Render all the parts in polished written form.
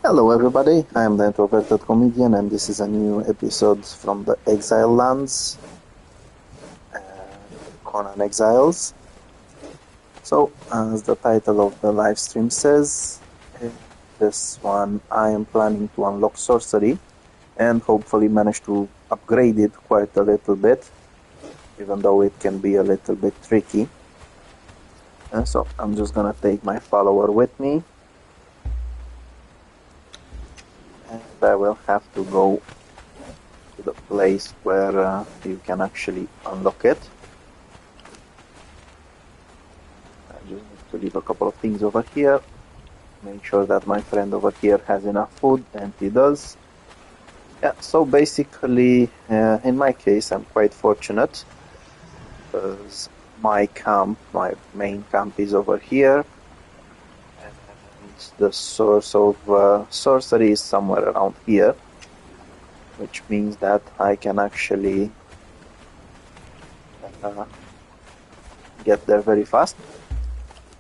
Hello everybody, I am the introverted comedian and this is a new episode from the Exiled Lands, Conan Exiles. So, as the title of the live stream says, in this one I am planning to unlock sorcery and hopefully manage to upgrade it quite a little bit, even though it can be a little bit tricky. So I'm just gonna take my follower with me. And I will have to go to the place where you can actually unlock it. I just need to leave a couple of things over here. Make sure that my friend over here has enough food, and he does. Yeah, so basically, in my case, I'm quite fortunate because my main camp is over here. The source of sorcery is somewhere around here, which means that I can actually get there very fast.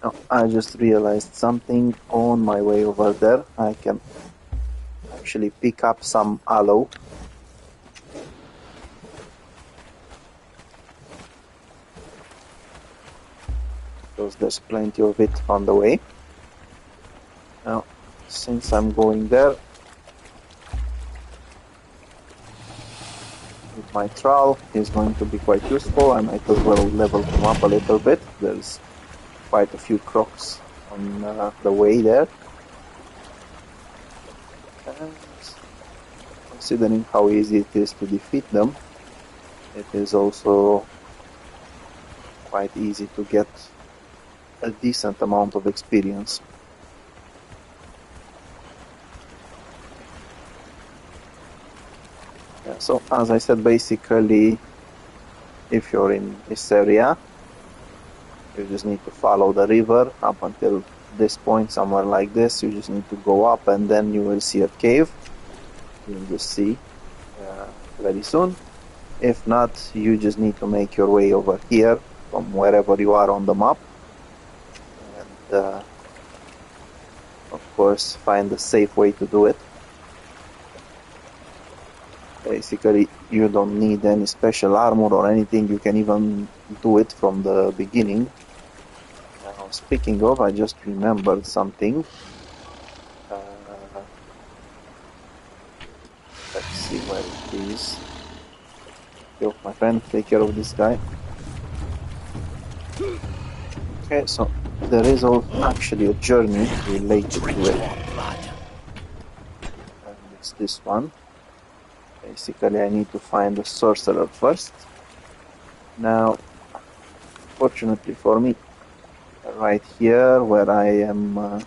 Now, I just realized something on my way over there. I can actually pick up some aloe. Because there's plenty of it on the way. Now, since I'm going there with my trowel, is going to be quite useful. I might as well level him up a little bit. There's quite a few crocs on the way there. And considering how easy it is to defeat them, it is also quite easy to get a decent amount of experience. So, as I said, basically, if you're in this area, you just need to follow the river up until this point, somewhere like this. You just need to go up and then you will see a cave. You'll just see very soon. If not, you just need to make your way over here from wherever you are on the map. And, of course, find a safe way to do it. Basically, you don't need any special armor or anything. You can even do it from the beginning. Now, speaking of, I just remembered something. Let's see where it is. Yo, my friend, take care of this guy. Okay, so there is actually a journey related to it. And it's this one. Basically, I need to find a sorcerer first. Now, fortunately for me, right here where I am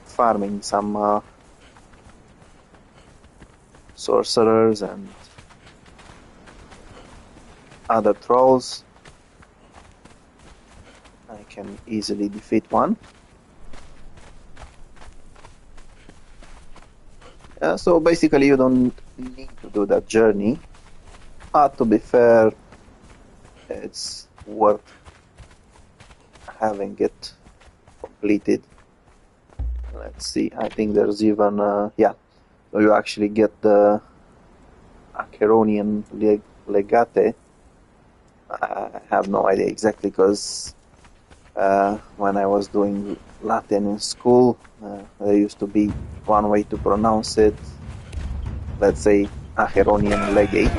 farming some sorcerers and other trolls, I can easily defeat one. So basically you don't need to do that journey, but to be fair, it's worth having it completed. Let's see, I think there's even, so you actually get the Acheronian Legate. I have no idea exactly because when I was doing Latin in school, there used to be one way to pronounce it. Let's say Acheronian Legate,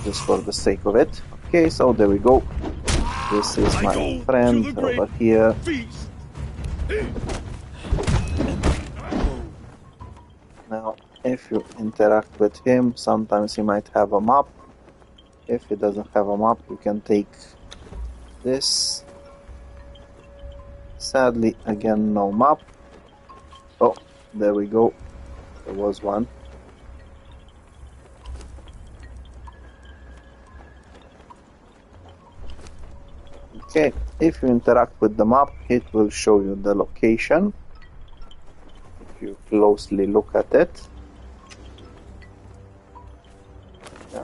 just for the sake of it. Okay, so there we go. This is my friend over here. Now, if you interact with him, sometimes he might have a map. If he doesn't have a map, you can take this. Sadly, again, no map. Oh, there we go. There was one. Okay, if you interact with the map, it will show you the location. If you closely look at it.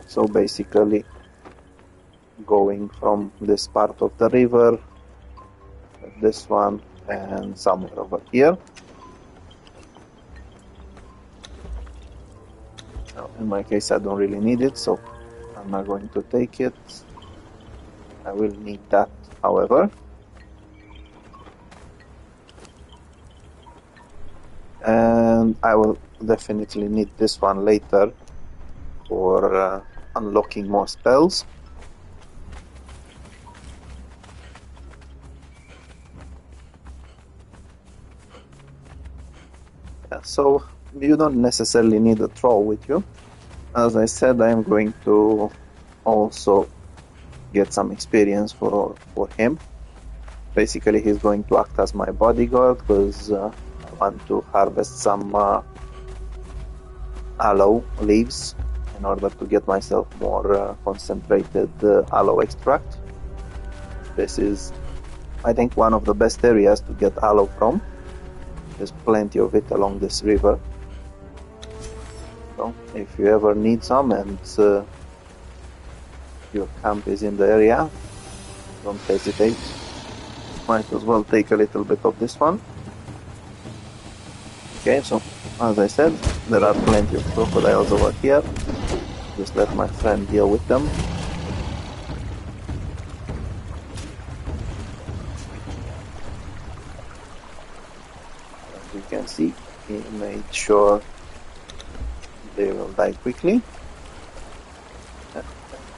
So basically, going from this part of the river, this one, and somewhere over here. Now, in my case, I don't really need it, so I'm not going to take it. I will need that, however. And I will definitely need this one later for unlocking more spells. Yeah, so you don't necessarily need a troll with you. As I said, I am going to also get some experience for him. Basically, he's going to act as my bodyguard because I want to harvest some aloe leaves in order to get myself more concentrated aloe extract. This is, I think, one of the best areas to get aloe from. There's plenty of it along this river. So if you ever need some and your camp is in the area, don't hesitate. Might as well take a little bit of this one. Okay, so as I said, there are plenty of crocodiles over here. Just let my friend deal with them. As you can see, he made sure they will die quickly.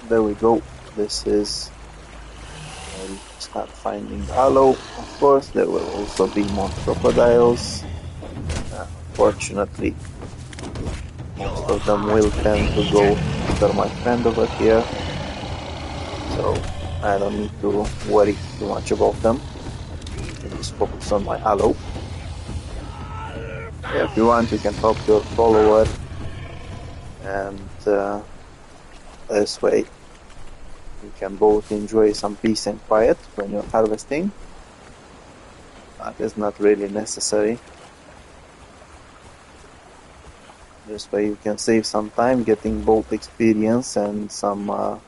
There we go. This is where we start finding aloe. Of course, there will also be more crocodiles. Fortunately, most of them will tend to go after my friend over here, so I don't need to worry too much about them. I just focus on my aloe. Yeah, if you want, you can help your follower, and this way you can both enjoy some peace and quiet when you're harvesting. That is not really necessary. This way you can save some time getting both experience and some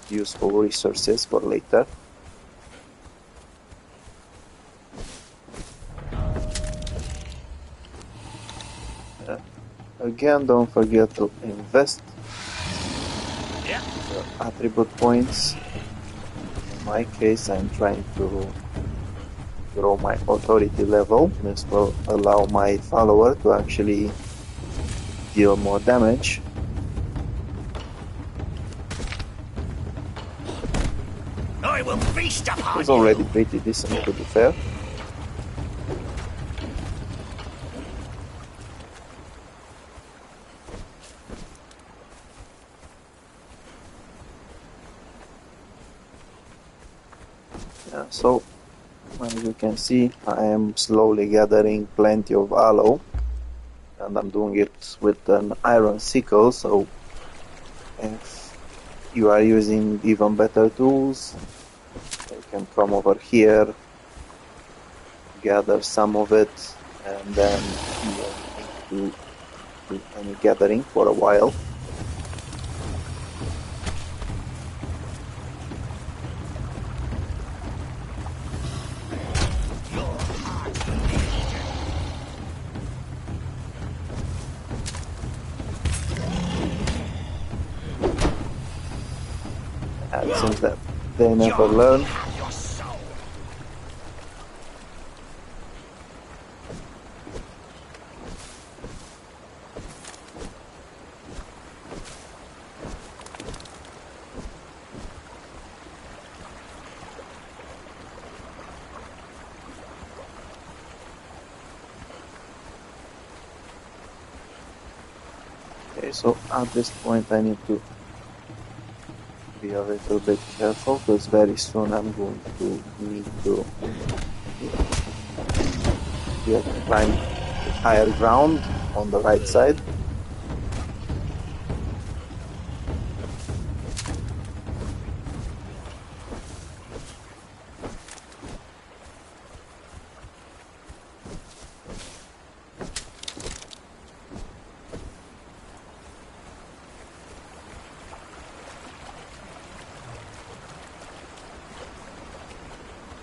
useful resources for later. Again, don't forget to invest your attribute points. In my case, I'm trying to grow my authority level. This will allow my follower to actually deal more damage. I will feast upon It's already pretty decent, to be fair. Yeah, so as you can see, I am slowly gathering plenty of aloe, and I'm doing it with an iron sickle, so if you are using even better tools, you can come over here, gather some of it, and then you don't need to do any gathering for a while. And since that they never learn, okay, so at this point I need to be a little bit careful because very soon I'm going to need to climb higher ground on the right side.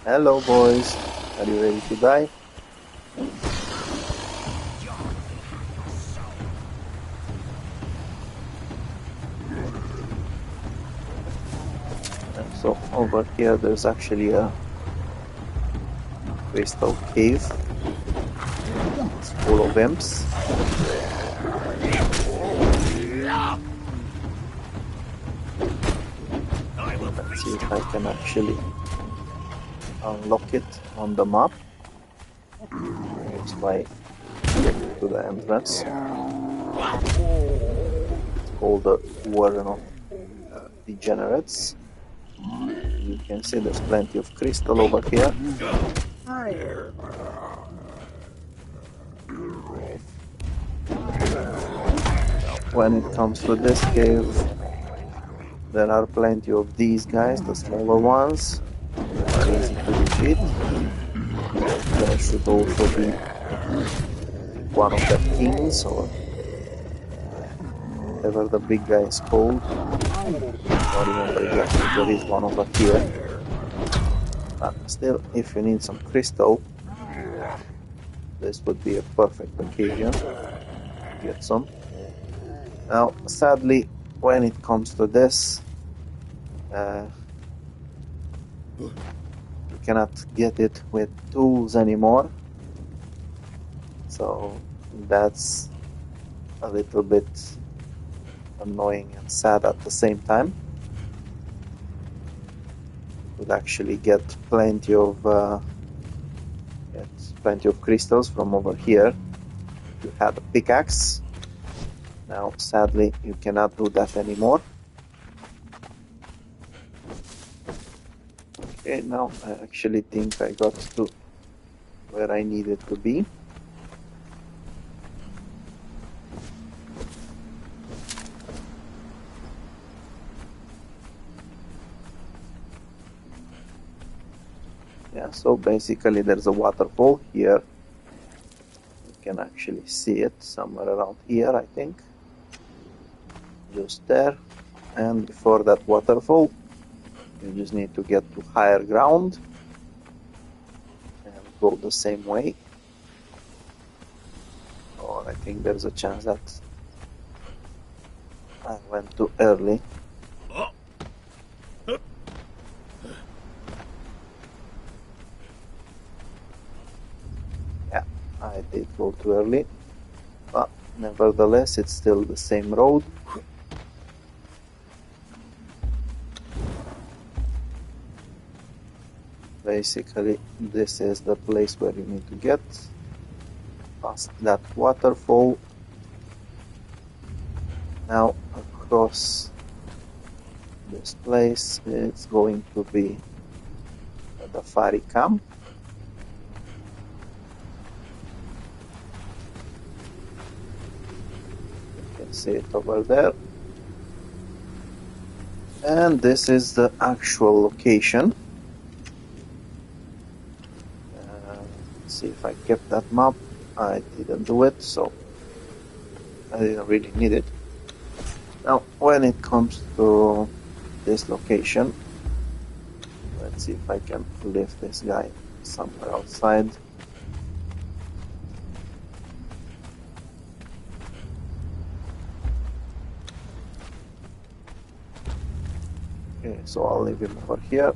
Hello, boys. Are you ready to die? So over here there's actually a crystal cave. It's full of imps. Let's see if I can actually unlock it on the map. Just by getting to the entrance. It's called the Warren of Degenerates. You can see there's plenty of crystal over here. When it comes to this cave, there are plenty of these guys, the smaller ones. They're easy to defeat. There should also be one of the kings, or whatever the big guy is called. Not remember exactly, there is one over here. But still, if you need some crystal, this would be a perfect occasion to get some. Now, sadly, when it comes to this, you cannot get it with tools anymore. So that's a little bit annoying and sad at the same time. You could actually get plenty of crystals from over here. You had a pickaxe. Now, sadly, you cannot do that anymore. Okay, now I actually think I got to where I needed to be. Yeah, so basically there's a waterfall here. You can actually see it somewhere around here, I think. Just there. And before that waterfall, you just need to get to higher ground and go the same way. Or I think there's a chance that I went too early. Yeah, I did go too early. But nevertheless, it's still the same road. Basically, this is the place where you need to get past that waterfall. Now, across this place, it's going to be the Fari camp. You can see it over there. And this is the actual location. See if I kept that map. I didn't do it, so I didn't really need it. Now, when it comes to this location, let's see if I can lift this guy somewhere outside. Okay, so I'll leave him over here.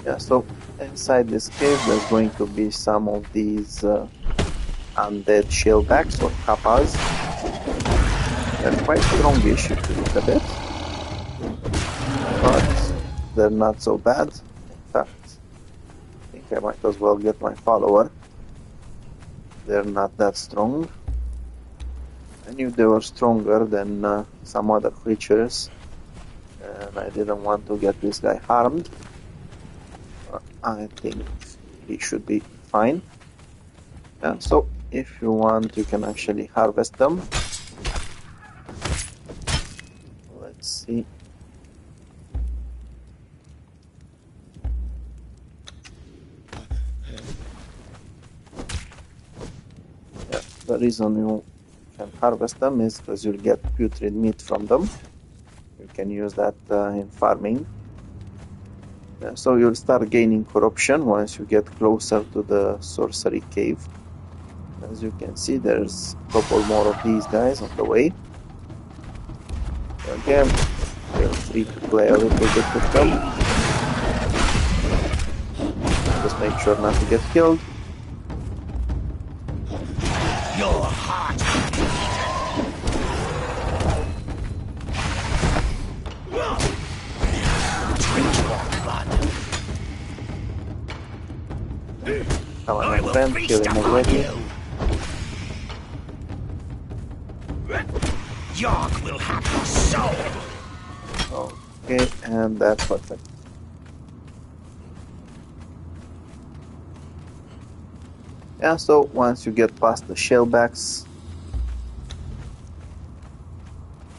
Yeah, so inside this cave there's going to be some of these undead shellbacks or kappas. They're quite strongish if you look at it, but they're not so bad. In fact, I think I might as well get my follower. They're not that strong. I knew they were stronger than some other creatures, and I didn't want to get this guy harmed. I think he should be fine. Yeah, so if you want, you can actually harvest them. Let's see. Yeah, the reason you can harvest them is because you'll get putrid meat from them. You can use that in farming. So you'll start gaining corruption once you get closer to the sorcery cave. As you can see, there's a couple more of these guys on the way. Again, feel free to play a little bit with them. Just make sure not to get killed. Your heart drink your blood. Come on, I my will friend, feast kill him upon already. you. York will have your soul. Okay, and that's perfect. Yeah, so once you get past the shellbacks,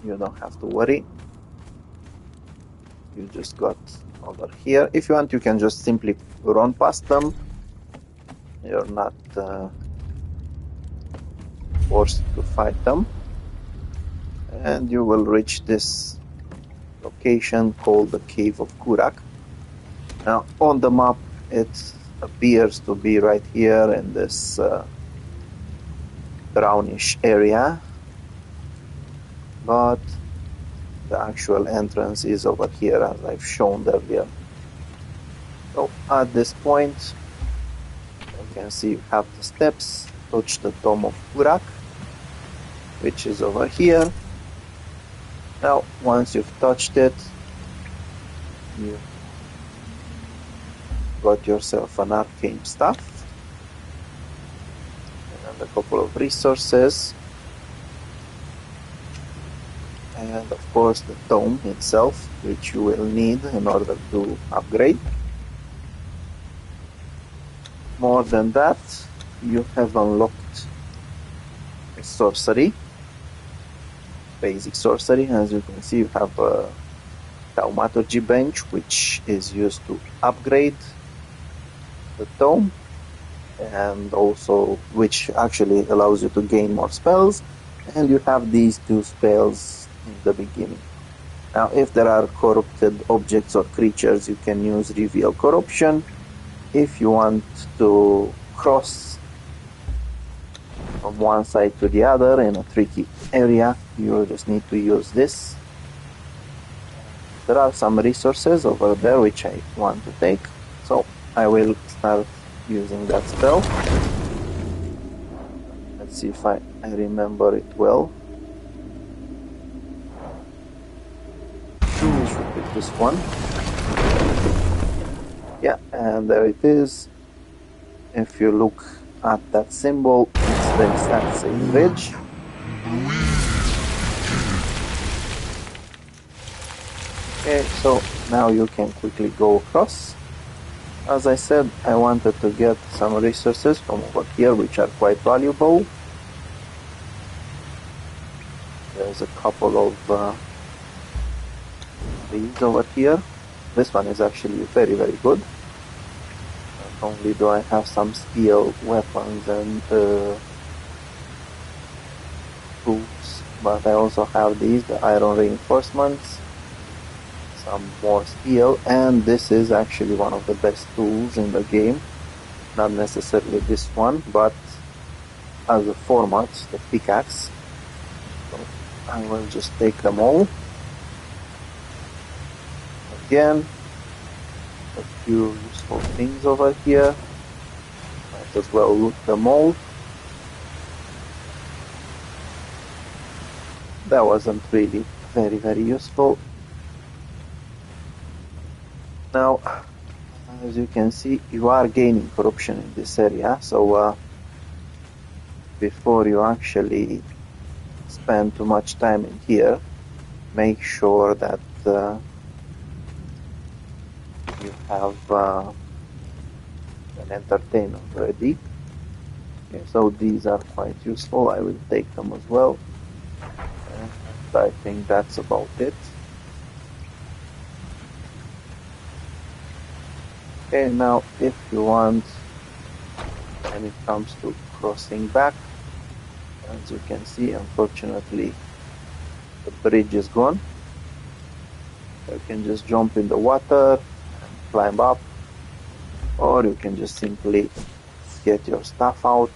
you don't have to worry. You just got over here. If you want, you can just simply run past them. You're not forced to fight them. And you will reach this location called the Cave of Kurak. Now, on the map, it appears to be right here in this brownish area, but the actual entrance is over here, as I've shown earlier. So at this point, you can see you have the steps, touch the Tomb of Kurak, which is over here. Now, once you've touched it, you got yourself an arcane staff and a couple of resources, and of course the tome itself, which you will need in order to upgrade. More than that, you have unlocked a sorcery, basic sorcery. As you can see, you have a thaumaturgy bench, which is used to upgrade the tome, and also which actually allows you to gain more spells, and you have these two spells in the beginning. Now, if there are corrupted objects or creatures, you can use Reveal Corruption. If you want to cross from one side to the other in a tricky area, you just need to use this. There are some resources over there which I want to take, so I will start using that spell. Let's see if I remember it well. It should be this one. Yeah, and there it is. If you look at that symbol, it's the exact same bridge. Okay, so now you can quickly go across. As I said, I wanted to get some resources from over here, which are quite valuable. There's a couple of these over here. This one is actually very, very good. Not only do I have some steel weapons and boots, but I also have these, the iron reinforcements, some more steel, and this is actually one of the best tools in the game. Not necessarily this one, but as a format, the pickaxe. So I will just take them all. Again, a few useful things over here. Might as well loot them all. That wasn't really very, very useful. Now, as you can see, you are gaining corruption in this area, so before you actually spend too much time in here, make sure that you have an entertainment ready. Okay, so these are quite useful. I will take them as well. And I think that's about it. Okay, now if you want, when it comes to crossing back, as you can see, unfortunately, the bridge is gone. You can just jump in the water, climb up, or you can just simply get your stuff out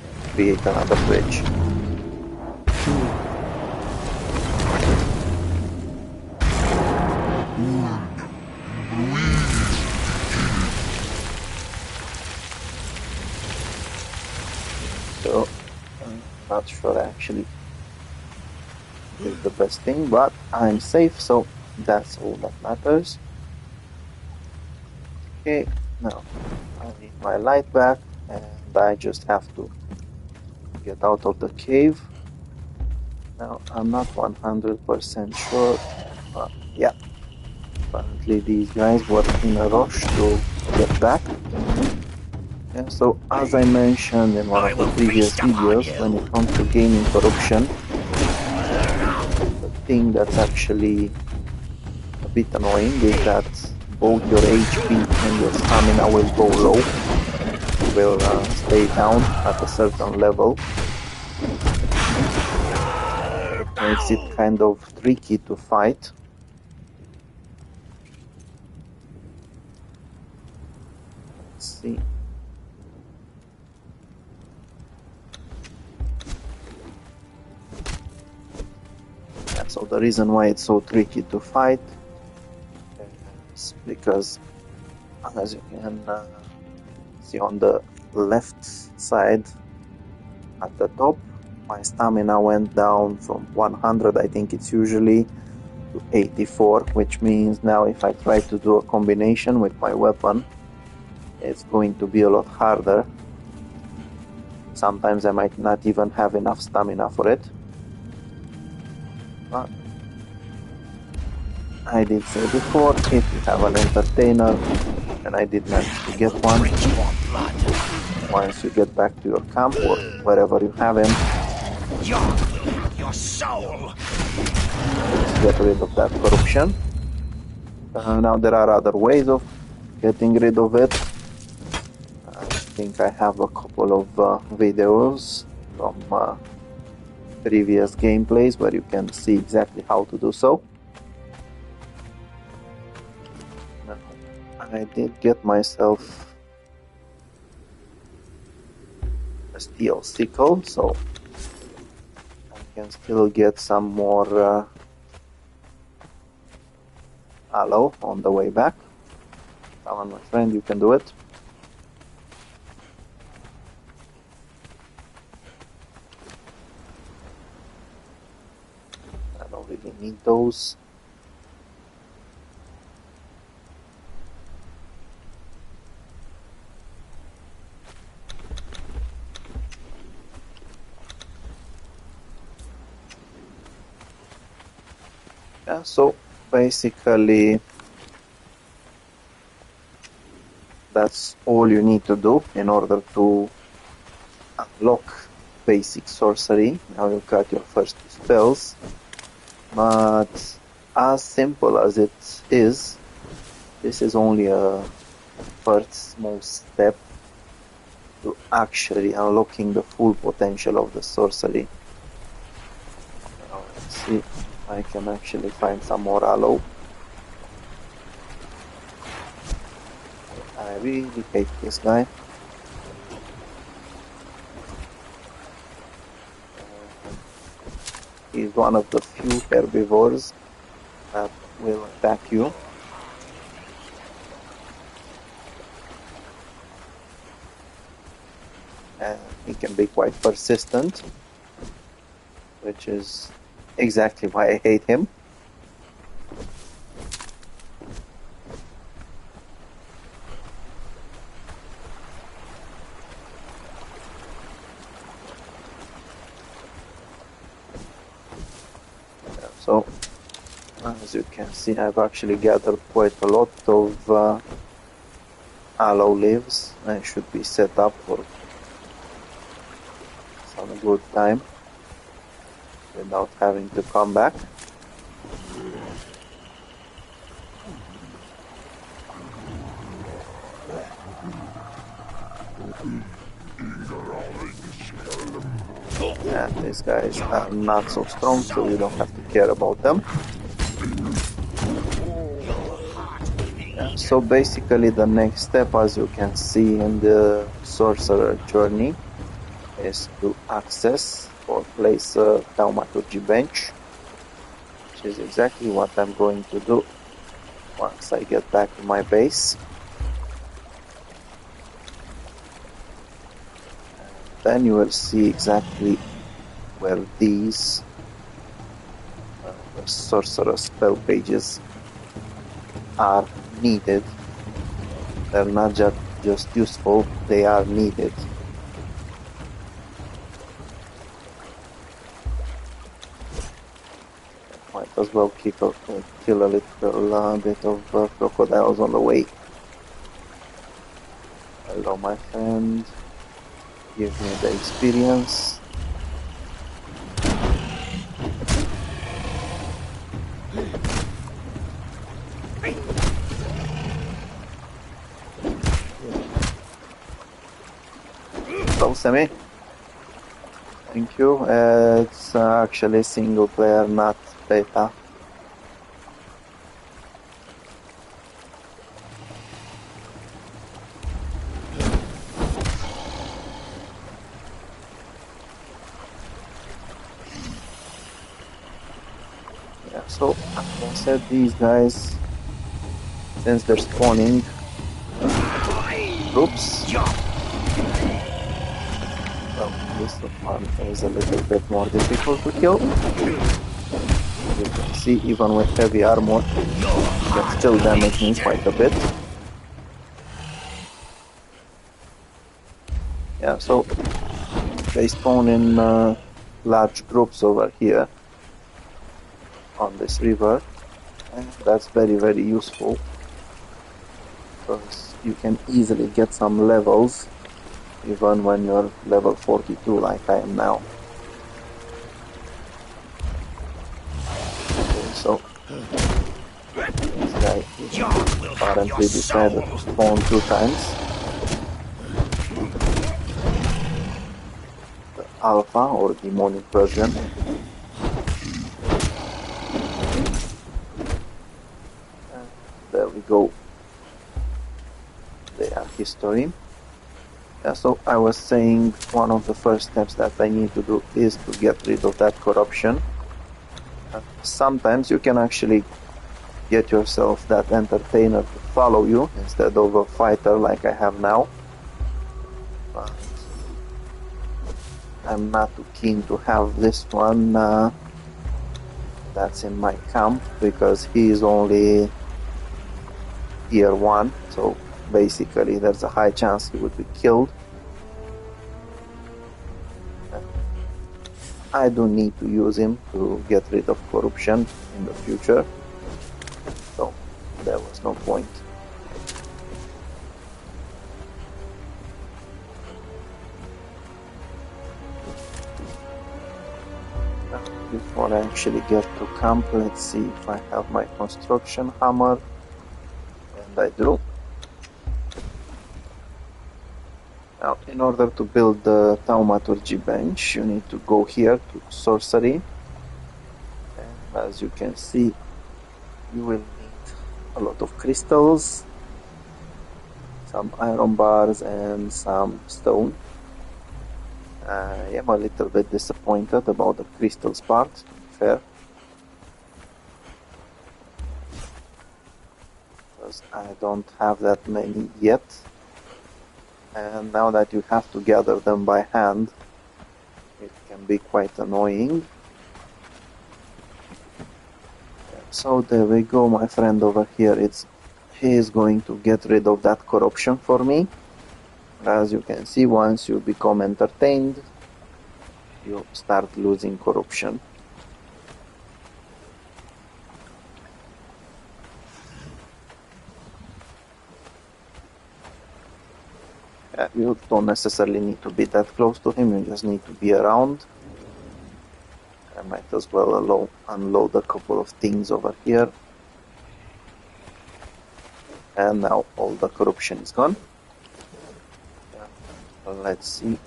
and create another bridge. So, I'm not sure actually is the best thing, but I'm safe, so that's all that matters. Okay, now I need my light back, and I just have to get out of the cave. Now I'm not 100% sure, but yeah, apparently these guys were in a rush to get back. Yeah, so as I mentioned in one of the previous videos, when it comes to gaming corruption, the thing that's actually a bit annoying is that both your HP and your stamina will go low, will stay down at a certain level. It makes it kind of tricky to fight. Let's see. Yeah, so the reason why it's so tricky to fight is because, as you can see on the left side at the top, my stamina went down from 100, I think it's usually, to 84, which means now if I try to do a combination with my weapon, it's going to be a lot harder. Sometimes I might not even have enough stamina for it. But I did say before, if you have an entertainer, and I did manage to get one, once you get back to your camp or wherever you have him, your soul. Get rid of that corruption. Now there are other ways of getting rid of it. I think I have a couple of videos from previous gameplays where you can see exactly how to do so. Now, I did get myself a steel sickle, so I can still get some more aloe on the way back. Come on, my friend, you can do it. I don't really need those. Yeah, so basically that's all you need to do in order to unlock basic sorcery. Now you've got your first two spells, but as simple as it is, this is only a first small step to actually unlocking the full potential of the sorcery. Now let's see if I can actually find some more aloe. I really hate this guy. He's one of the few herbivores that will attack you. And he can be quite persistent, which is exactly why I hate him. So, as you can see, I've actually gathered quite a lot of aloe leaves. I should be set up for some good time without having to come back. And these guys are not so strong, so you don't have to care about them. So basically the next step, as you can see in the sorcerer journey, is to access or place a thaumaturgy bench, which is exactly what I'm going to do once I get back to my base. And then you will see exactly where these the sorcerer spell pages are needed. They're not just useful, they are needed. Might as well kill a little bit of crocodiles on the way. Hello, my friend. Give me the experience. Hello, Semi. Thank you. It's actually single player, not beta. Yeah, so as I said, these guys, since they're spawning groups, well, this one is a little bit more difficult to kill. You can see, even with heavy armor, it can still damage me quite a bit. Yeah, so they spawn in large groups over here on this river, and that's very, very useful because you can easily get some levels even when you're level 42 like I am now. Okay, so this guy apparently decided to spawn 2 times. The alpha or demonic version. And there we go. They are history. Yeah, so I was saying one of the first steps that I need to do is to get rid of that corruption. Sometimes you can actually get yourself that entertainer to follow you instead of a fighter like I have now. But I'm not too keen to have this one that's in my camp because he is only tier 1, so basically there's a high chance he would be killed. I don't need to use him to get rid of corruption in the future, so there was no point. Before I actually get to camp, let's see if I have my construction hammer, and I do. Now, in order to build the thaumaturgy bench, you need to go here to sorcery, and as you can see, you will need a lot of crystals, some iron bars, and some stone. I am a little bit disappointed about the crystals part, to be fair, because I don't have that many yet. And now that you have to gather them by hand, it can be quite annoying. So there we go, my friend over here. He is going to get rid of that corruption for me. As you can see, once you become entertained, you start losing corruption. You don't necessarily need to be that close to him, you just need to be around. I might as well unload a couple of things over here. And now all the corruption is gone. Let's see.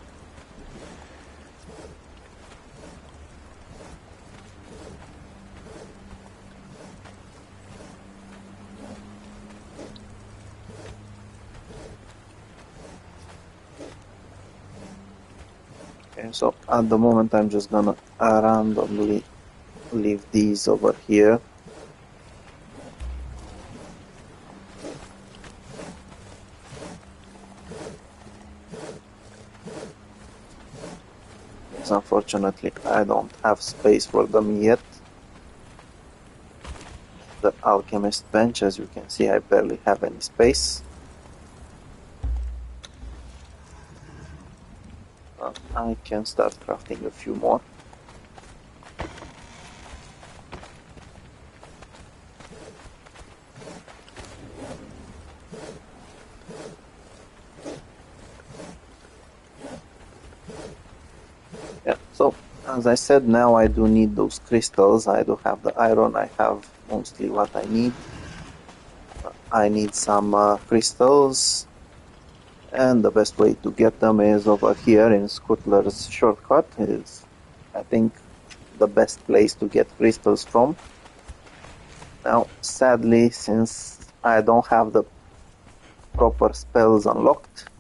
Okay, so at the moment I'm just gonna randomly leave these over here. Yes, unfortunately I don't have space for them yet. The alchemist bench, as you can see, I barely have any space. I can start crafting a few more. Yeah, so as I said, now I do need those crystals. I do have the iron, I have mostly what I need. I need some crystals, and the best way to get them is over here in Scuttler's shortcut. Is, I think, the best place to get crystals from. Now, sadly, since I don't have the proper spells unlocked,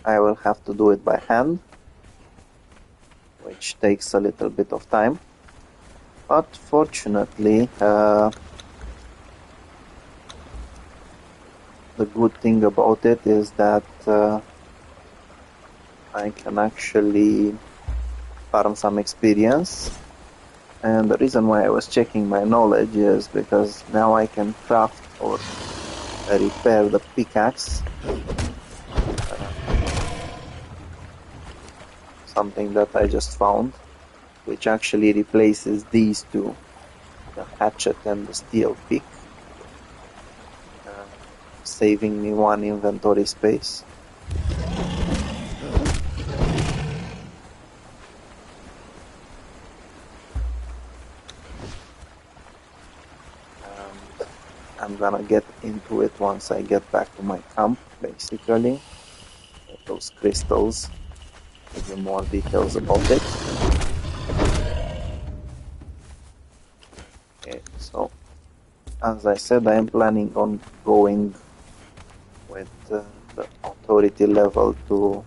I will have to do it by hand, which takes a little bit of time. But fortunately, the good thing about it is that I can actually farm some experience. And the reason why I was checking my knowledge is because now I can craft or repair the pickaxe. Something that I just found, which actually replaces these two, the hatchet and the steel pick, saving me one inventory space. I'm gonna get into it once I get back to my camp, basically. Those crystals, give you more details about it. Okay, so as I said, I am planning on going with the authority level to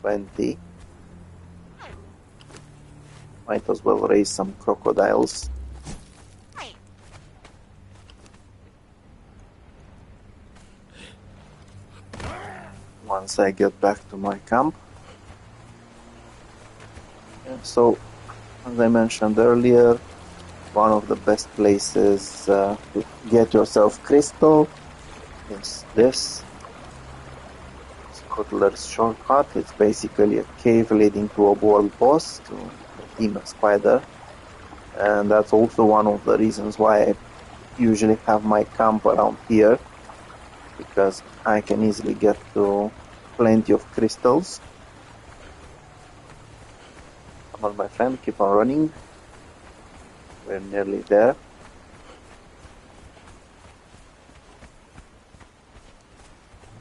20. Might as well raise some crocodiles. Once I get back to my camp. Yeah, so, as I mentioned earlier, one of the best places to get yourself crystal is this Scuttler's shortcut. It's basically a cave leading to a world boss, to the demon spider, and that's also one of the reasons why I usually have my camp around here, because I can easily get to plenty of crystals. Come on, my friend, keep on running. We're nearly there.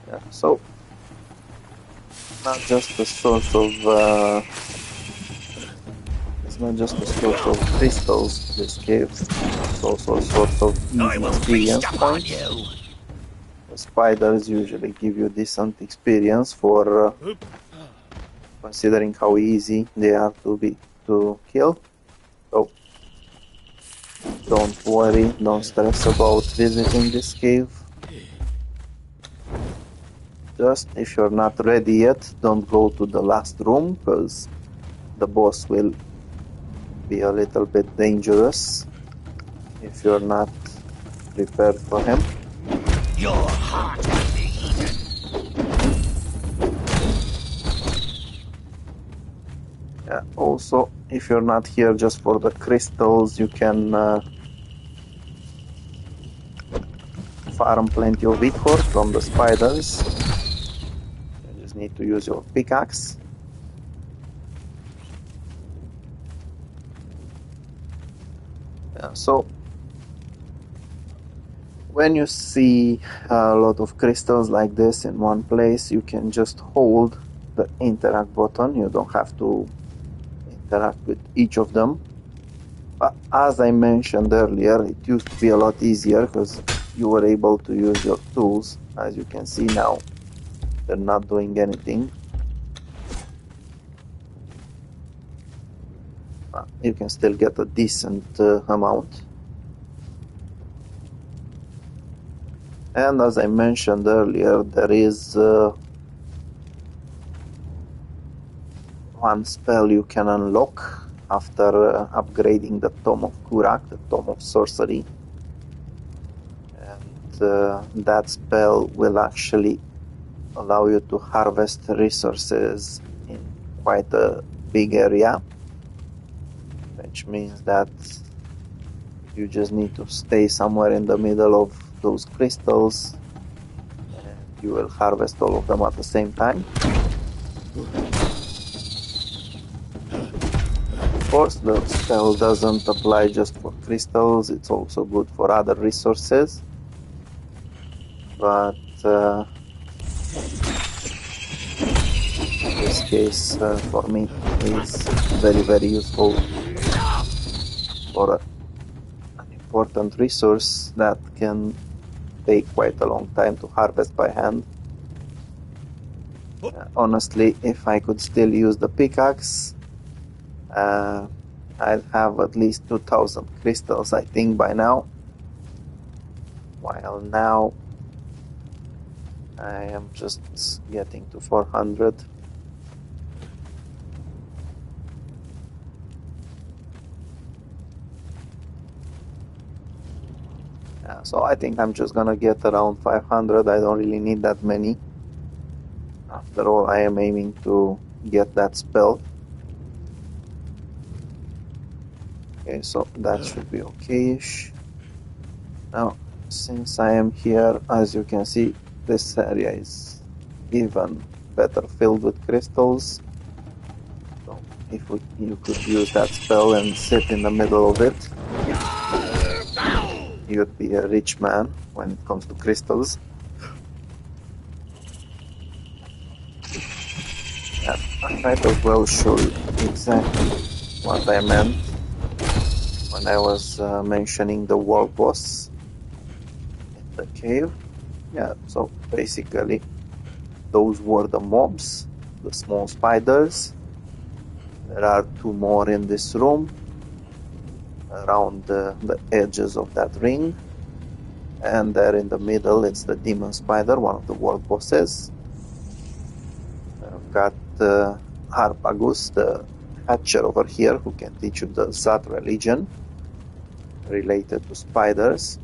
Yeah, so not just a source of it's not just a source of crystals, this cave. It's also a source of easy experience points. The spiders usually give you decent experience for considering how easy they are to kill. So don't worry, don't stress about visiting this cave. Just if you're not ready yet, don't go to the last room, because the boss will be a little bit dangerous if you're not prepared for him. Your heart will be eaten. Yeah, also, if you're not here just for the crystals, you can farm plenty of ichor from the spiders. You just need to use your pickaxe. Yeah, so when you see a lot of crystals like this in one place, you can just hold the interact button. You don't have to interact with each of them. But as I mentioned earlier, it used to be a lot easier because you were able to use your tools. As you can see now, they're not doing anything. you can still get a decent amount. And as I mentioned earlier, there is one spell you can unlock after upgrading the Tome of Kurak, the Tome of Sorcery. And that spell will actually allow you to harvest resources in quite a big area, which means that you just need to stay somewhere in the middle of those crystals and you will harvest all of them at the same time. Of course, the spell doesn't apply just for crystals, it's also good for other resources, but in this case for me is very useful for an important resource that can take quite a long time to harvest by hand. Honestly, if I could still use the pickaxe, I'd have at least 2000 crystals, I think, by now. While now I am just getting to 400. So I think I'm just gonna get around 500. I don't really need that many. After all, I am aiming to get that spell. Okay, so that should be okay-ish. Now, since I am here, as you can see, this area is even better filled with crystals. So if you could use that spell and sit in the middle of it, you'd be a rich man when it comes to crystals. Yeah, I might as well show you exactly what I meant when I was mentioning the world boss in the cave. Yeah, so basically those were the mobs, the small spiders. There are two more in this room around the edges of that ring, and there in the middle it's the demon spider, one of the world bosses. I've got Harpagus, the hatcher over here, who can teach you the Zat religion related to spiders.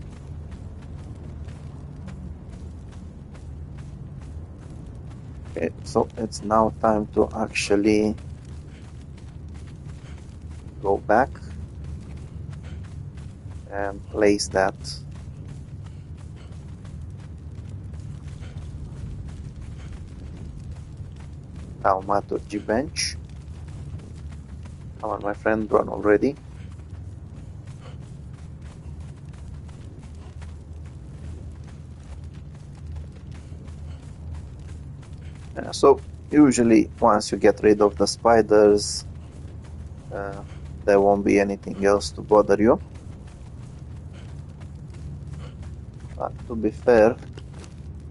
Okay, so it's now time to actually go back and place that thaumaturgy bench. Come on, my friend, run already. So usually once you get rid of the spiders, there won't be anything else to bother you. But to be fair,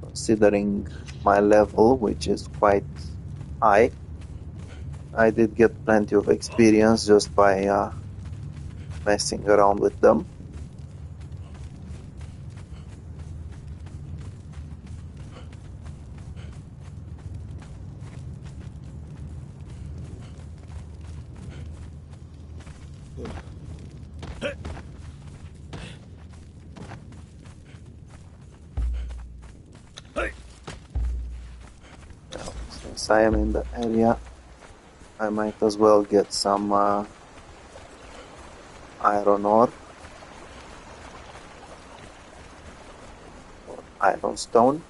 considering my level, which is quite high, I did get plenty of experience just by messing around with them. Now, since I am in the area, I might as well get some iron ore or iron stone.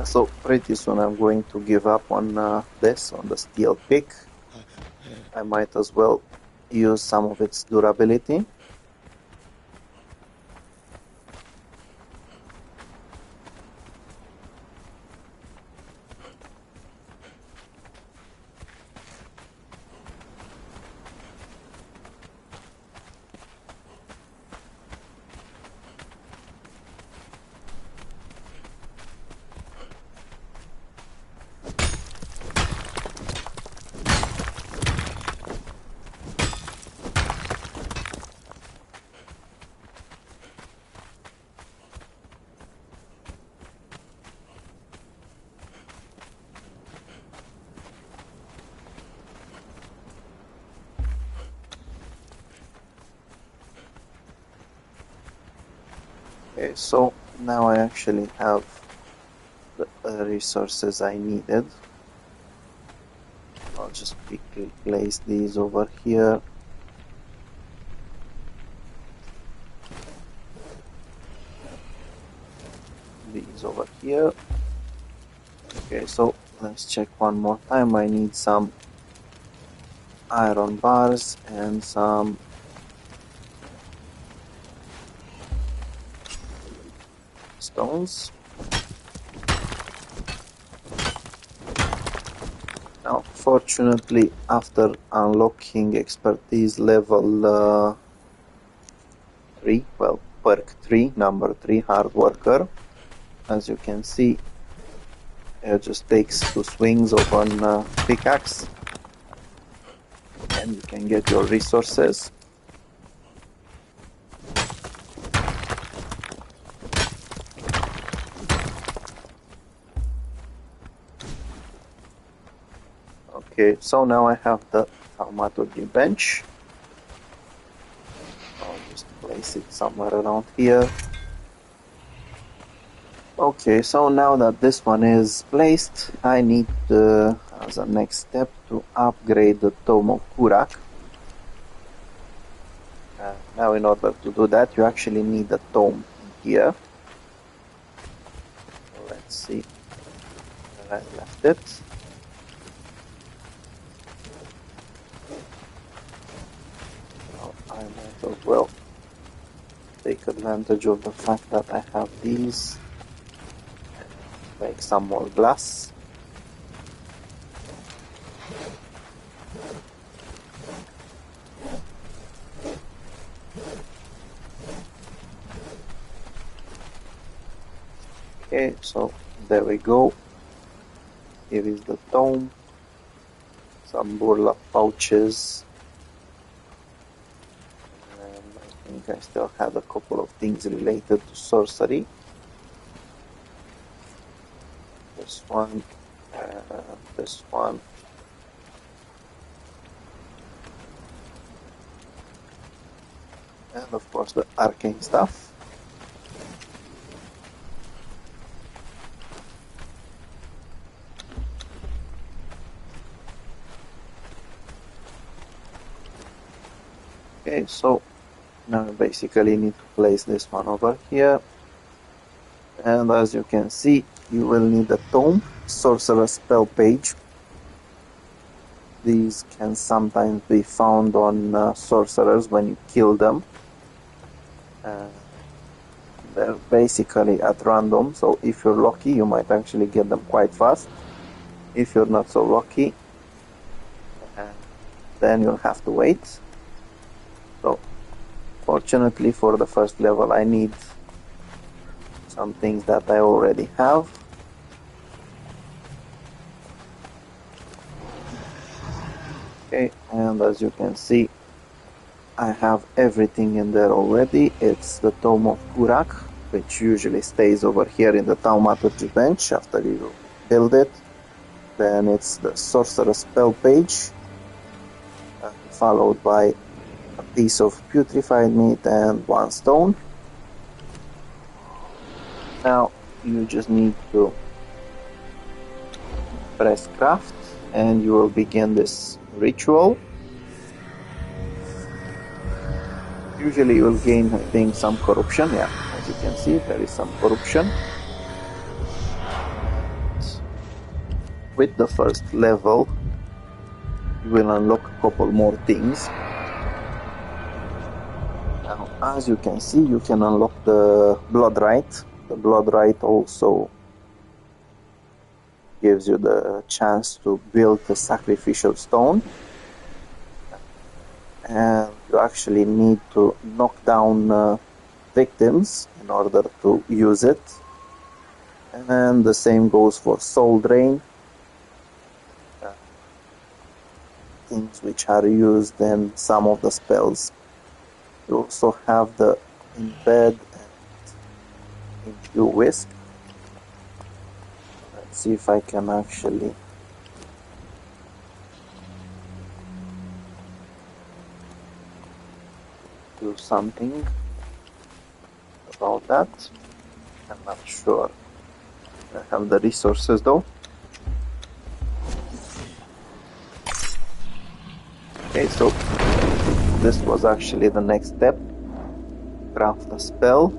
So pretty soon I'm going to give up on this, on the steel pick. I might as well use some of its durability. Okay, so now I actually have the resources I needed. I'll just quickly place these over here. These over here. Okay, so let's check one more time. I need some iron bars and some stones. Now, fortunately, after unlocking expertise level 3, well, perk 3, number 3, hard worker, as you can see, it just takes 2 swings of an pickaxe and you can get your resources. Okay, so now I have the thaumaturgy bench. I'll just place it somewhere around here. Okay, so now that this one is placed, I need as a next step to upgrade the Tome of Kurak. Now in order to do that, you actually need a tome here. Let's see where I left it. Now I might as well take advantage of the fact that I have these and make some more glass. Okay, so there we go. Here is the tome. Some burlap pouches. And I think I still had a couple of things related to sorcery. This one, this one. And of course the arcane stuff. Okay, so now you basically need to place this one over here. And as you can see, you will need a tome, sorcerer spell page. These can sometimes be found on sorcerers when you kill them. They're basically at random, so if you're lucky, you might actually get them quite fast. If you're not so lucky, then you'll have to wait. So, fortunately for the first level, I need some things that I already have. Okay, and as you can see, I have everything in there already. It's the Tome of Kurak, which usually stays over here in the thaumaturgy bench after you build it. Then it's the sorcerer spell page, followed by a piece of putrefied meat and 1 stone. Now you just need to press craft and you will begin this ritual. Usually you will gain, I think, some corruption. Yeah, as you can see, there is some corruption. with the first level you will unlock a couple more things. Now, as you can see, you can unlock the blood right. The blood right also gives you the chance to build a sacrificial stone, and you actually need to knock down victims in order to use it. And the same goes for soul drain, things which are used in some of the spells. You also have the embed and imbue wisp. Let's see if I can actually do something about that. I'm not sure I have the resources though. Okay, so this was actually the next step. Craft a spell.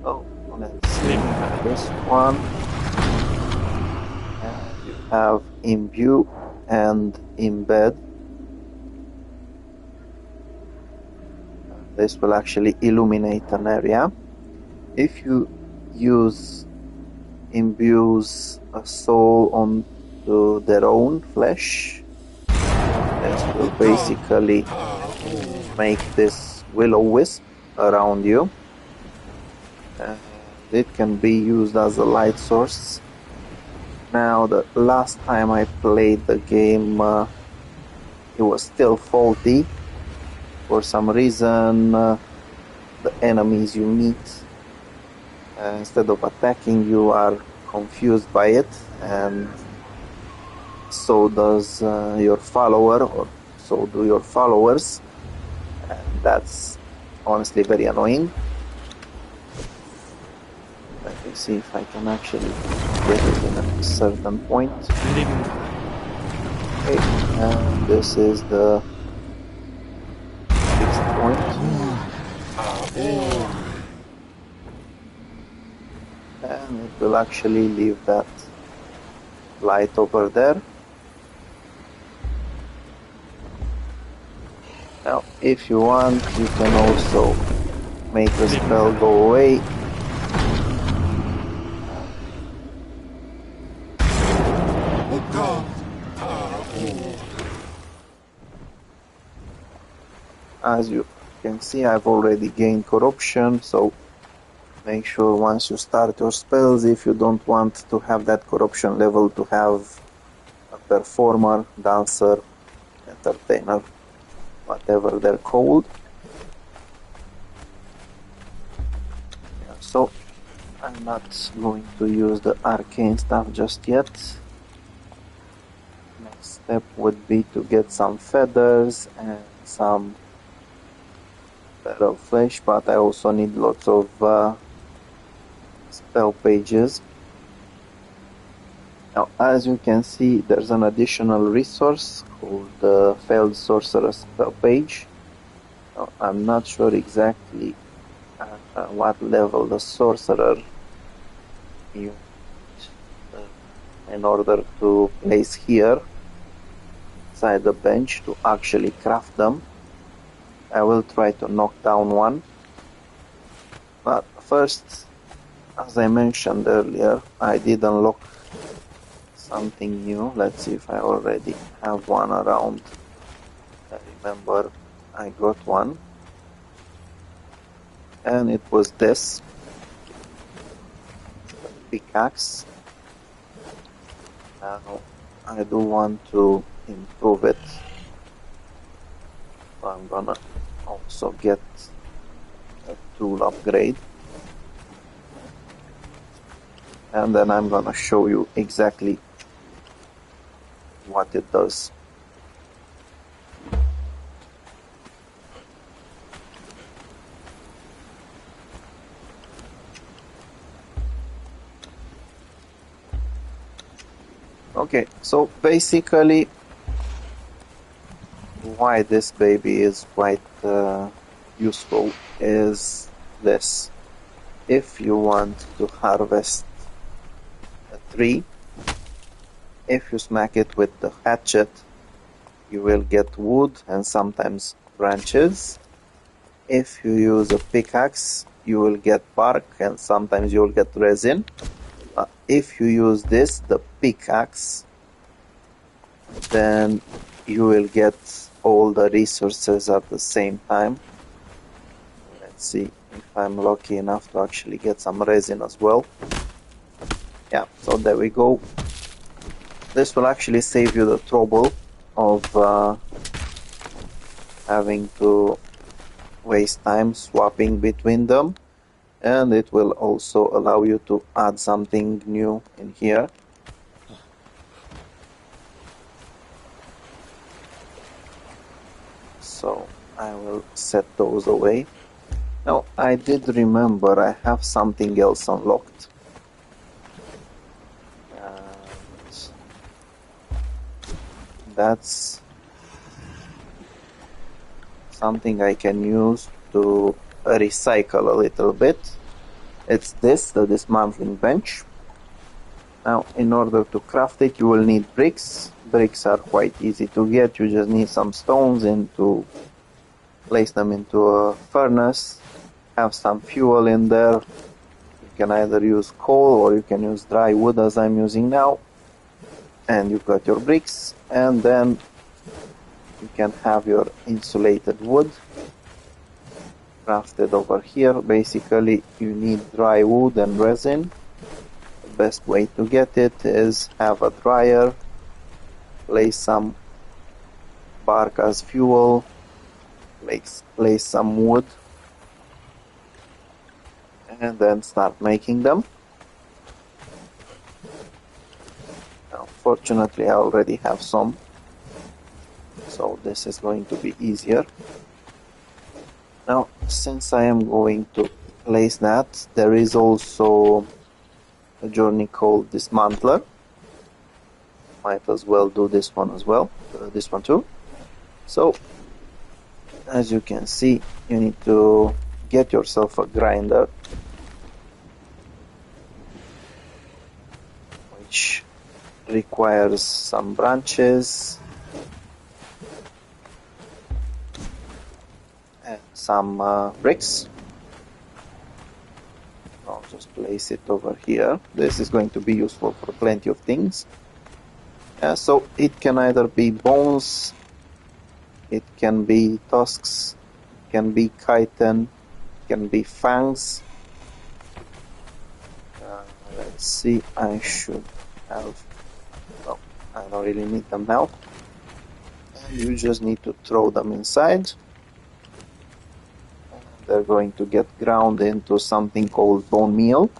Oh, let's see this one. And you have imbue and embed. This will actually illuminate an area. If you use imbues a soul onto their own flesh, this will basically make this will-o-wisp around you. It can be used as a light source. Now, the last time I played the game, it was still faulty. For some reason, the enemies you meet, instead of attacking you, are confused by it, and so does your follower, or so do your followers, and that's honestly very annoying. Let me see if I can actually get it in a certain point. Okay, and this is the fixed point. And it will actually leave that light over there. Now, if you want, you can also make the spell go away. As you can see, I've already gained corruption, so make sure once you start your spells, if you don't want to have that corruption level, to have a performer, dancer, entertainer, whatever they're called. Yeah, so I'm not going to use the arcane stuff just yet. Next step would be to get some feathers and some of flesh, but I also need lots of spell pages. Now, as you can see, there's an additional resource called the Failed Sorcerer's Spell Page. Now, I'm not sure exactly at what level the sorcerer used in order to place here inside the bench to actually craft them. I will try to knock down one. But first, as I mentioned earlier, I did unlock something new. Let's see if I already have one around. I remember I got one. And it was this pickaxe. Now, I do want to improve it. So I'm gonna also get a tool upgrade, and then I'm gonna show you exactly what it does. Okay, so basically why this baby is quite useful is this. If you want to harvest a tree, If you smack it with the hatchet, you will get wood and sometimes branches. If you use a pickaxe, you will get bark and sometimes you will get resin. If you use this, the pickaxe, then you will get all the resources at the same time. Let's see if I'm lucky enough to actually get some resin as well. Yeah, so there we go. This will actually save you the trouble of having to waste time swapping between them, and it will also allow you to add something new in here. So I will set those away. Now I did remember I have something else unlocked. That's something I can use to recycle a little bit. It's this, the dismantling bench. Now, in order to craft it, you will need bricks. Bricks are quite easy to get. You just need some stones and to place them into a furnace. Have some fuel in there. You can either use coal or you can use dry wood as I'm using now. And you've got your bricks, and then you can have your insulated wood crafted over here. Basically, you need dry wood and resin. The best way to get it is have a dryer, place some bark as fuel, place some wood, and then start making them. Fortunately, I already have some, so this is going to be easier. Now, since I am going to place that, there is also a journey called Dismantler. Might as well do this one as well, this one too. So, as you can see, you need to get yourself a grinder, which requires some branches and some bricks. I'll just place it over here. This is going to be useful for plenty of things. So it can either be bones, it can be tusks, it can be chitin, it can be fangs. Let's see, I should have... No, I don't really need them now. And you just need to throw them inside. And they're going to get ground into something called bone meal.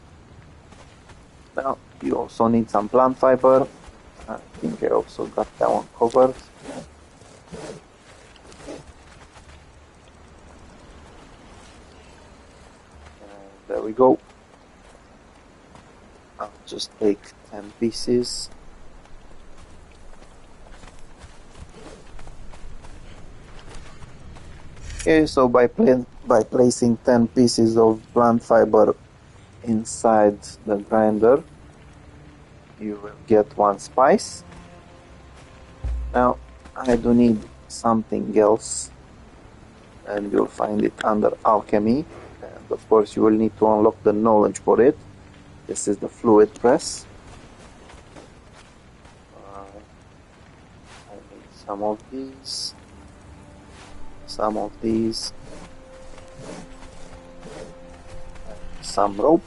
Now, you also need some plant fiber. I think I also got that one covered. And there we go. I'll just take 10 pieces. Okay, so by placing 10 pieces of plant fiber inside the grinder, you will get one spice. Now, I do need something else, and you'll find it under alchemy. And of course, you will need to unlock the knowledge for it. This is the fluid press. I need some of these, some rope,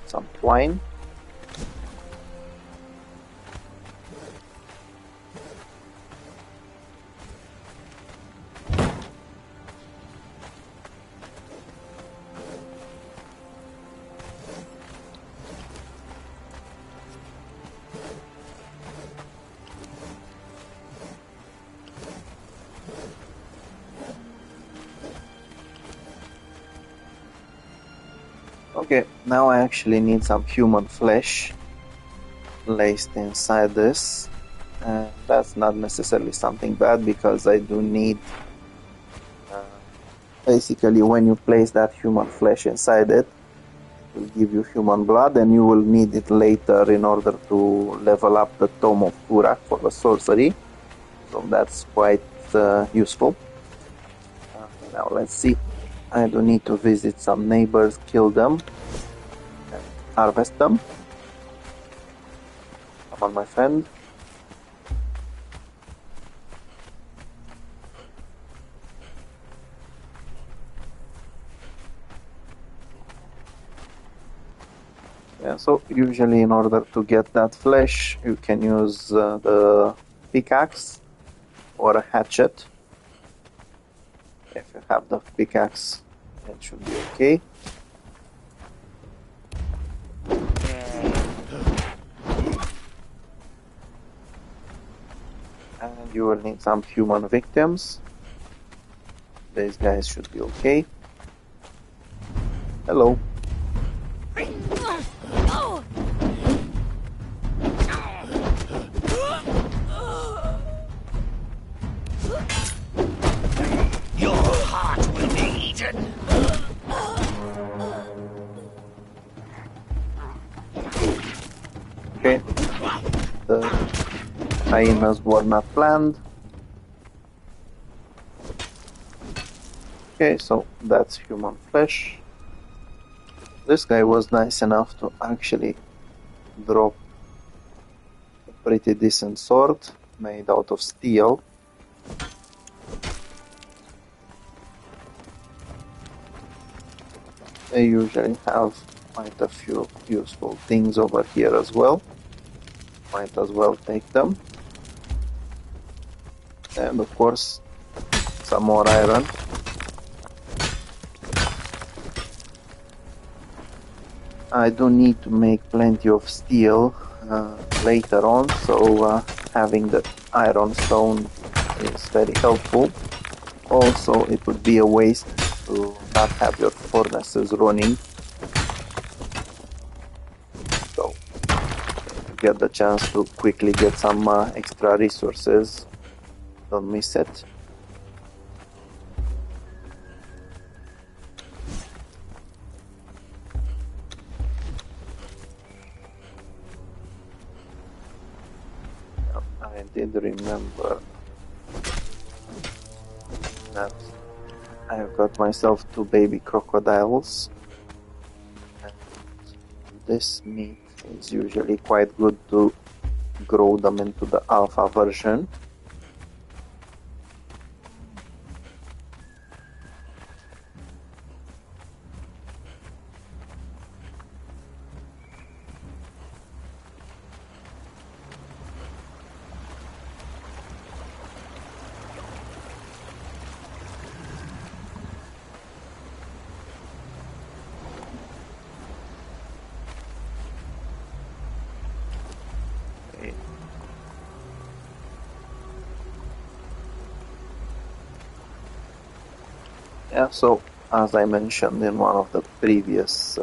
some twine. Okay, now I actually need some human flesh placed inside this. That's not necessarily something bad, because I do need... basically, when you place that human flesh inside it, will give you human blood, and you will need it later in order to level up the Tome of Urak for the sorcery. So that's quite useful. Now let's see. I do need to visit some neighbors, kill them, and harvest them. Come on, my friend. Yeah, so usually in order to get that flesh, you can use the pickaxe or a hatchet. If you have the pickaxe, it should be okay. And you will need some human victims. These guys should be okay. Hello. Your heart will be eaten. Okay. The hyenas were not planned. Okay, so that's human flesh. This guy was nice enough to actually drop a pretty decent sword made out of steel. They usually have quite a few useful things over here as well. Might as well take them. And of course, some more iron. I do need to make plenty of steel later on, so having the iron stone is very helpful. Also, it would be a waste to not have your furnaces running. So, if you get the chance to quickly get some extra resources, don't miss it. I did remember that I've got myself 2 baby crocodiles, and this meat is usually quite good to grow them into the alpha version. Yeah, so as I mentioned in one of the previous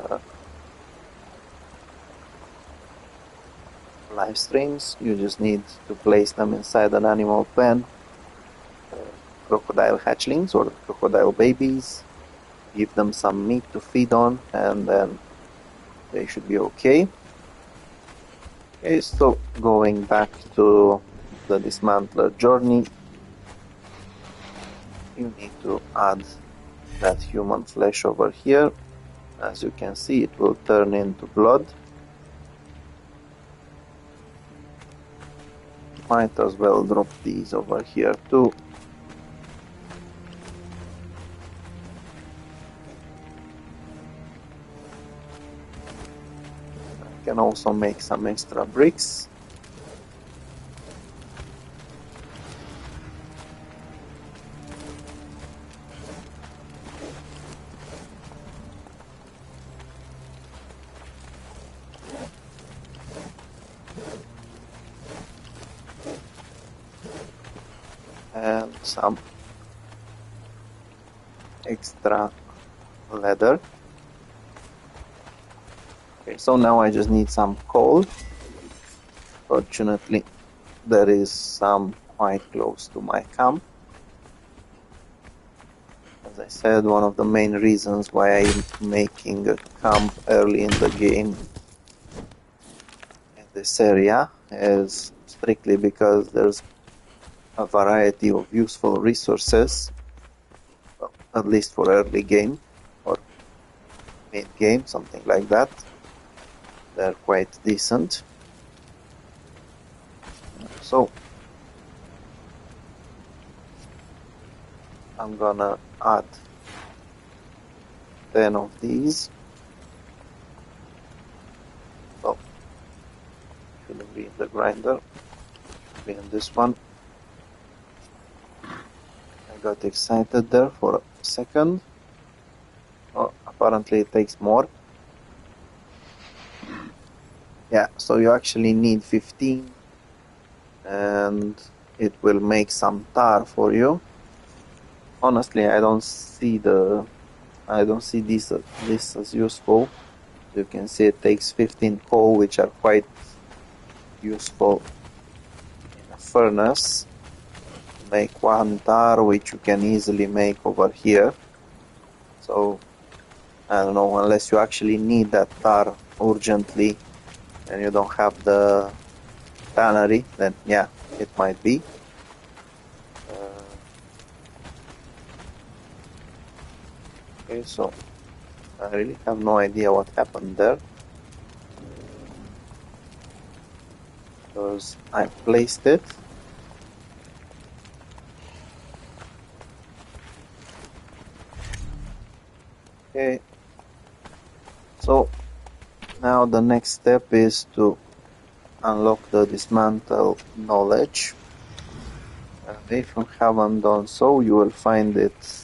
live streams, you just need to place them inside an animal pen, crocodile hatchlings or crocodile babies, give them some meat to feed on, and then they should be okay. Okay, so going back to the dismantler journey, you need to add that human flesh over here. As you can see, it will turn into blood. Might as well drop these over here too. I can also make some extra bricks. And some extra leather. Okay, so now I just need some coal. Fortunately, there is some quite close to my camp. As I said, one of the main reasons why I'm making a camp early in the game in this area is strictly because there's a variety of useful resources, well, at least for early game or mid game, something like that. They're quite decent. So I'm gonna add 10 of these. So shouldn't be in the grinder, should be in this one. I got excited there for a second. Oh, apparently it takes more. Yeah, so you actually need 15 and it will make some tar for you. Honestly, I don't see this as useful. You can see it takes 15 coal, which are quite useful in a furnace to make one tar, which you can easily make over here. So I don't know, unless you actually need that tar urgently and you don't have the tannery, then yeah, it might be. Okay, so I really have no idea what happened there, because I placed it. Okay, so now the next step is to unlock the dismantle knowledge. And if you haven't done so, you will find it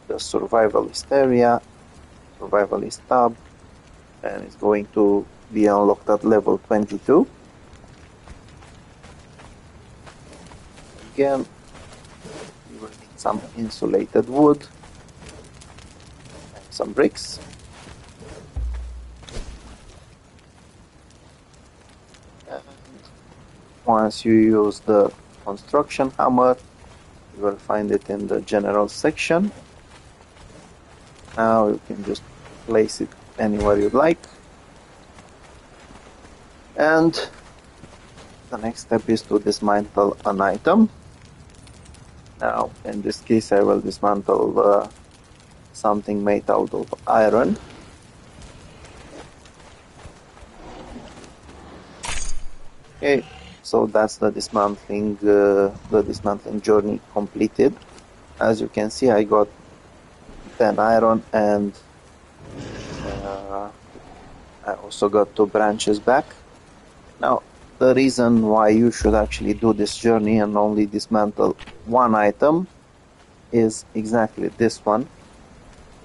the survivalist area, survivalist tab, and it's going to be unlocked at level 22. Again, you will need some insulated wood and some bricks. And once you use the construction hammer, you will find it in the general section. Now you can just place it anywhere you'd like. And the next step is to dismantle an item. Now, in this case, I will dismantle something made out of iron. Okay, so that's the dismantling journey completed. As you can see, I got 10 iron and I also got 2 branches back. Now, the reason why you should actually do this journey and only dismantle one item is exactly this one.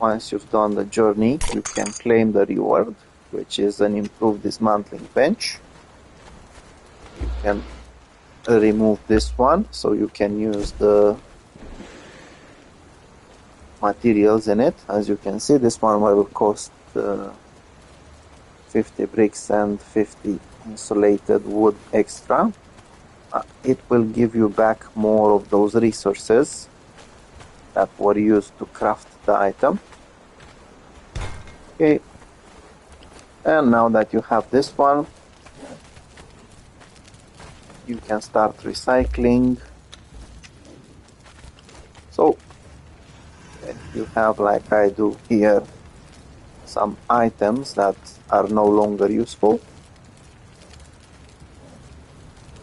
Once you've done the journey, you can claim the reward, which is an improved dismantling bench. You can remove this one, so you can use the materials in it. As you can see, this one will cost 50 bricks and 50 insulated wood extra. It will give you back more of those resources that were used to craft the item. Okay, and now that you have this one, you can start recycling. So if you have, like I do here, some items that are no longer useful,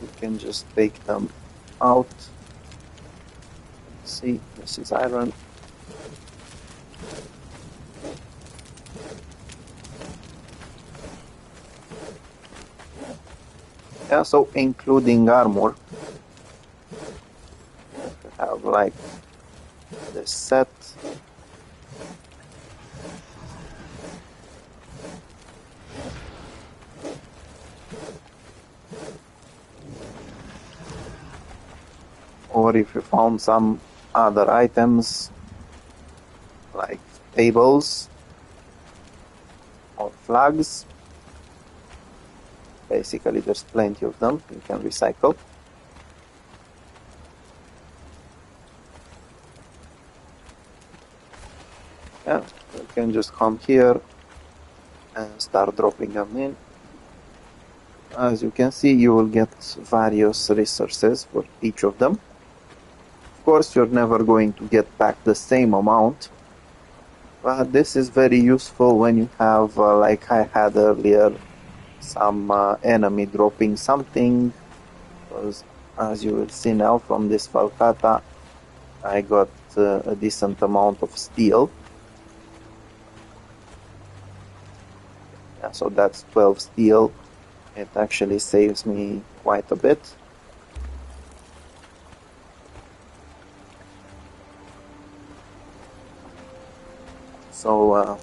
you can just take them out. See, this is iron. Yeah, so including armor. You have like this set. Or if you found some other items like tables or flags, basically there's plenty of them you can recycle. Yeah, you can just come here and start dropping them in. As you can see, you will get various resources for each of them. Of course, you're never going to get back the same amount, but this is very useful when you have, like I had earlier, some enemy dropping something, because as you will see now from this Falcata, I got a decent amount of steel. Yeah, so that's 12 steel. It actually saves me quite a bit. So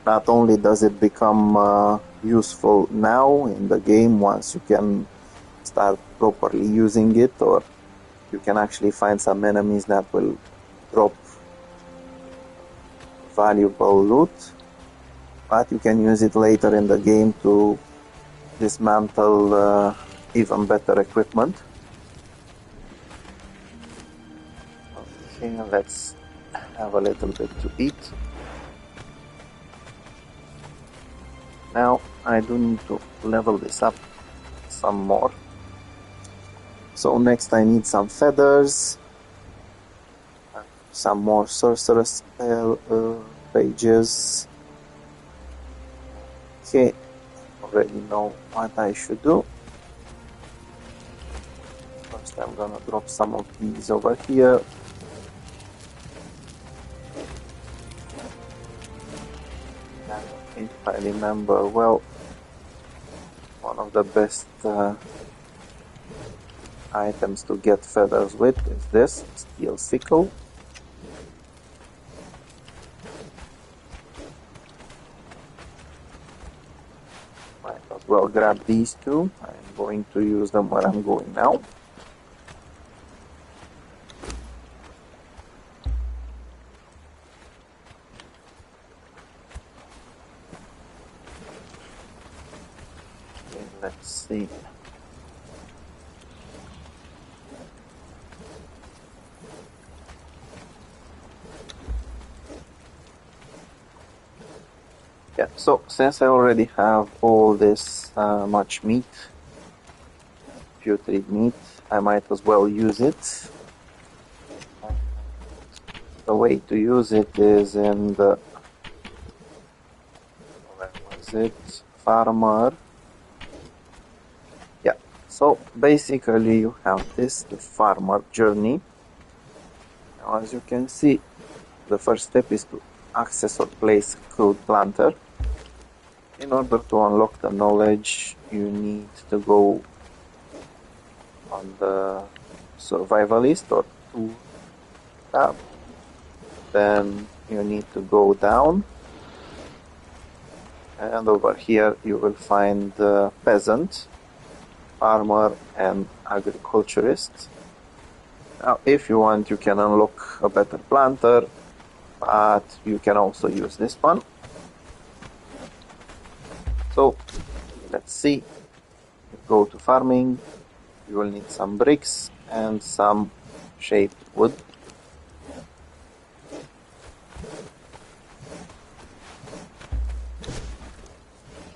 not only does it become useful now in the game once you can start properly using it, or you can actually find some enemies that will drop valuable loot, but you can use it later in the game to dismantle even better equipment. Okay, let's have a little bit to eat. Now I do need to level this up some more. So next I need some feathers, some more sorcerer's spell pages. Okay, already know what I should do. First I'm gonna drop some of these over here. And if I remember well, one of the best items to get feathers with is this steel sickle. Might as well grab these two. I'm going to use them where I'm going now. Okay, let's see. Yeah, so since I already have all this much meat, putrid meat, I might as well use it. The way to use it is in the, where was it? Farmer. Yeah, so basically you have this, the farmer journey. Now as you can see, the first step is to access or place crude planter. In order to unlock the knowledge, you need to go on the survivalist or tool tab. Then you need to go down, and over here you will find the peasant, farmer, and agriculturist. Now, if you want, you can unlock a better planter, but you can also use this one. So let's see. Go to farming. You will need some bricks and some shaped wood.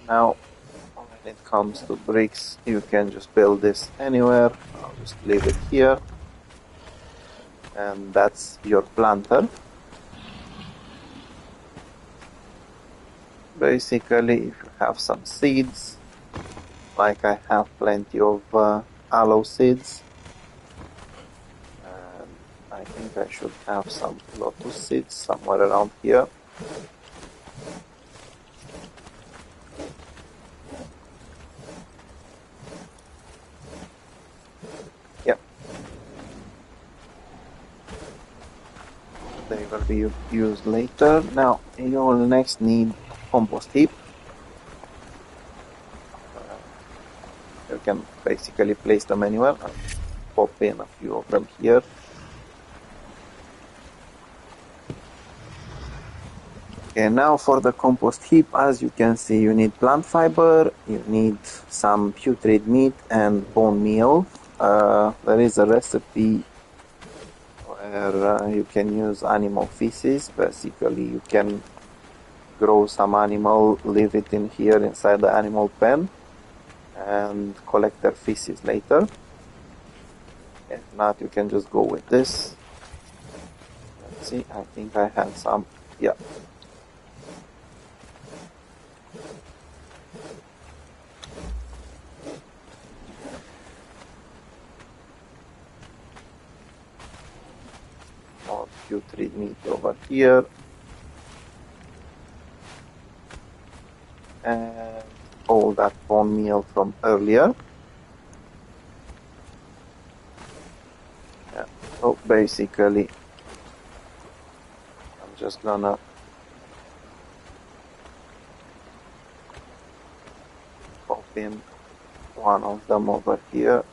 Now, when it comes to bricks, you can just build this anywhere. I'll just leave it here. And that's your planter. Basically, if you have some seeds, like I have plenty of aloe seeds, and I think I should have some lotus seeds somewhere around here. Yep. They will be used later. Now, you will next need compost heap. You can basically place them anywhere. I'll pop in a few of them here. Okay, now for the compost heap, as you can see, you need plant fiber, you need some putrid meat and bone meal. There is a recipe where where you can use animal feces. Basically, you can grow some animal, leave it in here inside the animal pen, and collect their feces later. If not, you can just go with this. Let's see, I think I had some, yeah. More putrid meat over here. And all that bone meal from earlier. Yeah, so basically, I'm just gonna pop in one of them over here.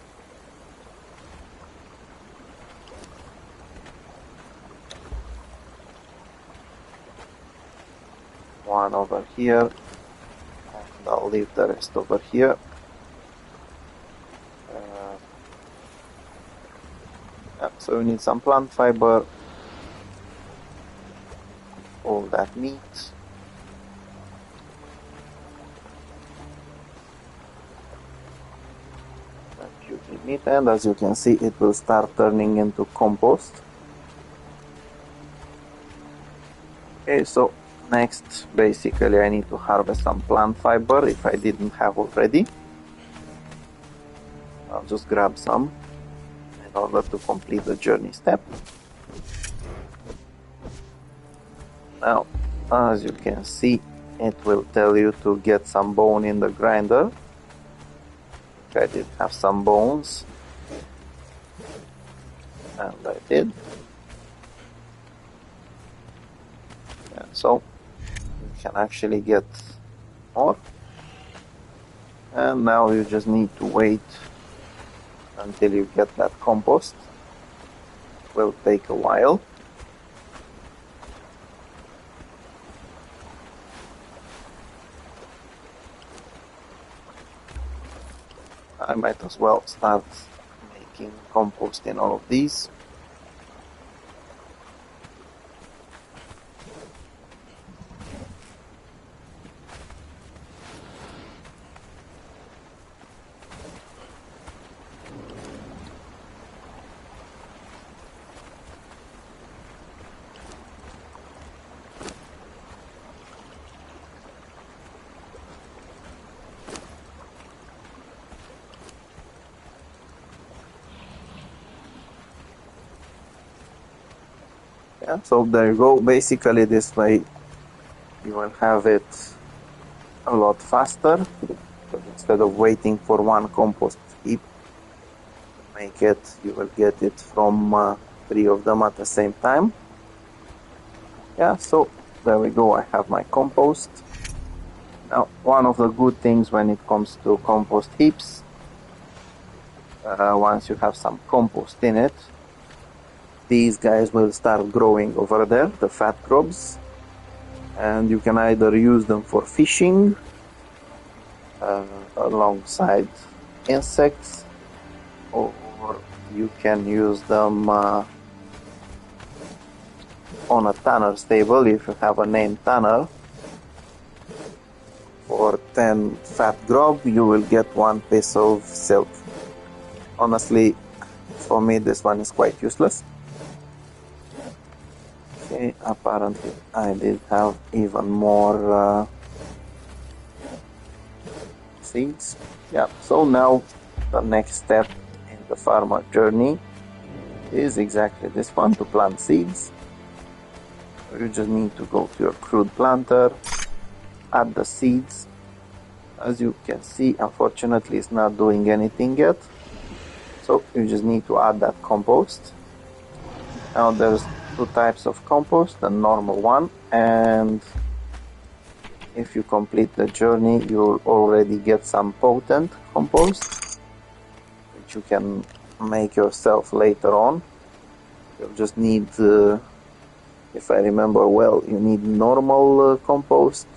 One over here, and I'll leave the rest over here. Yeah, so we need some plant fiber, all that meat. Meat, and as you can see, it will start turning into compost. Okay, so next, basically, I need to harvest some plant fiber if I didn't have already. I'll just grab some in order to complete the journey step. Now, as you can see, it will tell you to get some bone in the grinder. I did have some bones, and I did. And so you can actually get more. And now you just need to wait until you get that compost. It will take a while. I might as well start making compost in all of these. Yeah, so there you go. Basically, this way you will have it a lot faster. But instead of waiting for one compost heap to make it, you will get it from 3 of them at the same time. Yeah, so there we go. I have my compost. Now, one of the good things when it comes to compost heaps, once you have some compost in it, these guys will start growing over there, the fat grubs, and you can either use them for fishing alongside insects, or you can use them on a tanner's table if you have a named tanner. For 10 fat grub, you will get 1 piece of silk. Honestly, for me, this one is quite useless. Okay, apparently I did have even more seeds. Yeah, so now the next step in the farmer journey is exactly this one, to plant seeds. You just need to go to your crude planter, add the seeds. As you can see, unfortunately it's not doing anything yet, so you just need to add that compost. Now there's 2 types of compost, the normal one, and if you complete the journey you'll already get some potent compost, which you can make yourself later on. You'll just need, if I remember well, you need normal compost,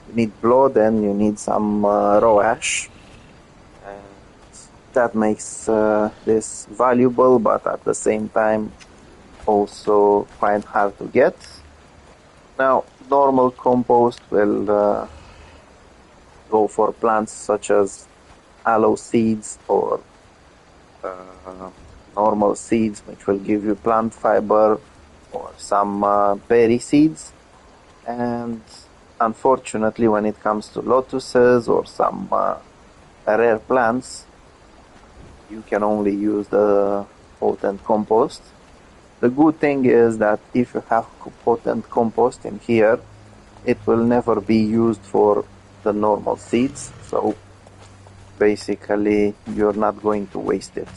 you need blood, and you need some raw ash. And that makes this valuable, but at the same time also quite hard to get. Now, normal compost will go for plants such as aloe seeds or normal seeds, which will give you plant fiber, or some berry seeds. And unfortunately, when it comes to lotuses or some rare plants, you can only use the potent compost. The good thing is that if you have potent compost in here, it will never be used for the normal seeds, so basically you're not going to waste it.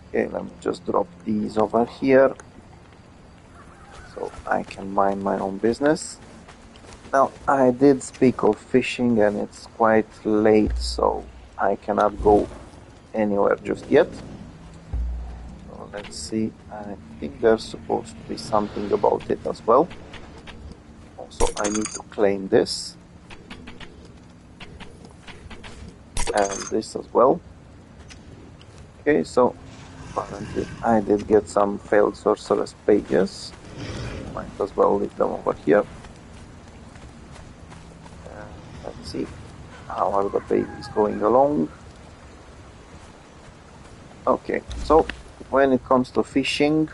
Okay, let me just drop these over here so I can mind my own business. Now, I did speak of fishing and it's quite late, so I cannot go anywhere just yet. So let's see, I think there's supposed to be something about it as well. Also, I need to claim this. And this as well. Okay, so apparently I did get some failed sorceress pages. Might as well leave them over here. Let's see, how are the babies going along? Okay, so when it comes to fishing,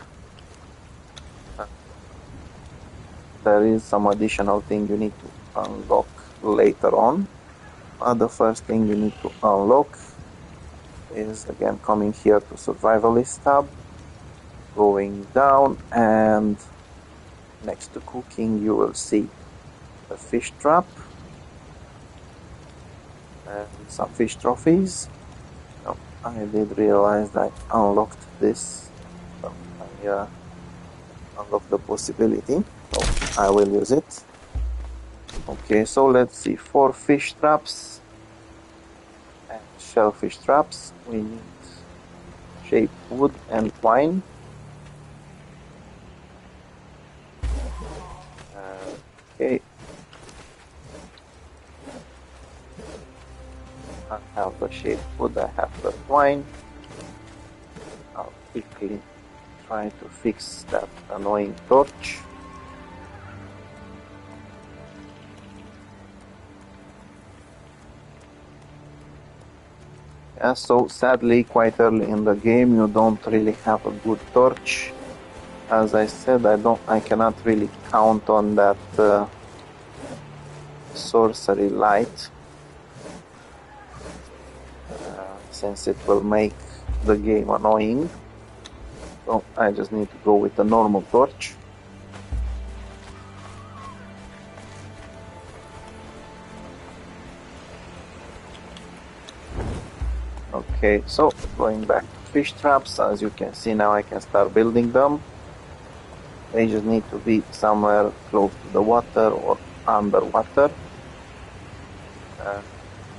there is some additional thing you need to unlock later on. The first thing you need to unlock is again coming here to survivalist tab, going down, and next to cooking you will see a fish trap and some fish trophies. Now, I did realize that I unlocked this, so I unlocked the possibility, so I will use it. Okay, so let's see, 4 fish traps and shellfish traps. We need shaped wood and twine. Okay. I have the shaped wood, I have the twine. I'll quickly try to fix that annoying torch. Yeah, so sadly, quite early in the game, you don't really have a good torch. As I said, I cannot really count on that sorcery light, since it will make the game annoying. So I just need to go with a normal torch. Okay, so going back to fish traps, as you can see now I can start building them. They just need to be somewhere close to the water or underwater.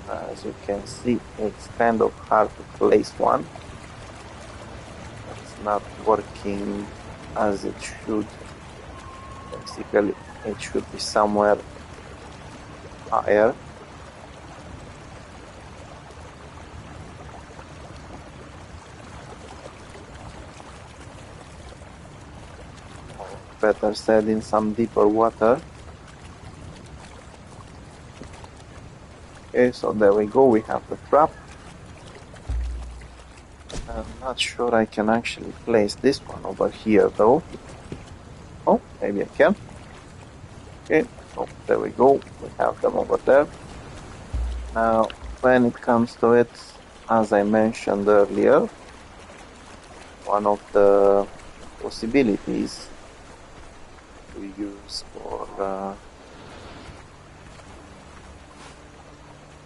As you can see, it's kind of hard to place one. It's not working as it should. Basically, it should be somewhere higher. Better said, in some deeper water. Okay, so there we go, we have the trap. I'm not sure I can actually place this one over here though. Oh, maybe I can. Okay, so there we go, we have them over there. Now, when it comes to it, as I mentioned earlier, one of the possibilities we use for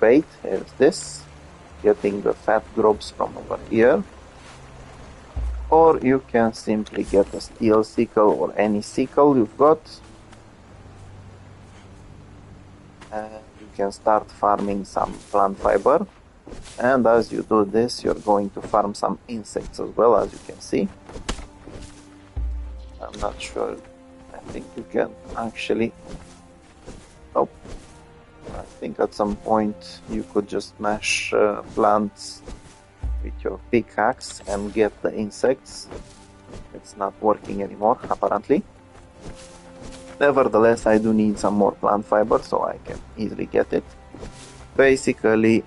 bait is this, getting the fat grubs from over here, or you can simply get a steel sickle or any sickle you've got, and you can start farming some plant fiber. And as you do this, you're going to farm some insects as well, as you can see. I'm not sure, I think you can actually, oh, I think at some point you could just smash plants with your pickaxe and get the insects. You it's not working anymore, apparently. Nevertheless, I do need some more plant fiber, so I can easily get it. Basically,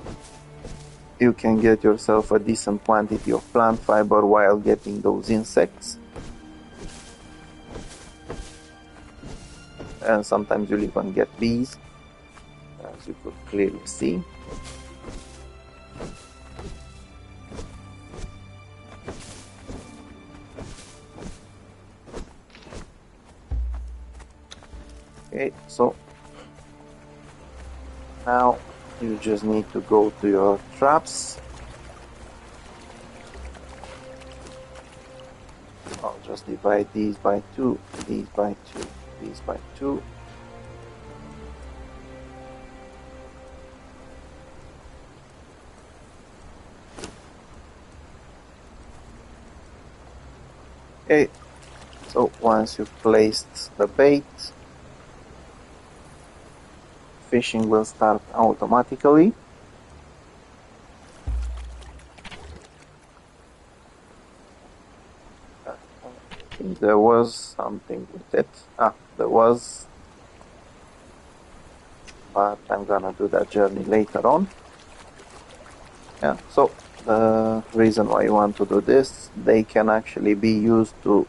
you can get yourself a decent quantity of plant fiber while getting those insects. And sometimes you'll even get bees, as you could clearly see. Okay, so now you just need to go to your traps. I'll just divide these by 2, these by 2, these by 2. Okay, so once you've placed the bait, fishing will start automatically. I think there was something with it. There was, but I'm gonna do that journey later on. Yeah, so the reason why you want to do this, they can actually be used to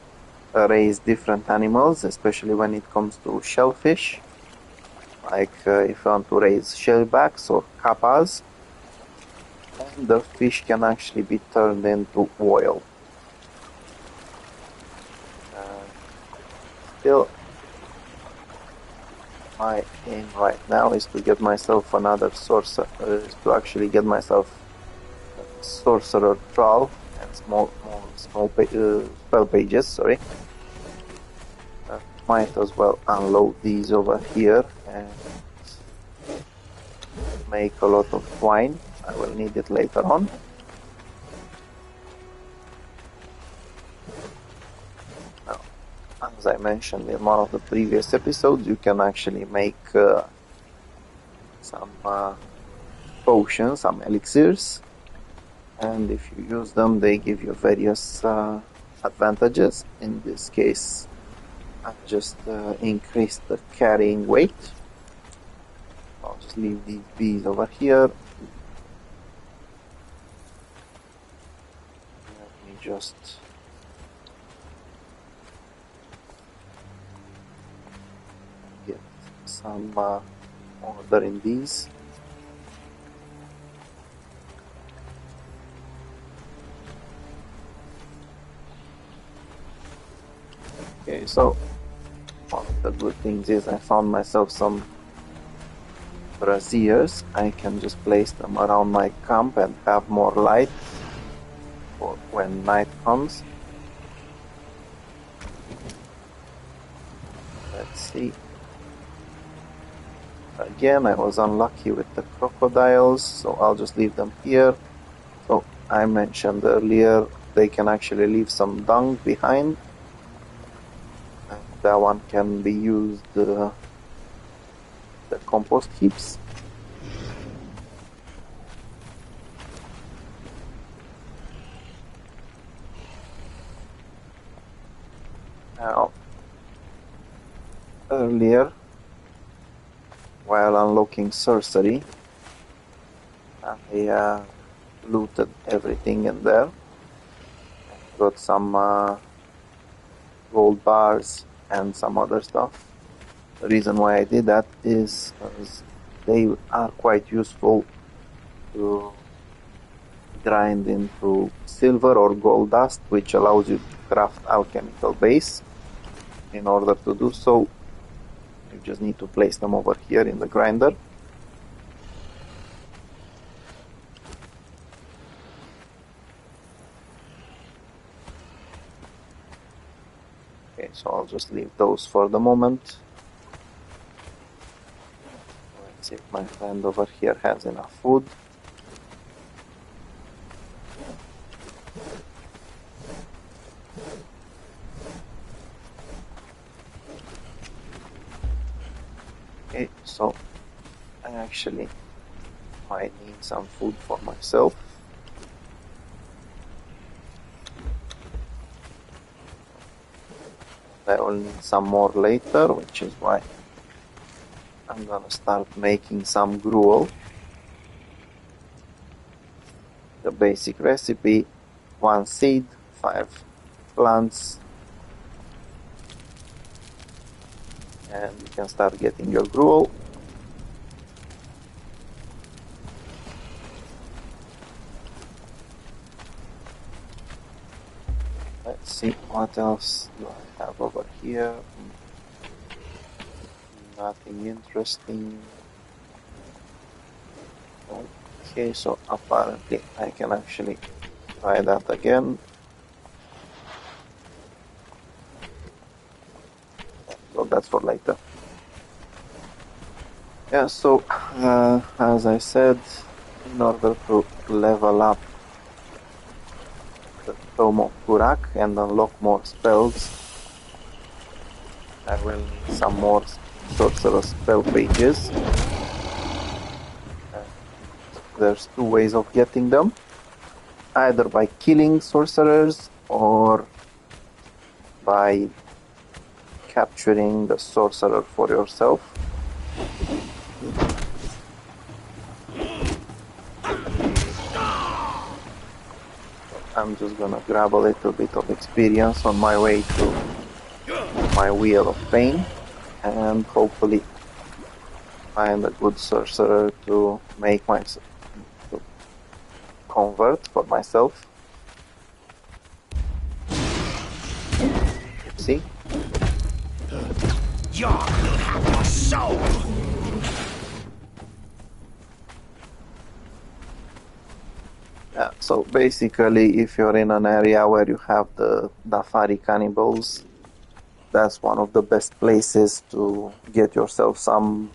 raise different animals, especially when it comes to shellfish. Like if you want to raise shellbacks or kappas, and the fish can actually be turned into oil. Still, my aim right now is to get myself another sorcerer, to get myself a sorcerer troll and small spell pages. Sorry. Might as well unload these over here and make a lot of twine. I will need it later on. Now, as I mentioned in one of the previous episodes, you can actually make some potions, some elixirs, and if you use them, they give you various advantages. In this case, I just increase the carrying weight. I'll just leave these bees over here. Let me just get some order in these. Okay, so one of the good things is I found myself some braziers. I can just place them around my camp and have more light for when night comes. Let's see. Again, I was unlucky with the crocodiles, so I'll just leave them here. So I mentioned earlier they can actually leave some dung behind. And that one can be used the compost heaps. Now, earlier, while unlocking sorcery, I looted everything in there. Got some gold bars and some other stuff. The reason why I did that is because they are quite useful to grind into silver or gold dust, which allows you to craft alchemical base. In order to do so, you just need to place them over here in the grinder. Okay, so I'll just leave those for the moment. Let's see if my friend over here has enough food. Okay, so I actually might need some food for myself. I will need some more later, which is why I'm gonna start making some gruel. The basic recipe: 1 seed, 5 plants, and you can start getting your gruel. Let's see what else do I have over here. Nothing interesting. Okay, so apparently I can actually try that again. So that's for later. Yeah, so as I said, in order to level up the Tome of Kurak and unlock more spells, I will need some more sorcerer spell pages. There's 2 ways of getting them: either by killing sorcerers or by capturing the sorcerer for yourself. I'm just gonna grab a little bit of experience on my way to my Wheel of Pain and hopefully find a good sorcerer to make myself to convert for myself. See? Yark will have your soul! Yeah, so basically, if you're in an area where you have the Dafari cannibals, that's one of the best places to get yourself some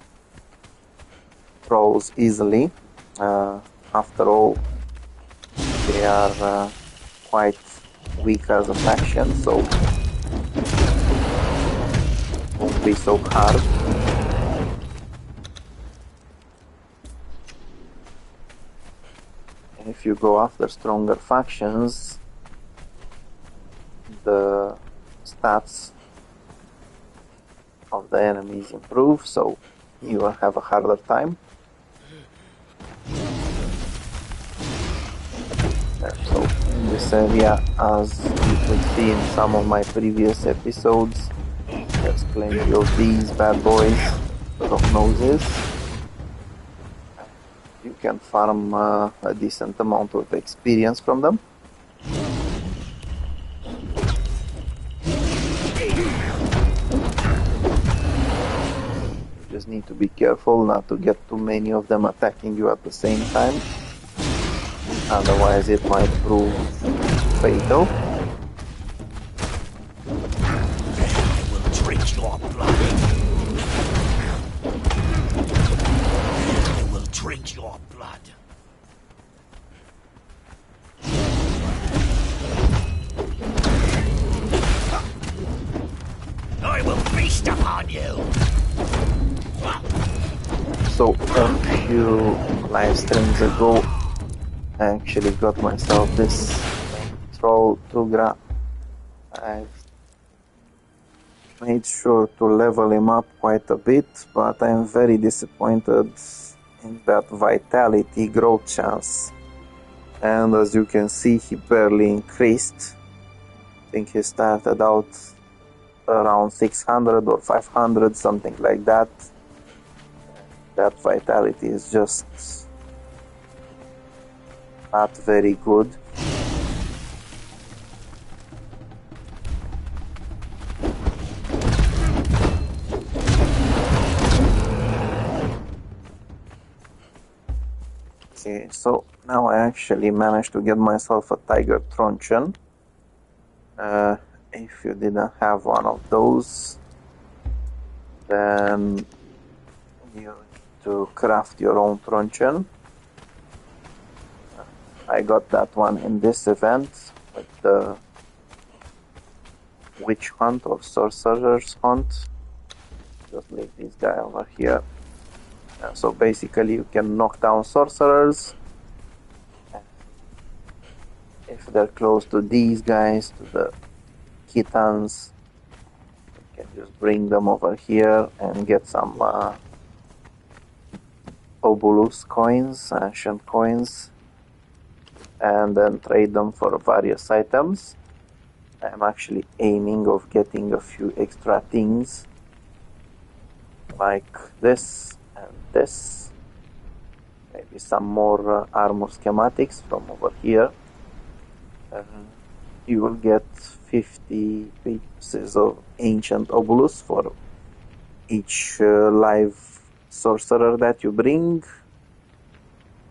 trolls easily. After all, they are quite weak as a faction, so it won't be so hard. And if you go after stronger factions, the stats of the enemies improve, so you will have a harder time. So in this area, as you could see in some of my previous episodes, there's plenty of these bad boys, of noses. You can farm a decent amount of experience from them. You just need to be careful not to get too many of them attacking you at the same time. Otherwise it might prove fatal. I will drink your blood. I will drink your blood. I will feast upon you. So a few live streams ago, I actually got myself this troll Tugra. I've made sure to level him up quite a bit, but I'm very disappointed in that vitality growth chance. And as you can see, he barely increased. I think he started out around 600 or 500, something like that. That vitality is just not very good. Okay, so now I actually managed to get myself a tiger truncheon. If you didn't have one of those, then you need to craft your own truncheon. I got that one in this event with the witch hunt or sorcerer's hunt. Just leave this guy over here. So basically you can knock down sorcerers. If they're close to these guys, to the kittens, just bring them over here and get some Obulus coins, ancient coins, and then trade them for various items. I'm actually aiming of getting a few extra things like this and this. Maybe some more armor schematics from over here. You will get 50 pieces of ancient Obulus for each live sorcerer that you bring.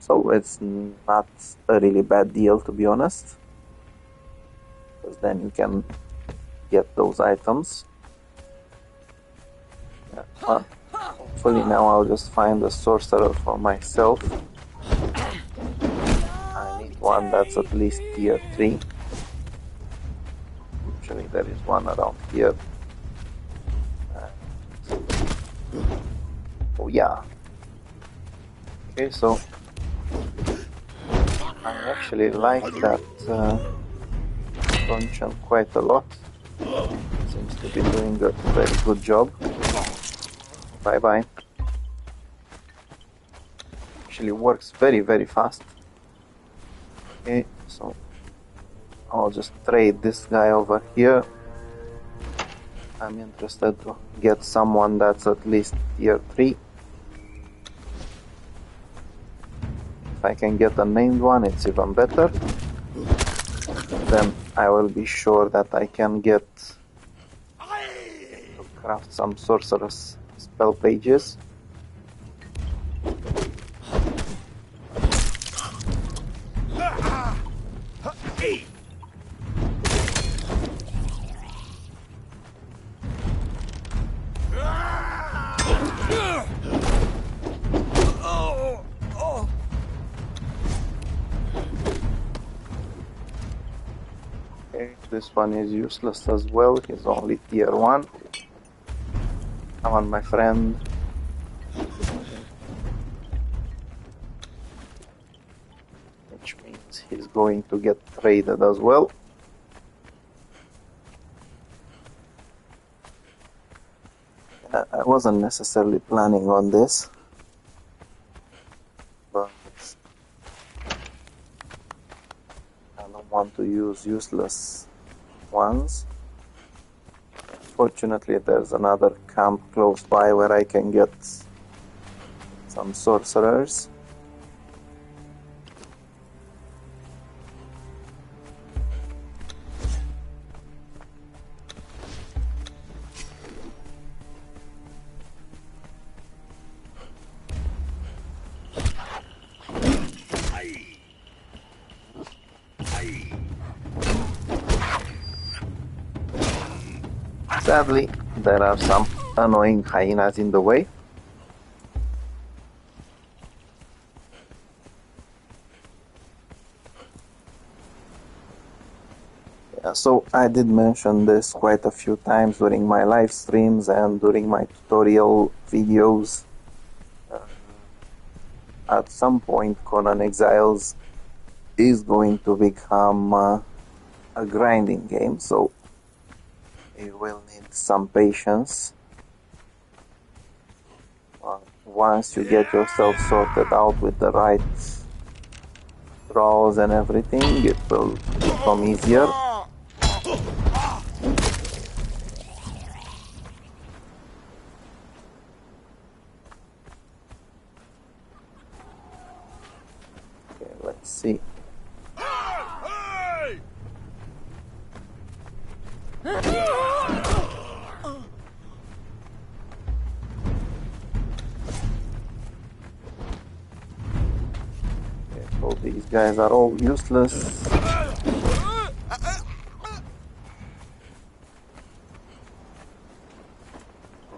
So it's not a really bad deal, to be honest, because then you can get those items. Hopefully now I'll just find a sorcerer for myself. I need one that's at least tier 3. Actually there is one around here. Oh yeah. Okay, so I actually like that function quite a lot. Seems to be doing a very good job. Bye bye. Actually works very, very fast. Okay, so I'll just trade this guy over here. I'm interested to get someone that's at least tier 3. If I can get a named one, it's even better. Then I will be sure that I can get to craft some sorcerer's spell pages. This one is useless as well, he's only tier 1. Come on, my friend. Which means he's going to get traded as well. I wasn't necessarily planning on this, but I don't want to use useless ones. Fortunately, there's another camp close by where I can get some sorcerers. Sadly, there are some annoying hyenas in the way. Yeah, so I did mention this quite a few times during my live streams and during my tutorial videos. At some point, Conan Exiles is going to become a grinding game, so you will need some patience. Once you get yourself sorted out with the right draws and everything, it will become easier. Okay, let's see. So these guys are all useless.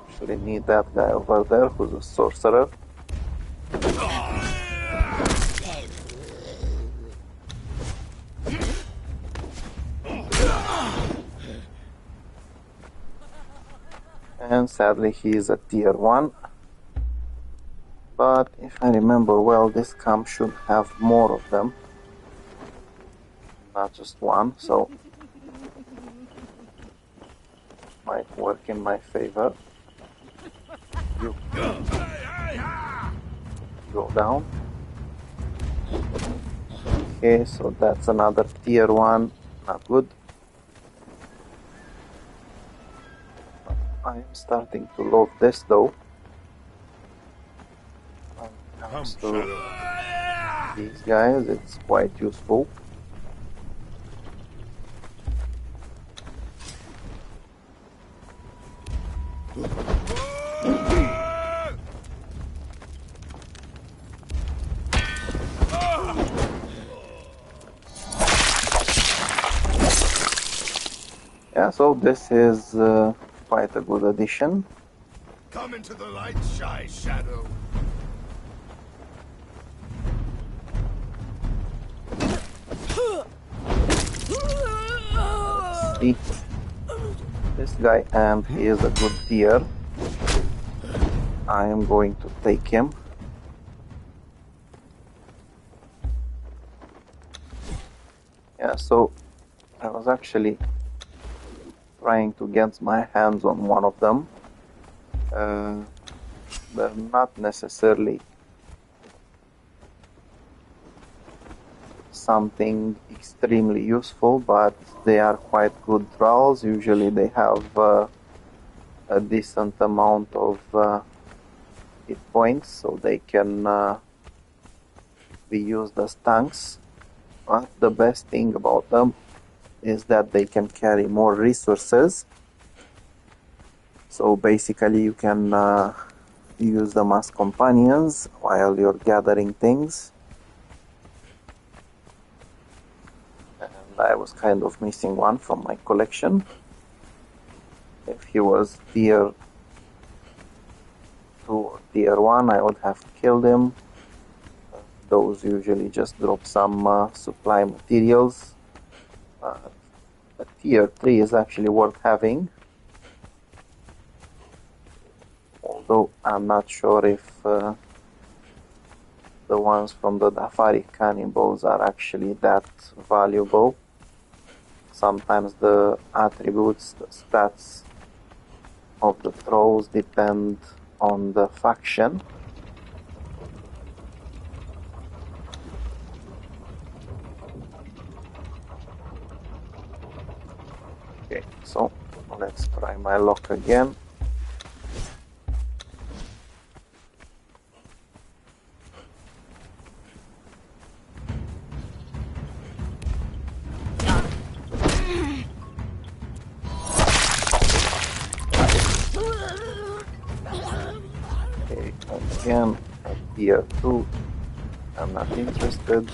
Actually need that guy over there who's a sorcerer. And sadly he is a tier 1. But if I remember well, this camp should have more of them, not just one, so might work in my favor. You go down. Okay, so that's another tier 1. Not good. I am starting to love this though. When it comes to these guys, it's quite useful. Yeah, so this is quite a good addition. Come into the light, shy shadow. See, this guy, and he is a good tier. I am going to take him. Yeah, so I was actually trying to get my hands on one of them. They're not necessarily something extremely useful, but they are quite good draws. Usually they have a decent amount of hit points, so they can be used as tanks. But the best thing about them is that they can carry more resources. So basically you can use them as companions while you're gathering things. And I was kind of missing one from my collection. If he was tier 2 or tier 1, I would have killed him. Those usually just drop some supply materials. A tier 3 is actually worth having. Although I'm not sure if the ones from the Dafari cannibals are actually that valuable. Sometimes the attributes, the stats of the throws depend on the faction. Okay, so let's try my luck again. Okay, again, at tier 2, I'm not interested.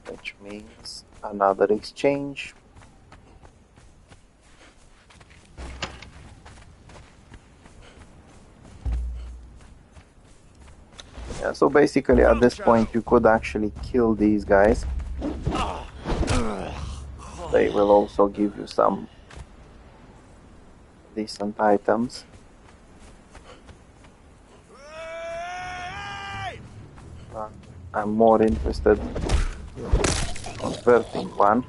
Which means another exchange. Yeah, so basically at this point you could actually kill these guys. They will also give you some decent items. I'm more interested in converting one.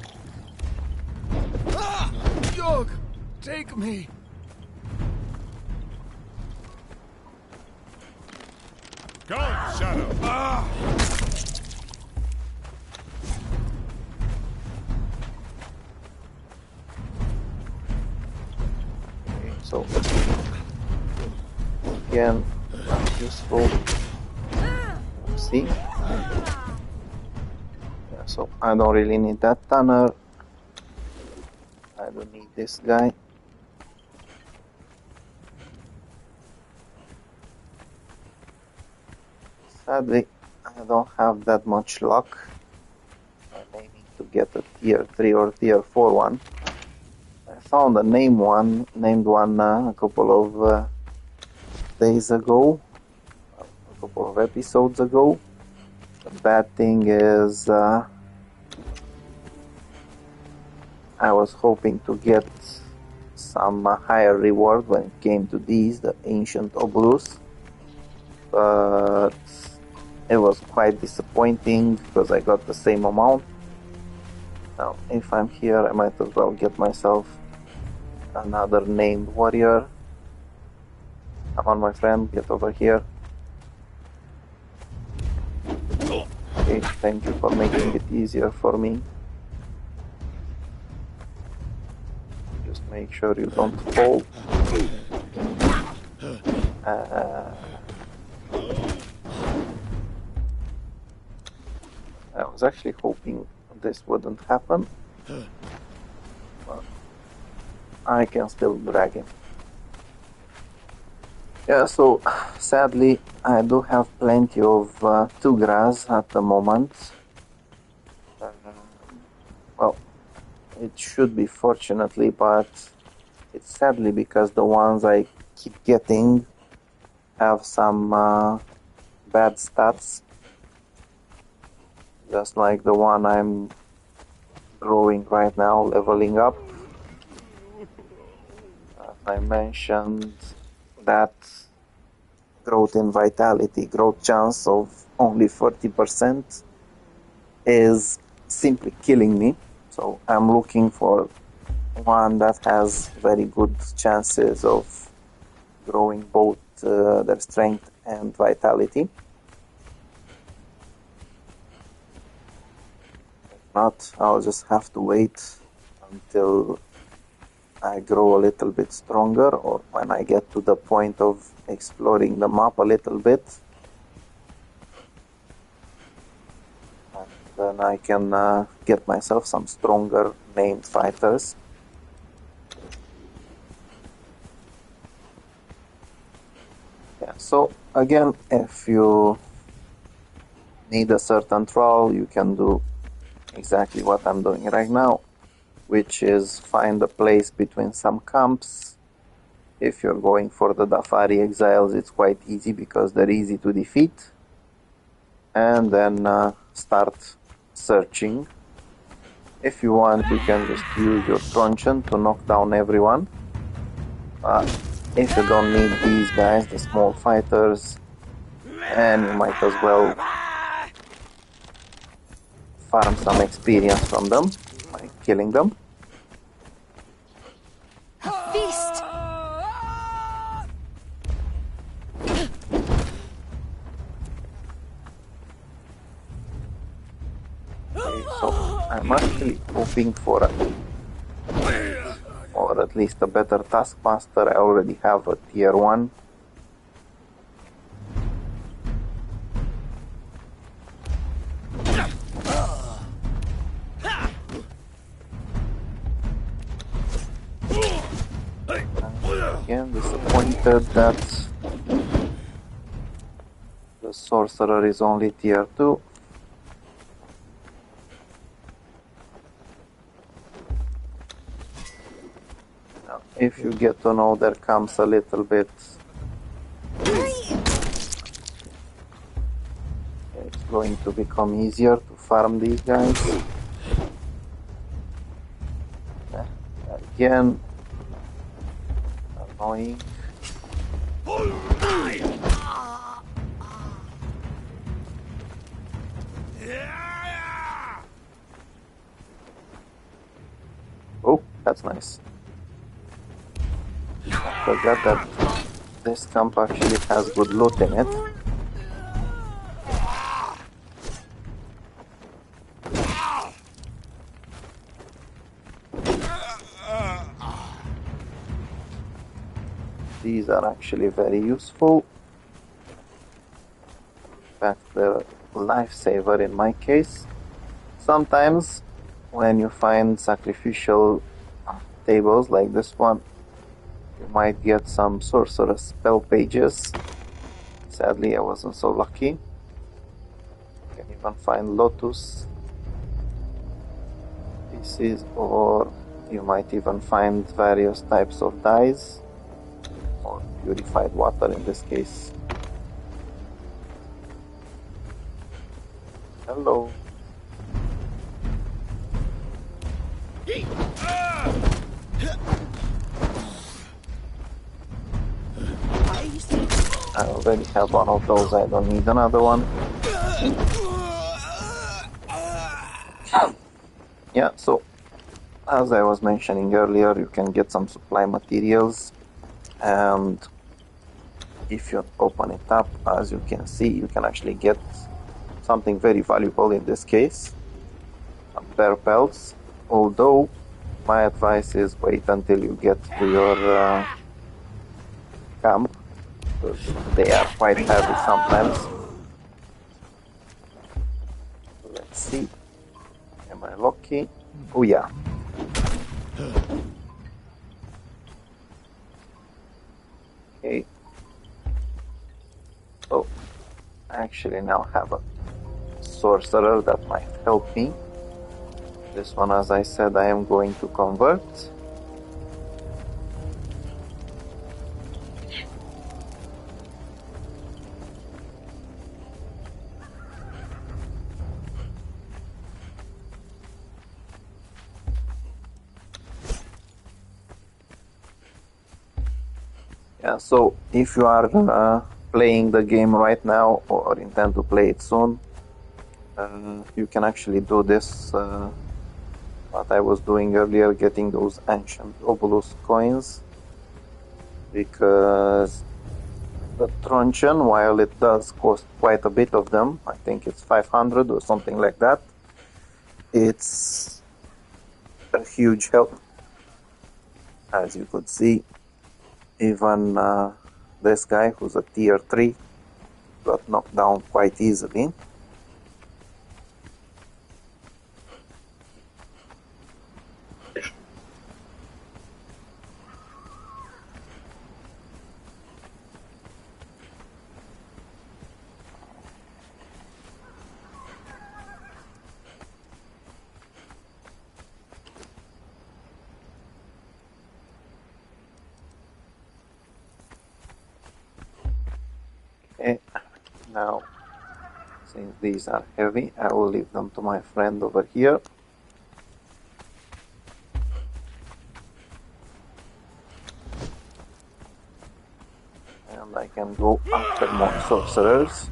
Yog, take me. Go, shadow. Okay, so again, not useful. See? Yeah, so I don't really need that tunnel. I don't need this guy. Sadly, I don't have that much luck. I'm aiming to get a tier 3 or tier 4 one. I found a named one a couple of days ago, a couple of episodes ago. The bad thing is I was hoping to get some higher reward when it came to these, the ancient obulus, but It was quite disappointing because I got the same amount. Now, if I'm here, I might as well get myself another named warrior. Come on, my friend, get over here. Okay, thank you for making it easier for me. Just make sure you don't fall. I was actually hoping this wouldn't happen, but I can still drag him. Yeah, so sadly I do have plenty of 2 grass at the moment. Well, it should be fortunately, but it's sadly because the ones I keep getting have some bad stats. Just like the one I'm growing right now, leveling up. As I mentioned, that growth in vitality, growth chance of only 40% is simply killing me. So I'm looking for one that has very good chances of growing both their strength and vitality. Not, I'll just have to wait until I grow a little bit stronger, or when I get to the point of exploring the map a little bit. And then I can get myself some stronger named fighters. Yeah, so again, if you need a certain troll, you can do exactly what I'm doing right now, which is find a place between some camps. If you're going for the Dafari Exiles, it's quite easy because they're easy to defeat. And then start searching. If you want, you can just use your truncheon to knock down everyone. If you don't need these guys, the small fighters, and you might as well farm some experience from them by killing them. A feast! Okay, so I'm actually hoping for or at least a better taskmaster. I already have a tier 1. Again, disappointed that the sorcerer is only tier 2. Now, if you get to know their camps a little bit, it's going to become easier to farm these guys. Again, annoying. Oh, that's nice. I forgot that this camp actually has good loot in it. These are actually very useful. In fact, they're a lifesaver in my case. Sometimes when you find sacrificial tables like this one, you might get some sorceress spell pages. Sadly, I wasn't so lucky. You can even find lotus pieces, or you might even find various types of dyes, or purified water in this case. Hello. I already have one of those, I don't need another one. Yeah, so as I was mentioning earlier, you can get some supply materials, and if you open it up, as you can see, you can actually get something very valuable in this case, some bear pelts. Although my advice is wait until you get to your camp, because they are quite heavy sometimes. Let's see, am I lucky? Oh yeah. Okay, so I actually now have a sorcerer that might help me. This one, as I said, I am going to convert. Yeah, so if you are playing the game right now or intend to play it soon, you can actually do this, what I was doing earlier, getting those ancient obelisk coins, because the truncheon, while it does cost quite a bit of them, I think it's 500 or something like that, it's a huge help. As you could see, even this guy, who's a tier 3, got knocked down quite easily. Okay, now, since these are heavy, I will leave them to my friend over here. And I can go after more sorcerers.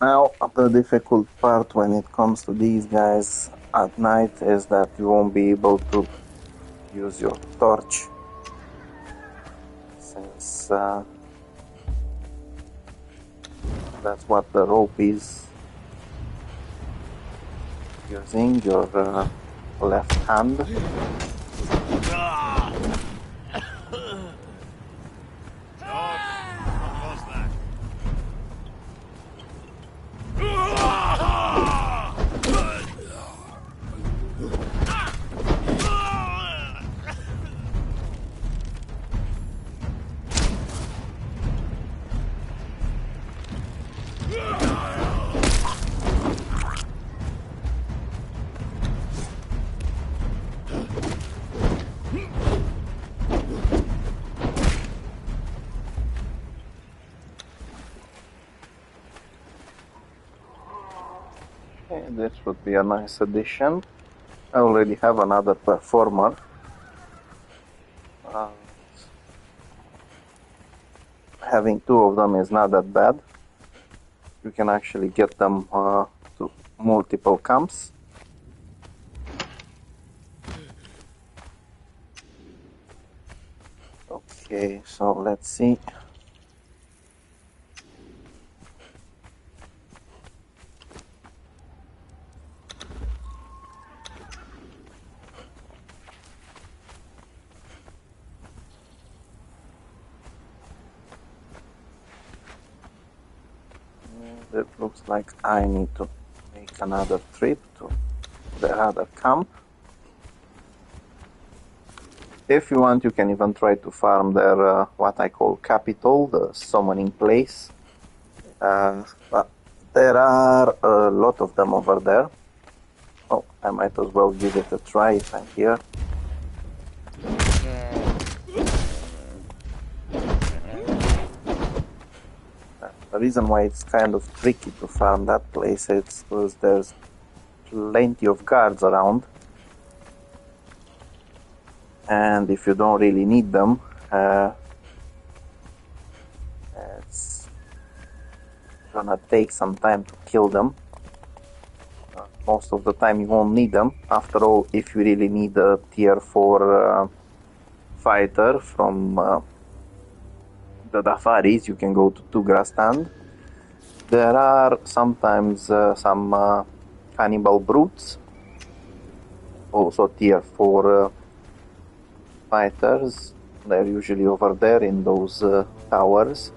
Now, the difficult part when it comes to these guys at night is that you won't be able to use your torch, since that's what the rope is using, your left hand. Okay, this would be a nice addition. I already have another performer. Having two of them is not that bad. You can actually get them to multiple camps. Okay, so let's see. It looks like I need to make another trip to the other camp. If you want, you can even try to farm their what I call capital, the summoning place. But there are a lot of them over there. Oh, I might as well give it a try if I'm here. The reason why it's kind of tricky to farm that place is because there's plenty of guards around. And if you don't really need them, it's gonna take some time to kill them. Most of the time you won't need them. After all, if you really need a tier 4 fighter from the Dafaris, you can go to Tugra stand. There are sometimes some cannibal brutes, also tier 4 fighters. They're usually over there in those towers.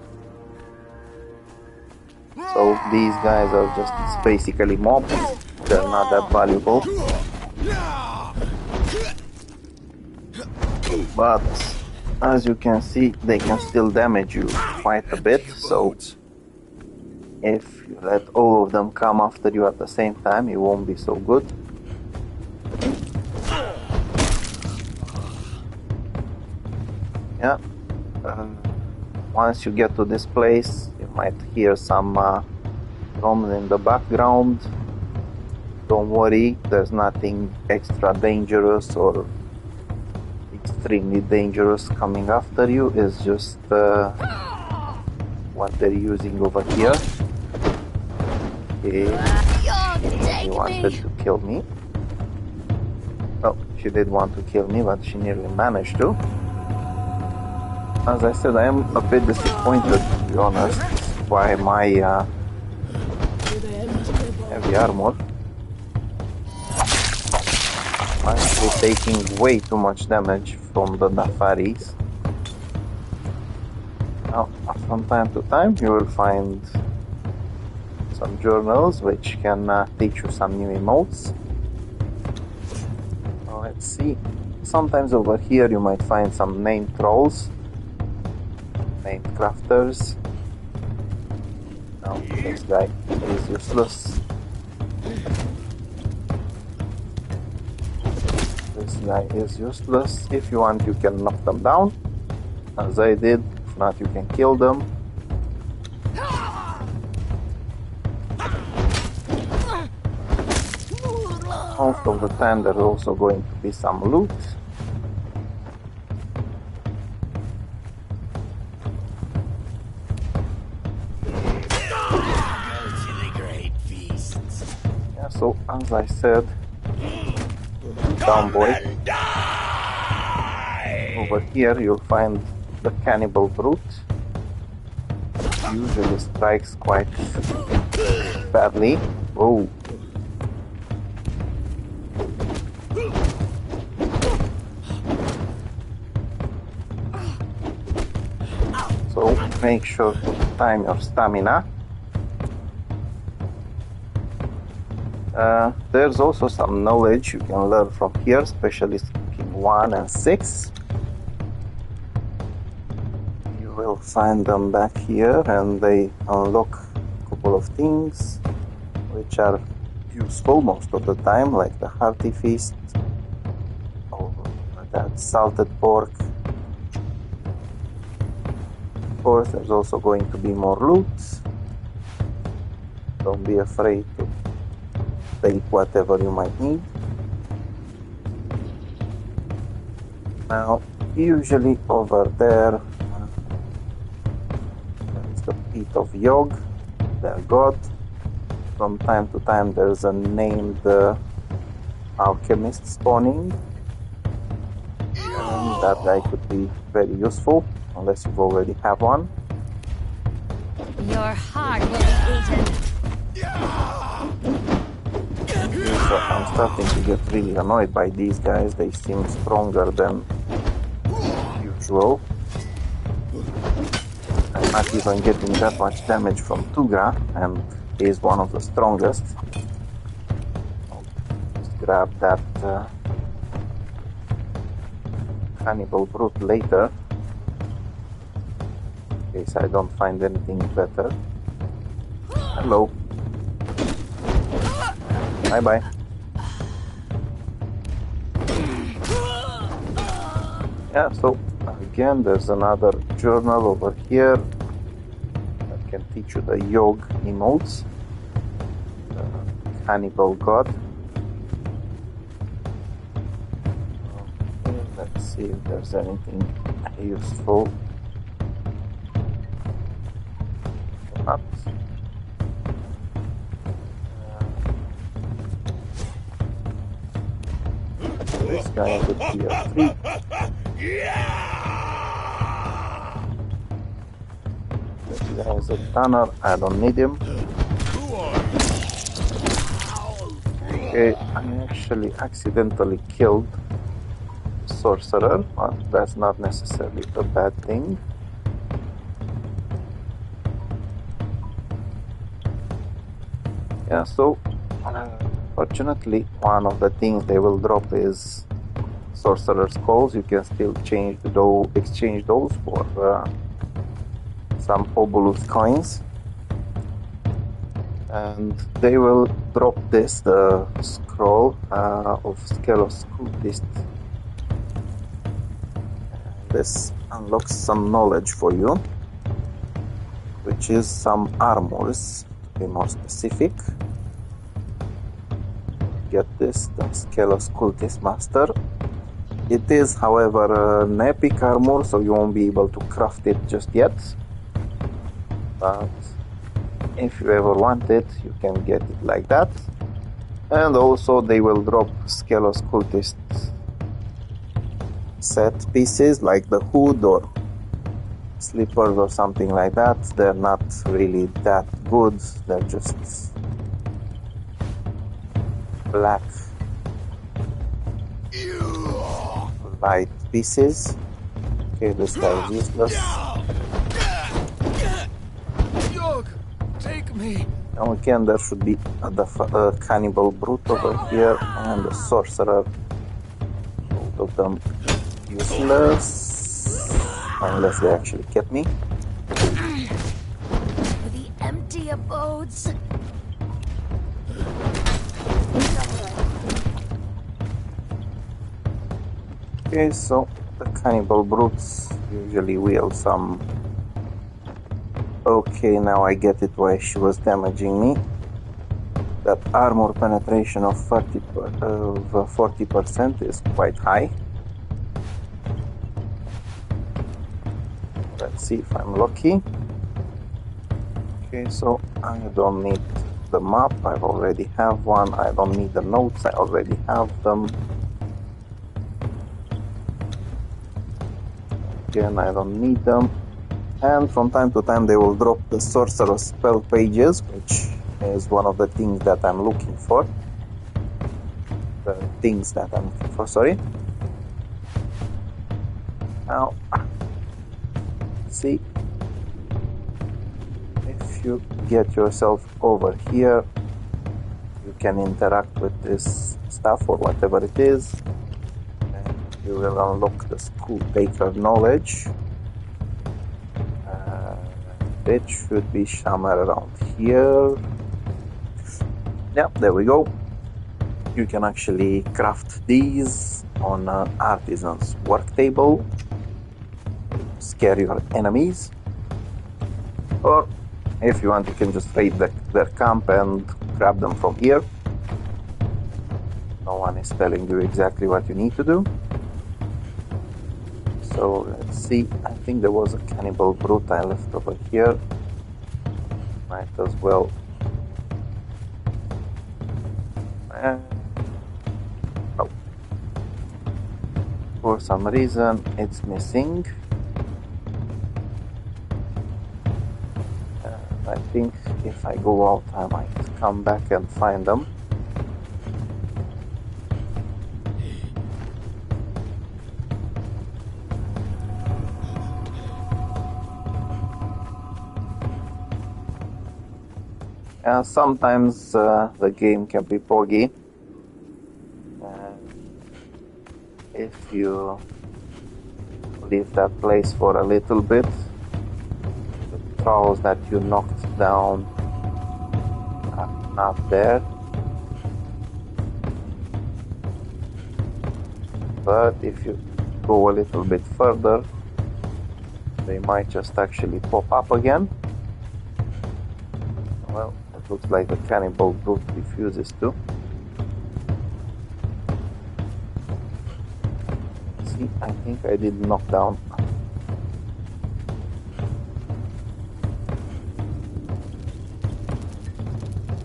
So these guys are just basically mobs. They're not that valuable. But as you can see, they can still damage you quite a bit. So if you let all of them come after you at the same time, it won't be so good. Yeah. Once you get to this place, you might hear some drums in the background. Don't worry, there's nothing extra dangerous or extremely dangerous coming after you. It's just what they're using over here. Okay, she wanted to kill me. Well, she did want to kill me, but she nearly managed to. As I said, I am a bit disappointed, to be honest, by my heavy armor. I'm actually taking way too much damage from the Dafaris. Now, from time to time, you will find some journals which can teach you some new emotes. Now, let's see. Sometimes over here you might find some named trolls. Named crafters. Now this guy is useless. This guy is useless. If you want, you can knock them down, as I did. If not, you can kill them. Most of the time there's also going to be some loot. So, as I said, down boy. Over here you'll find the cannibal brute. Usually strikes quite badly. Oh. So, make sure to time your stamina. There's also some knowledge you can learn from here, especially skipping 1 and 6. You will find them back here, and they unlock a couple of things which are useful most of the time, like the hearty feast, or that salted pork. Of course, there's also going to be more loot. Don't be afraid to take whatever you might need. Now, usually over there is the Pit of Yog, their god. From time to time there's a named alchemist spawning. And that guy could be very useful, unless you already have one. Your heart will be eaten. So I'm starting to get really annoyed by these guys. They seem stronger than usual. I'm not even getting that much damage from Tugra, and He is one of the strongest. I'll just grab that cannibal brute later, in case I don't find anything better. Hello. Bye bye. Yeah, so again, there's another journal over here that can teach you the Yog emotes, the cannibal god. Okay, let's see if there's anything useful. Not. This guy would be a 3. This guy is a tanner, I don't need him. Okay, I actually accidentally killed the sorcerer, but that's not necessarily a bad thing. Yeah, so fortunately, one of the things they will drop is sorcerer's calls. You can still exchange those for some obulus coins, and they will drop the scroll of Skelos Cultist. This unlocks some knowledge for you, which is some armors, to be more specific. Get this, the Skelos Cultist Master. It is, however, an epic armor, so you won't be able to craft it just yet. But if you ever want it, you can get it like that. And also they will drop Skelos Cultist set pieces like the hood or slippers or something like that. They're not really that good, they're just black light pieces. Okay, this guy is useless. Yog, take me. Now again, there should be a cannibal brute over here and a sorcerer. Both of them useless, unless they actually get me. The empty abodes. Okay, so the cannibal brutes usually wield some... Okay, now I get it why she was damaging me. That armor penetration of 40% is quite high. Let's see if I'm lucky. Okay, so I don't need the map, I already have one. I don't need the notes, I already have them. Again, I don't need them. And from time to time they will drop the sorcerer's spell pages, which is one of the things that I'm looking for. Sorry. Now, see, if you get yourself over here, you can interact with this stuff or whatever it is, and you will unlock the School Taker knowledge. It should be somewhere around here. Yeah, there we go. You can actually craft these on an artisan's work table, scare your enemies, or if you want, you can just raid their camp and grab them from here. No one is telling you exactly what you need to do. So let's see, I think there was a cannibal brute I left over here. Might as well. Oh. For some reason it's missing. I think if I go out I might come back and find them. Sometimes the game can be buggy. If you leave that place for a little bit, the trolls that you knocked down are not there. But if you go a little bit further, they might just actually pop up again. Well, it looks like the cannibal brute refuses to. See, I think I did knock down.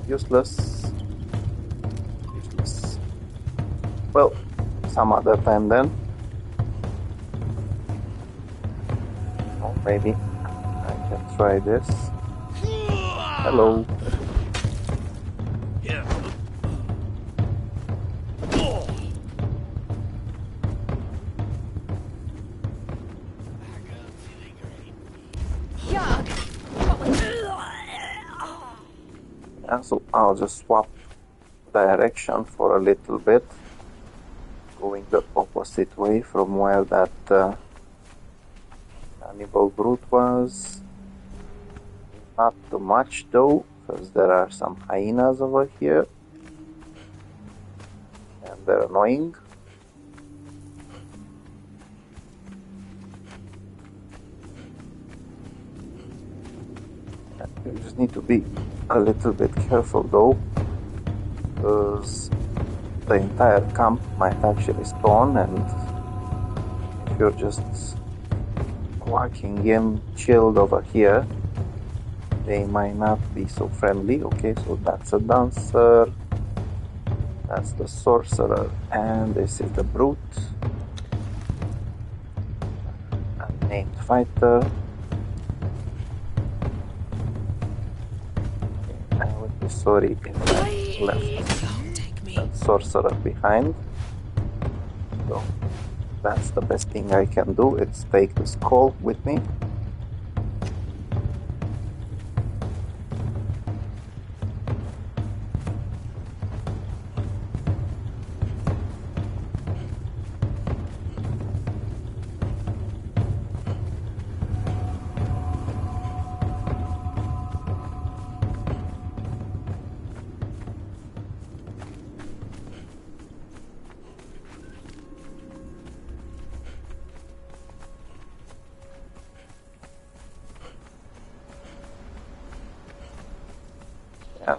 Useless. Useless. Well, some other time then. Or maybe I can try this. Hello. So I'll just swap direction for a little bit, going the opposite way from where that cannibal brute was. Not too much though, because there are some hyenas over here, and they're annoying. You just need to be a little bit careful though, because the entire camp might actually spawn, and if you're just walking in chilled over here, they might not be so friendly. Okay, so that's a dancer, that's the sorcerer, and this is the brute, unnamed fighter. I would be sorry if I left that sorcerer behind. So that's the best thing I can do. It's take the skull with me.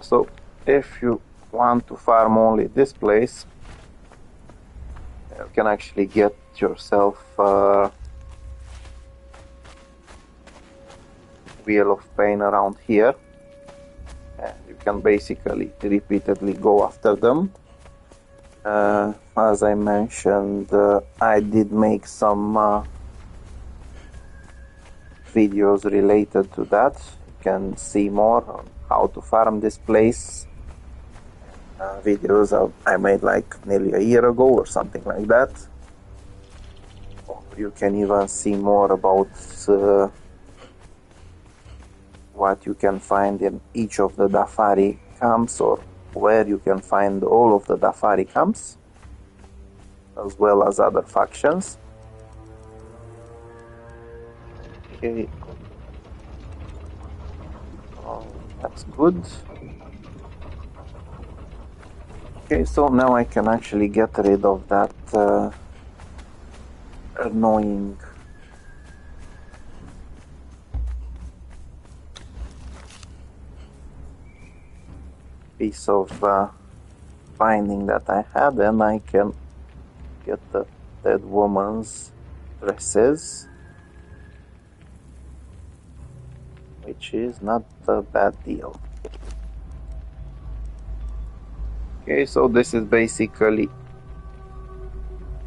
So if you want to farm only this place, you can actually get yourself Wheel of Pain around here, and you can basically repeatedly go after them. As I mentioned, I did make some videos related to that. You can see more on how to farm this place. Videos I made like nearly a year ago or something like that. Or you can even see more about what you can find in each of the Dafari camps, or where you can find all of the Dafari camps, as well as other factions. Okay. Oh, that's good. Okay, so now I can actually get rid of that annoying piece of binding that I had, and I can get the dead woman's dresses, which is not a bad deal. Okay, so this is basically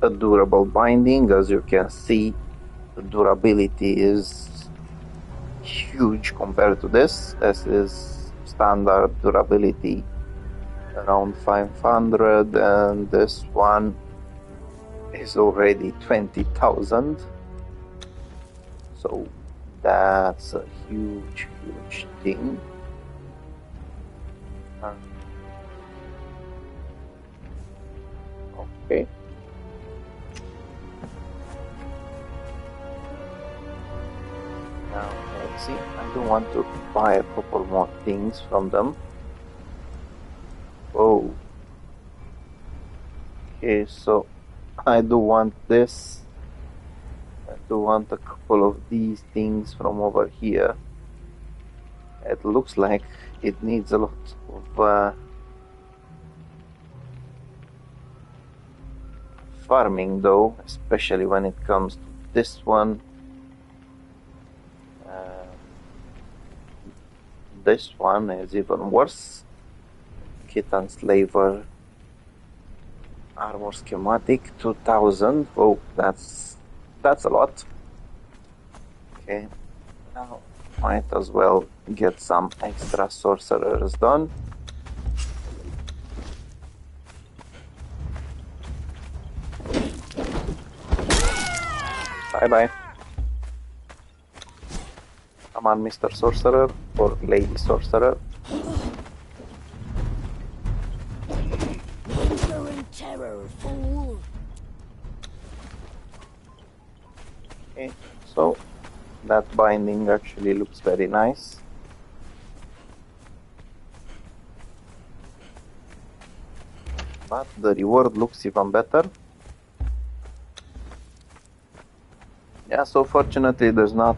a durable binding. As you can see, the durability is huge compared to this. This is standard durability around 500, and this one is already 20,000. So that's a huge thing. Okay. Now, let's see. I do want to buy a couple more things from them. Oh. Okay, so I do want this. I do want a couple of these things from over here. It looks like it needs a lot of farming though, especially when it comes to this one. This one is even worse. Kitten Slaver armor schematic 2000. Oh, that's a lot. Okay, now might as well get some extra sorcerers done. Bye bye. Come on, Mr. Sorcerer or Lady Sorcerer. You're in terror, fool. Okay, so that binding actually looks very nice. But the reward looks even better. Yeah, so fortunately there's not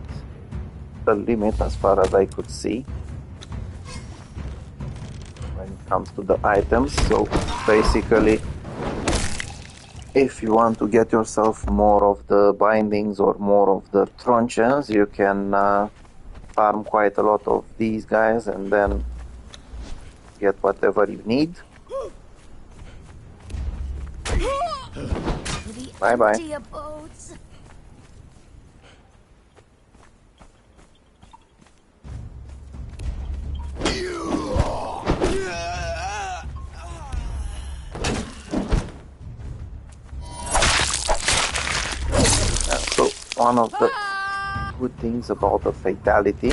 a limit as far as I could see when it comes to the items. So basically, if you want to get yourself more of the bindings or more of the truncheons, you can farm quite a lot of these guys and then get whatever you need. Bye bye. Empty abodes. So one of the good things about the fatality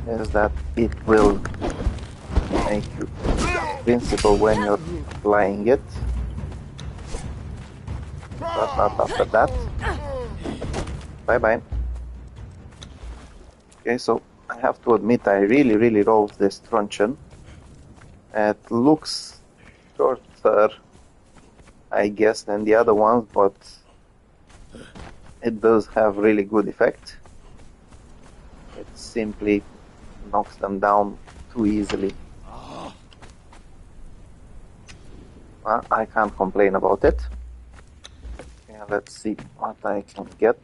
is that it will make you invincible when you're applying it, but not after that. Bye bye. Okay, so I have to admit I really love this truncheon. It looks shorter, I guess, than the other ones, but it does have really good effect. It simply knocks them down too easily. Well, I can't complain about it. Okay, let's see what I can get.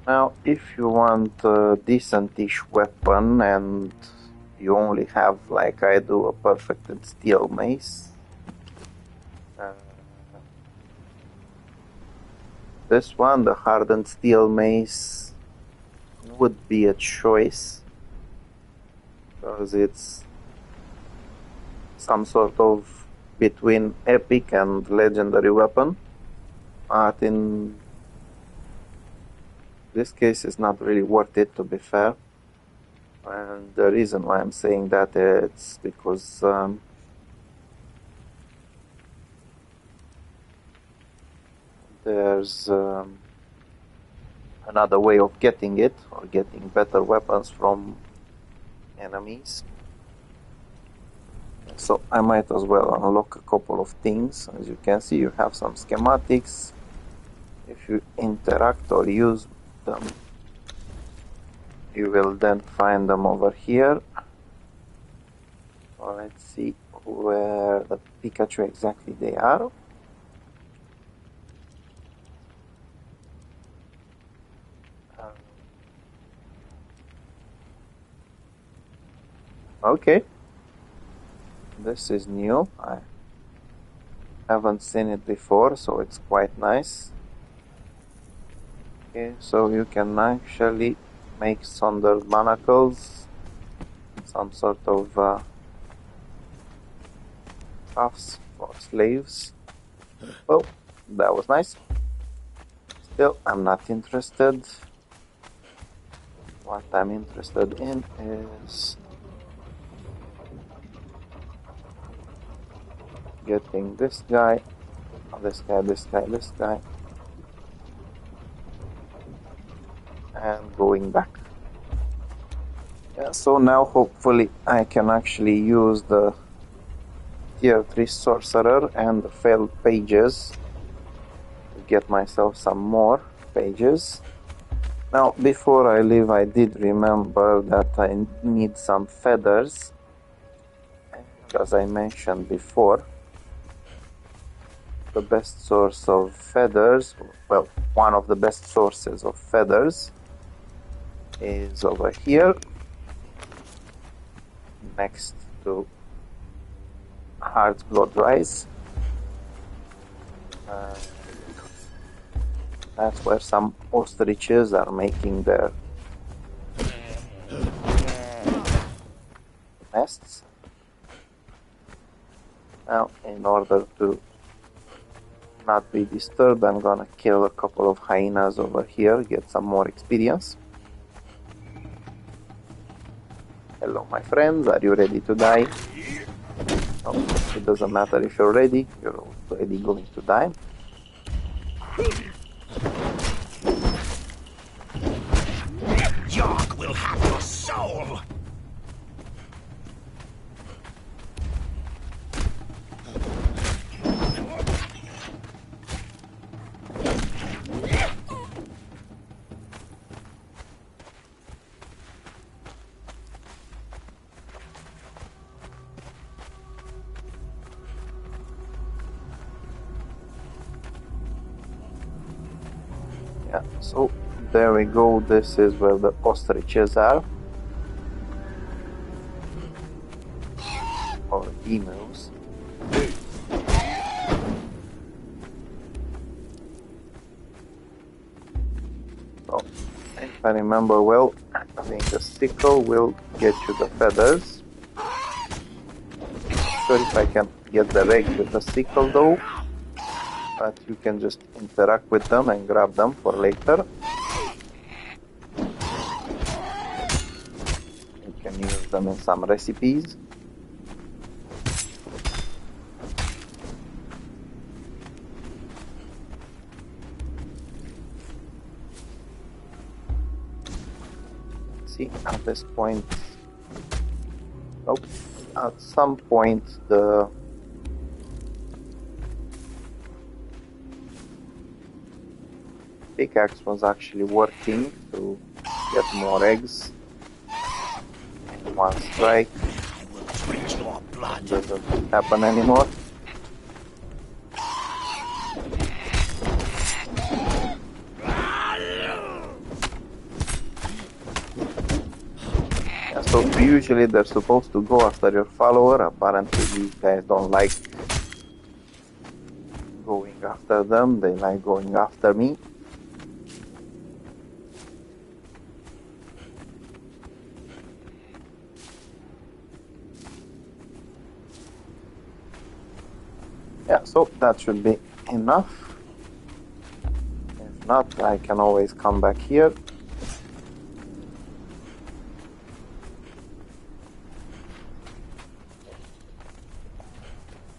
Now, if you want a decent-ish weapon and you only have, like I do, a perfected steel mace, this one, the hardened steel mace, would be a choice because it's some sort of between epic and legendary weapon. But in this case, it's not really worth it, to be fair. And the reason why I'm saying that it's because there's another way of getting it, or getting better weapons from enemies. So I might as well unlock a couple of things. As you can see, you have some schematics. If you interact or use them, you will then find them over here. So let's see where the Pikachu exactly they are. Okay, this is new. I haven't seen it before, so it's quite nice. Okay, so you can actually make sundered manacles, some sort of cuffs for slaves. Oh, that was nice. Still, I'm not interested. What I'm interested in is getting this guy, this guy, and going back. Yeah, so now hopefully I can actually use the tier 3 sorcerer and the failed pages to get myself some more pages. Now before I leave, I did remember that I need some feathers, and as I mentioned before, the best source of feathers, well, one of the best sources of feathers is over here next to Heart's Blood Rise. That's where some ostriches are making their nests. Now, in order to not be disturbed, I'm gonna kill a couple of hyenas over here, get some more experience. Hello, my friends, are you ready to die? No, it doesn't matter if you're ready, you're already going to die. Yark will have your soul! Yeah, so there we go, this is where the ostriches are. Or emus. So, if I remember well, having the sickle will get you the feathers. Not sure if I can get the egg with the sickle though, but you can just interact with them and grab them for later. You can use them in some recipes. See, at this point, at some point the pickaxe was actually working to get more eggs in one strike. I will drink your blood. Doesn't happen anymore. So usually they're supposed to go after your follower. Apparently these guys don't like going after them, they like going after me. Yeah, so that should be enough. If not, I can always come back here.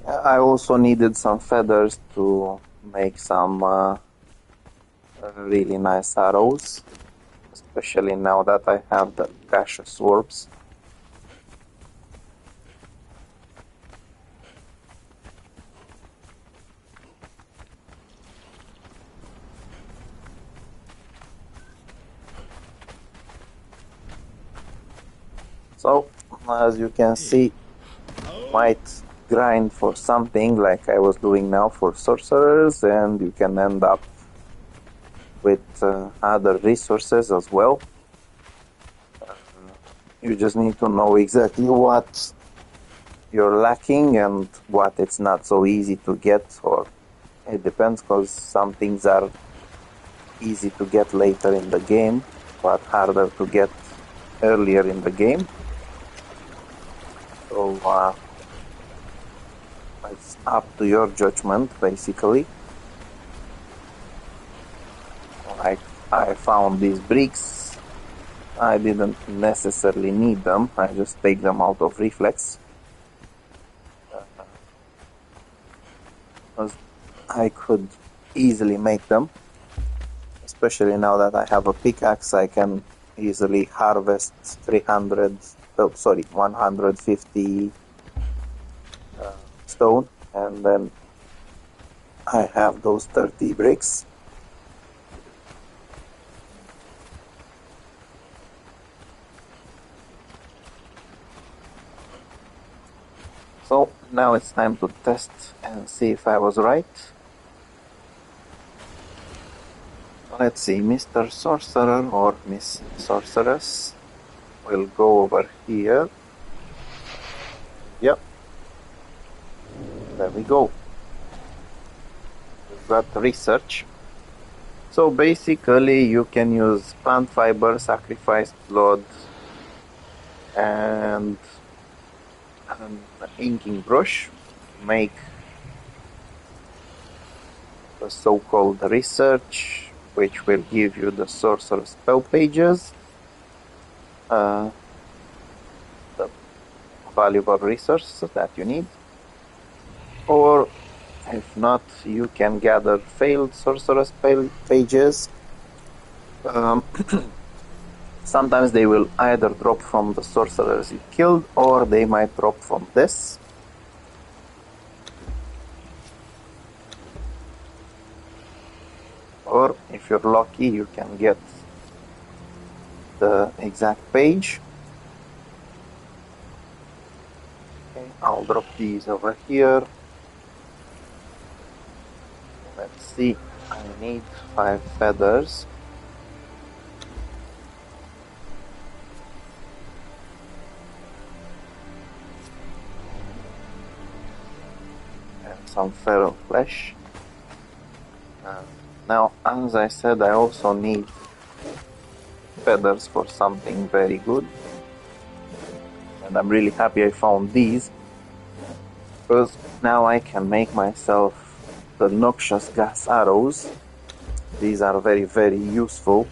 I also needed some feathers to make some really nice arrows, especially now that I have the gaseous orbs. So, as you can see, might grind for something like I was doing now for sorcerers, and you can end up with other resources as well. You just need to know exactly what you're lacking and what it's not so easy to get, or it depends, because some things are easy to get later in the game but harder to get earlier in the game. So it's up to your judgment, basically. Like, I found these bricks. I didn't necessarily need them. I just take them out of reflex. because I could easily make them. Especially now that I have a pickaxe, I can easily harvest 150 stone, and then I have those 30 bricks. So now it's time to test and see if I was right. Let's see, Mr. Sorcerer or Miss Sorceress will go over here. Yep. There we go. We've got research. So basically you can use plant fiber, sacrificed blood, and an inking brush to make the so-called research, which will give you the sorcerer spell pages, the valuable resources that you need. Or if not, you can gather failed sorcerer spell pages. Sometimes they will either drop from the sorcerers you killed, or they might drop from this. Or if you're lucky, you can get the exact page. Okay, I'll drop these over here. Let's see, I need 5 feathers. And some feral flesh. Now, as I said, I also need feathers for something very good. And I'm really happy I found these, because now I can make myself the noxious gas arrows. These are very, very useful.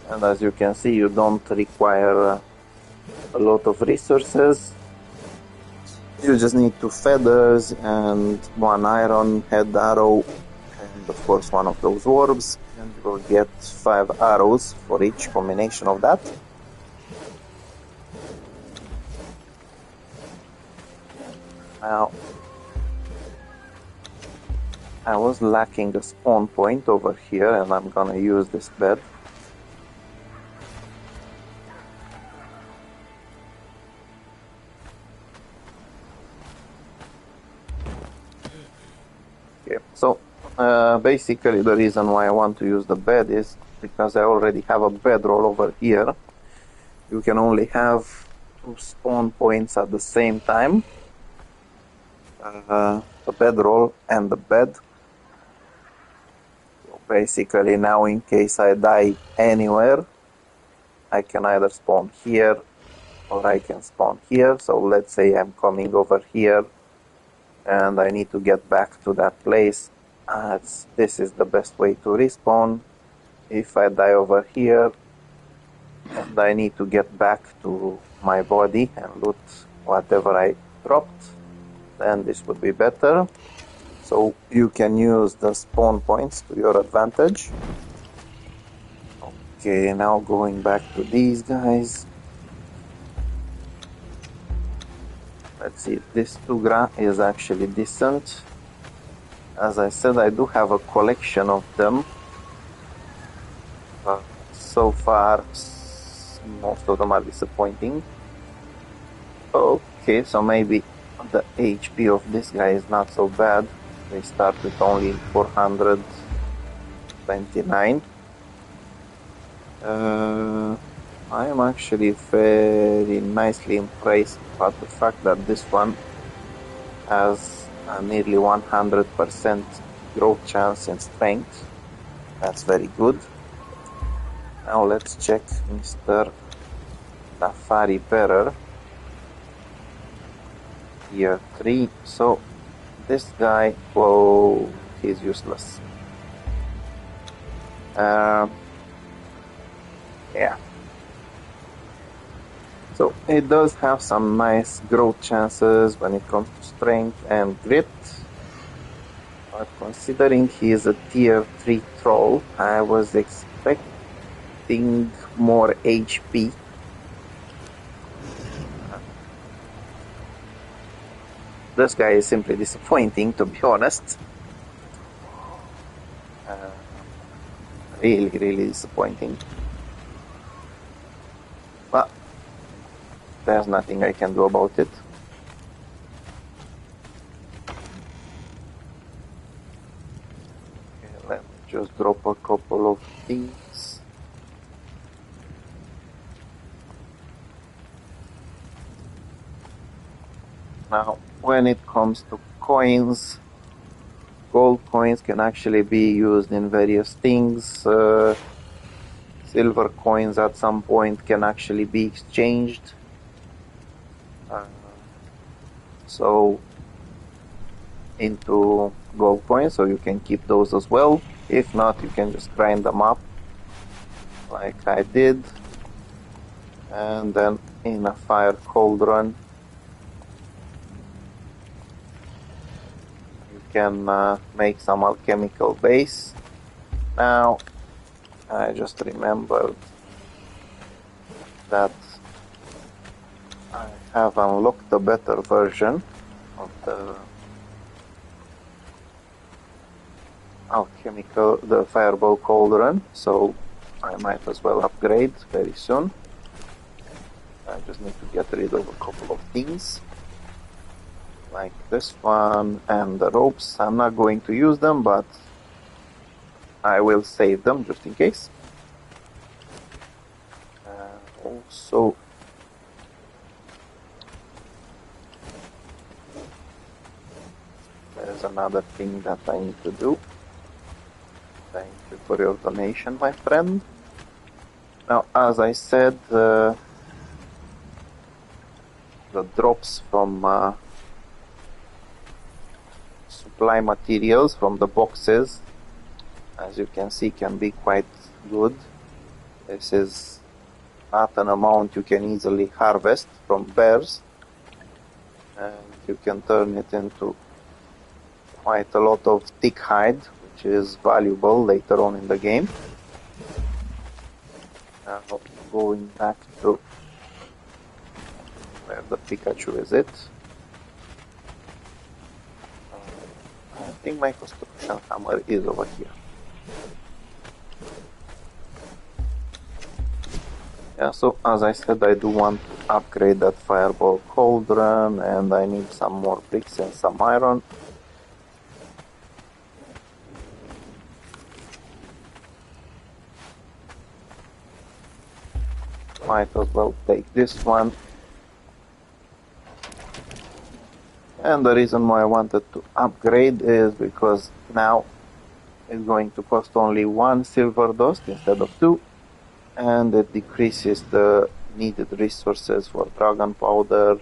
And as you can see, you don't require a lot of resources. You just need 2 feathers and 1 iron head arrow, and of course one of those orbs, and you will get 5 arrows for each combination of that. Now, I was lacking a spawn point over here, and I'm gonna use this bed. Okay, so basically the reason why I want to use the bed is because I already have a bedroll over here. You can only have 2 spawn points at the same time. The bedroll and the bed. So basically now, in case I die anywhere, I can either spawn here or I can spawn here. So let's say I'm coming over here and I need to get back to that place. This is the best way to respawn. If I die over here and I need to get back to my body and loot whatever I dropped, then this would be better. So you can use the spawn points to your advantage. Okay, now going back to these guys. Let's see, this Tugra is actually decent. As I said, I do have a collection of them. But so far, most of them are disappointing. Okay, so maybe the HP of this guy is not so bad. They start with only 429. I am actually very nicely impressed about the fact that this one has a nearly 100% growth chance in strength. That's very good. Now let's check Mr. Safari Bearer. Tier 3. So this guy, whoa, he's useless. Yeah. So it does have some nice growth chances when it comes to strength and grit. But considering he is a tier 3 troll, I was expecting more HP. This guy is simply disappointing, to be honest. Really, really disappointing. But there's nothing I can do about it. Okay, let me just drop a couple of things. Now, when it comes to coins, gold coins can actually be used in various things. Silver coins at some point can actually be exchanged. So into gold coins, so you can keep those as well. If not, you can just grind them up like I did, and then in a fire cauldron you can make some alchemical base. Now I just remembered that I have unlocked a better version of the the fireball cauldron, so I might as well upgrade very soon. I just need to get rid of a couple of things, like this one and the ropes. I'm not going to use them, but I will save them just in case. Also, there's another thing that I need to do. Thank you for your donation, my friend. Now, as I said, the drops from supply materials from the boxes, as you can see, can be quite good. This is not an amount you can easily harvest from bears, and you can turn it into quite a lot of thick hide, which is valuable later on in the game. Now, going back to where the Pikachu is it. I think my construction hammer is over here. Yeah, so as I said, I do want to upgrade that fireball cauldron, and I need some more bricks and some iron. Might as well take this one. And the reason why I wanted to upgrade is because now it's going to cost only 1 silver dust instead of 2, and it decreases the needed resources for dragon powder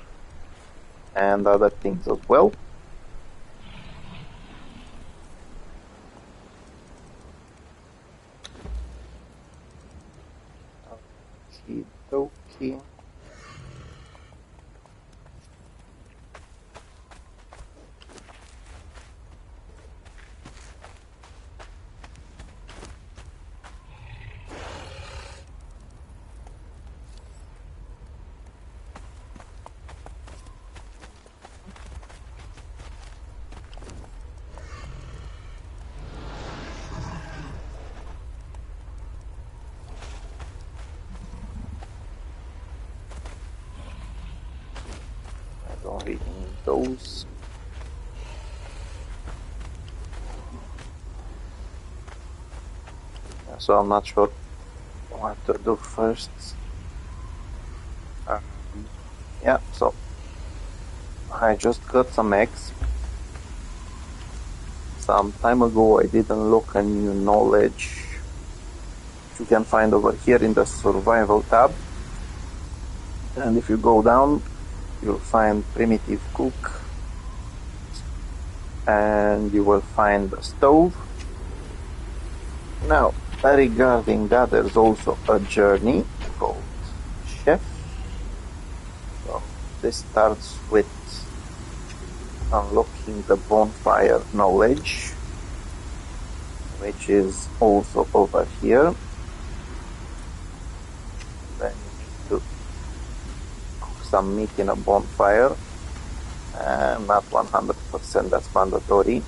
and other things as well. Okie dokie. Don't really need those. So I'm not sure what to do first. Yeah, so I just got some eggs. Some time ago I did unlock a new knowledge you can find over here in the survival tab. And if you go down, you'll find primitive cook, and you will find a stove. Now, regarding that, there's also a journey called chef. So this starts with unlocking the bonfire knowledge. which is also over here. Then you need to cook some meat in a bonfire. Not 100%, that's mandatory.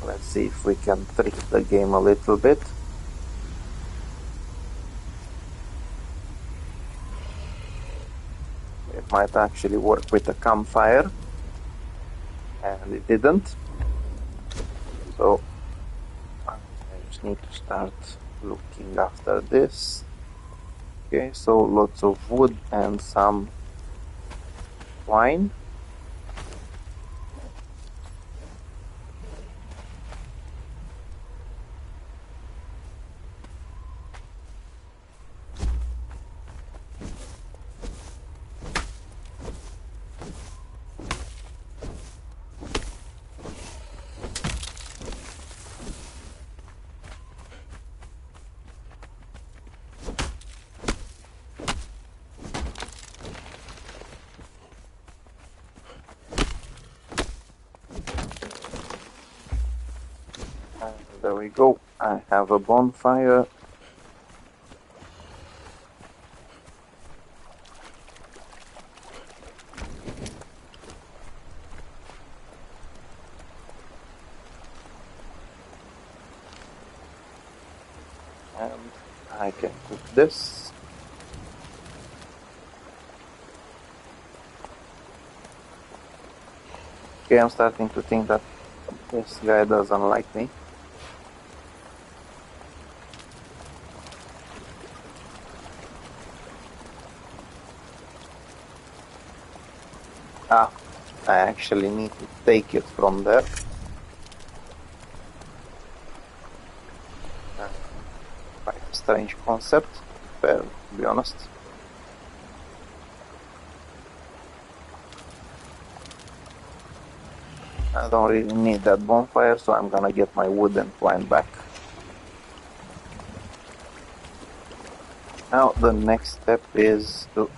Let's see if we can trick the game a little bit. It might actually work with a campfire, and it didn't. So I just need to start looking after this. Okay, so lots of wood and some wine. And there we go. I have a bonfire. And I can cook this. Okay, I'm starting to think that this guy doesn't like me. Ah, I actually need to take it from there. Quite a strange concept, to be honest. I don't really need that bonfire, so I'm gonna get my wood and twine back. Now the next step is to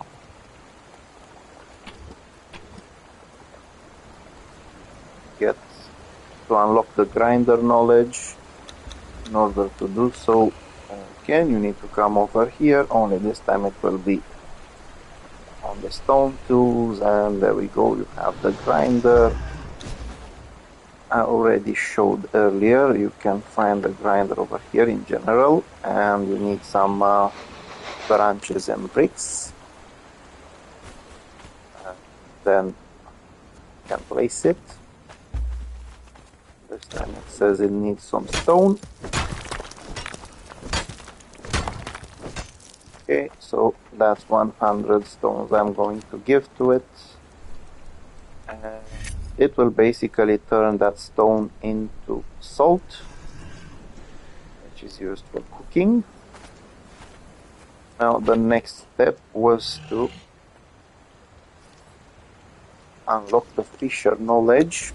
unlock the grinder knowledge. In order to do so, again, you need to come over here, only this time it will be on the stone tools, and there we go, you have the grinder. I already showed earlier, you can find the grinder over here in general, and you need some branches and bricks. Then you can place it. This time it says it needs some stone. Okay, so that's 100 stones I'm going to give to it. And it will basically turn that stone into salt, which is used for cooking. Now the next step was to unlock the fisher knowledge.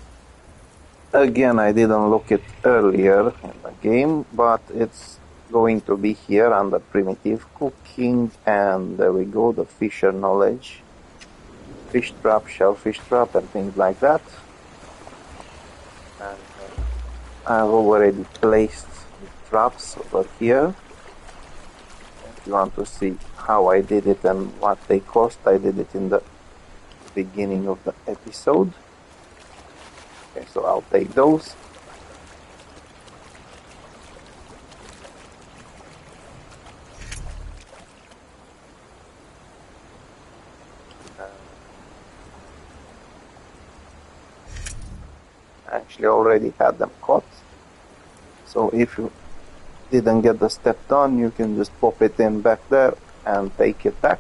Again, I didn't unlock it earlier in the game, but it's going to be here under primitive cooking, and there we go, the fisher knowledge. Fish trap, shellfish trap, and things like that. And I've already placed the traps over here. If you want to see how I did it and what they cost, I did it in the beginning of the episode. Okay, so I'll take those. I actually already had them caught. So if you didn't get the step done, you can just pop it in back there and take it back.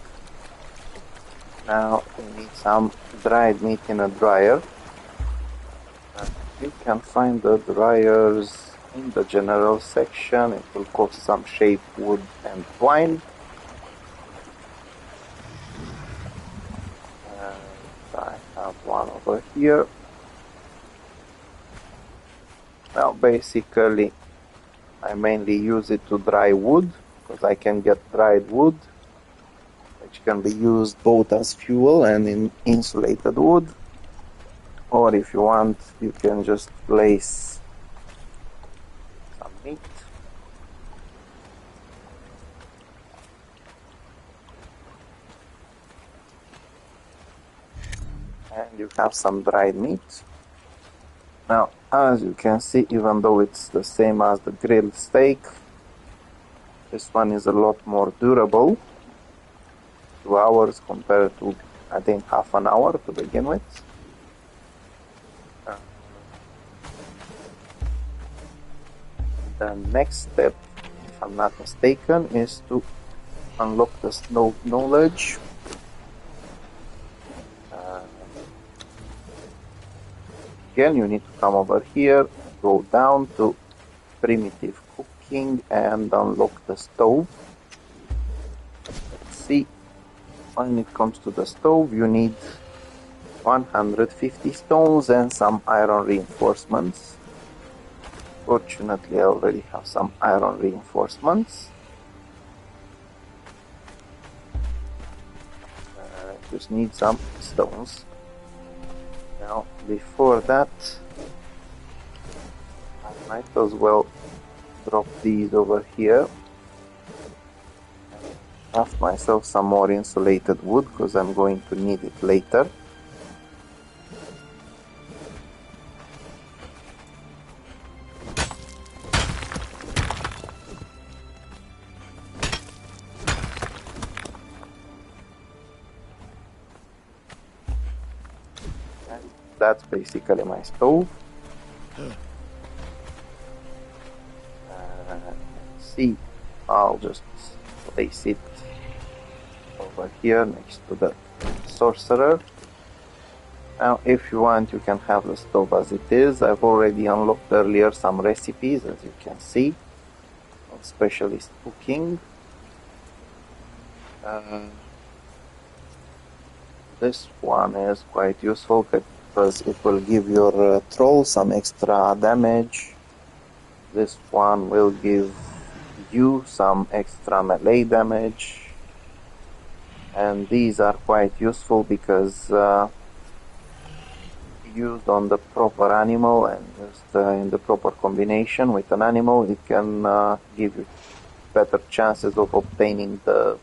Now we need some dried meat in a dryer. You can find the dryers in the general section. It will cost some shape, wood, and twine. And I have one over here. Now basically I mainly use it to dry wood, because I can get dried wood, which can be used both as fuel and in insulated wood. Or if you want, you can just place some meat. And you have some dried meat. Now, as you can see, even though it's the same as the grilled steak, this one is a lot more durable. 2 hours compared to, I think, half an hour to begin with. The next step, if I'm not mistaken, is to unlock the snow knowledge. Again, you need to come over here, go down to primitive cooking and unlock the stove. Let's see, when it comes to the stove, you need 150 stones and some iron reinforcements. Fortunately, I already have some iron reinforcements. Just need some stones. Now, before that, I might as well drop these over here. Craft myself some more insulated wood because I'm going to need it later. That's basically my stove. Let's see, I'll just place it over here next to the sorcerer. Now, if you want, you can have the stove as it is. I've already unlocked earlier some recipes, as you can see, of specialist cooking. This one is quite useful because it will give your troll some extra damage. This one will give you some extra melee damage. And these are quite useful because used on the proper animal and used in the proper combination with an animal, it can give you better chances of obtaining the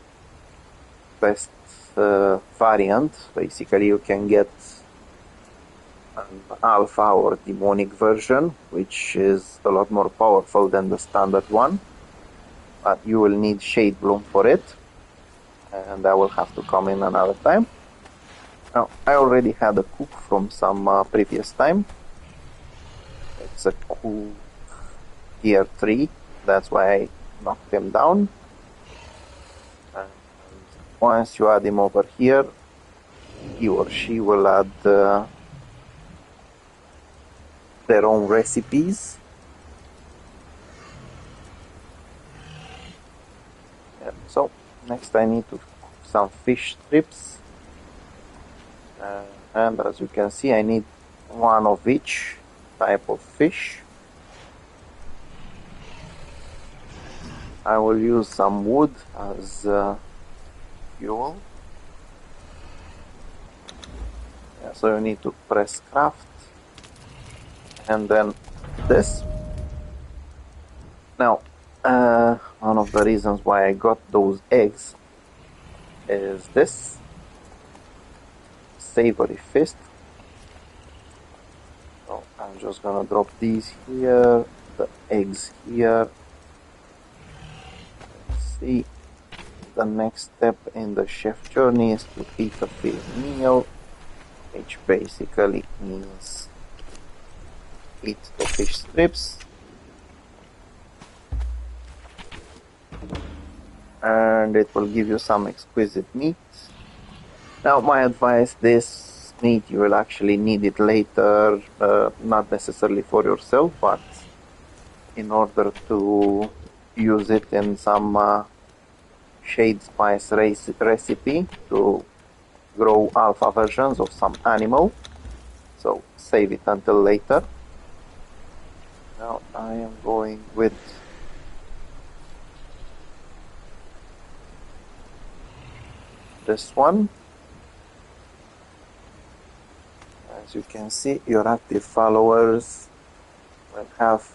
best variant. Basically, you can get an alpha or demonic version, which is a lot more powerful than the standard one, but you will need Shade Bloom for it, and I will have to come in another time. Now, I already had a cook from some previous time. It's a cook tier 3, that's why I knocked him down. And once you add him over here, he or she will add their own recipes. So, next I need to cook some fish strips. And as you can see, I need one of each type of fish. I will use some wood as fuel. So you need to press craft and then this. Now, one of the reasons why I got those eggs is this savory feast. So I'm just gonna drop these here, the eggs here. Let's see, the next step in the chef journey is to eat a fish meal, which basically means eat the fish strips. And it will give you some exquisite meat. Now, my advice, this meat you will actually need it later, not necessarily for yourself, but in order to use it in some shade spice recipe to grow alpha versions of some animal. So save it until later. Now I am going with this one. As you can see, your active followers will have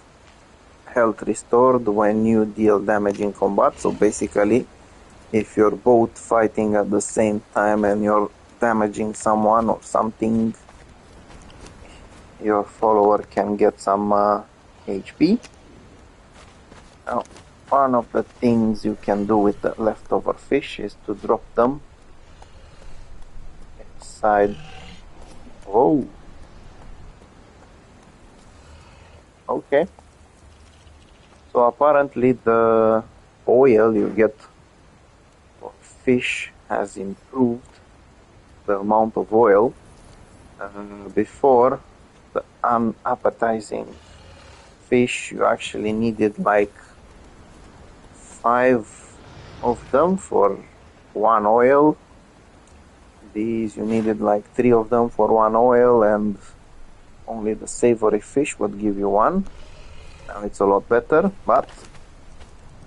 health restored when you deal damage in combat. So basically, if you're both fighting at the same time and you're damaging someone or something, your follower can get some HP. Now, one of the things you can do with the leftover fish is to drop them inside. Oh, okay. So apparently the oil you get for fish has improved the amount of oil. Before, the unappetizing fish, you actually needed like 5 of them for 1 oil. These you needed like 3 of them for 1 oil, and only the savory fish would give you 1. Now it's a lot better, but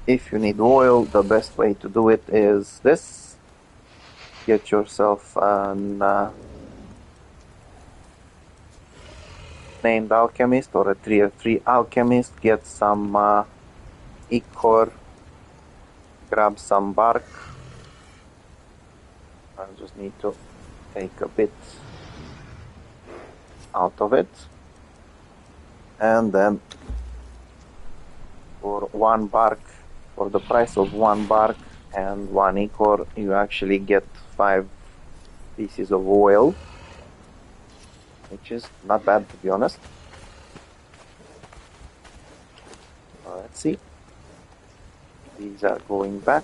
if you need oil, the best way to do it is this. Get yourself an named alchemist or a tier 3 alchemist, get some ichor, grab some bark. I just need to take a bit out of it, and then for 1 bark, for the price of 1 bark and 1 ichor, you actually get 5 pieces of oil, which is not bad, to be honest. Let's see. These are going back.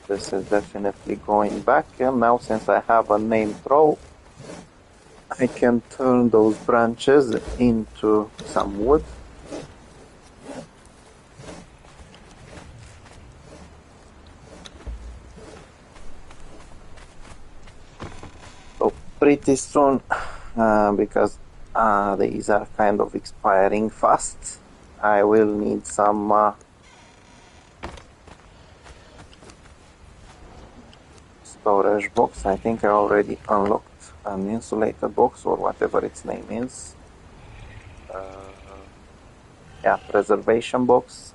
This is definitely going back, and now since I have a name throw, I can turn those branches into some wood. So pretty soon, because these are kind of expiring fast, I will need some storage box. I think I already unlocked an insulated box or whatever its name is. Yeah, preservation box.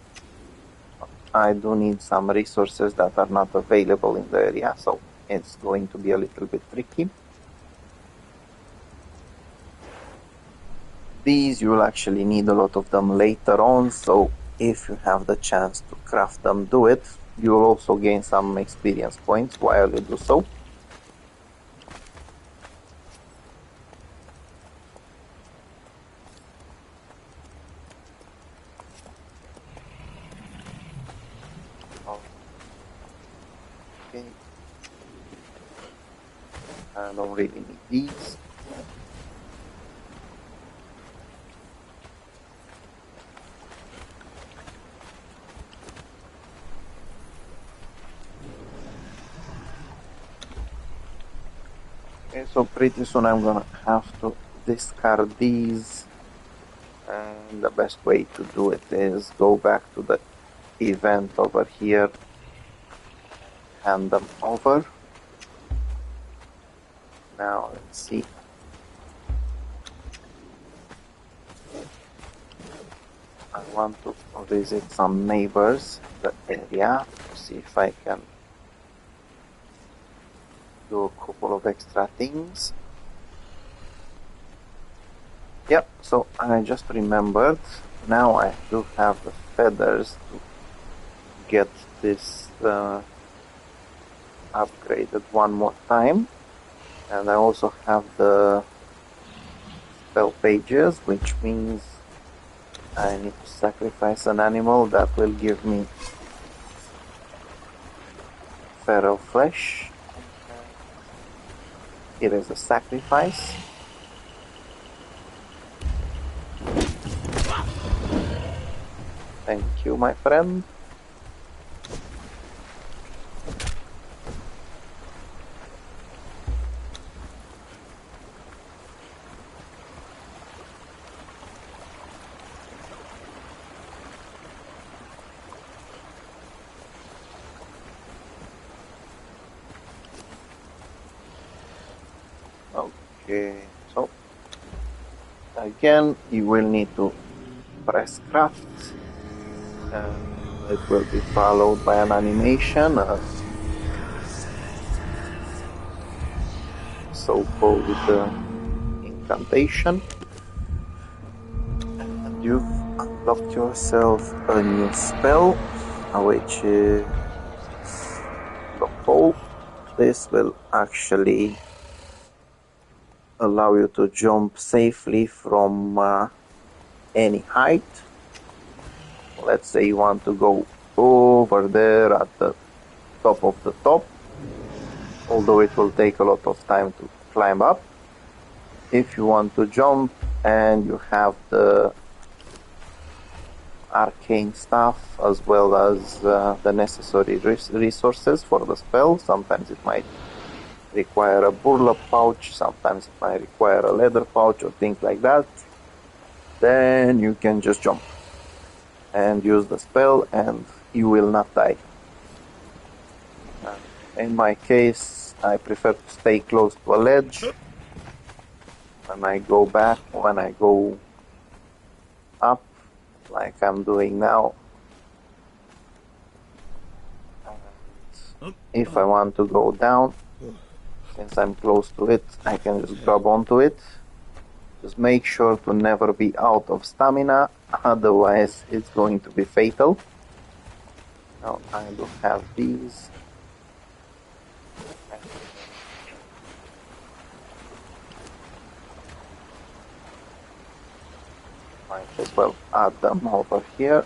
I do need some resources that are not available in the area, so it's going to be a little bit tricky. These you will actually need a lot of them later on, so if you have the chance to craft them, do it. You will also gain some experience points while you do so. Okay. I don't really need these. Okay, so pretty soon I'm gonna have to discard these, and the best way to do it is go back to the event over here, hand them over. Now let's see. I want to visit some neighbors in the area to see if I can do a couple of extra things. Yep, so I just remembered, now I do have the feathers to get this upgraded one more time, and I also have the spell pages, which means I need to sacrifice an animal that will give me feral flesh. It is a sacrifice. Thank you, my friend. Okay, so again, you will need to press craft. It will be followed by an animation, a so-called incantation, and you've unlocked yourself a new spell, which is Block Hole. This will actually allow you to jump safely from any height. Let's say you want to go over there at the top of the top, although it will take a lot of time to climb up. If you want to jump and you have the arcane stuff as well as the necessary resources for the spell, sometimes it might require a burlap pouch, sometimes it might require a leather pouch or things like that, then you can just jump and use the spell and you will not die. In my case, I prefer to stay close to a ledge. When I go back, when I go up, like I'm doing now, and if I want to go down, since I'm close to it, I can just grab onto it. Just make sure to never be out of stamina, otherwise it's going to be fatal. Now I do have these. Might as well add them over here.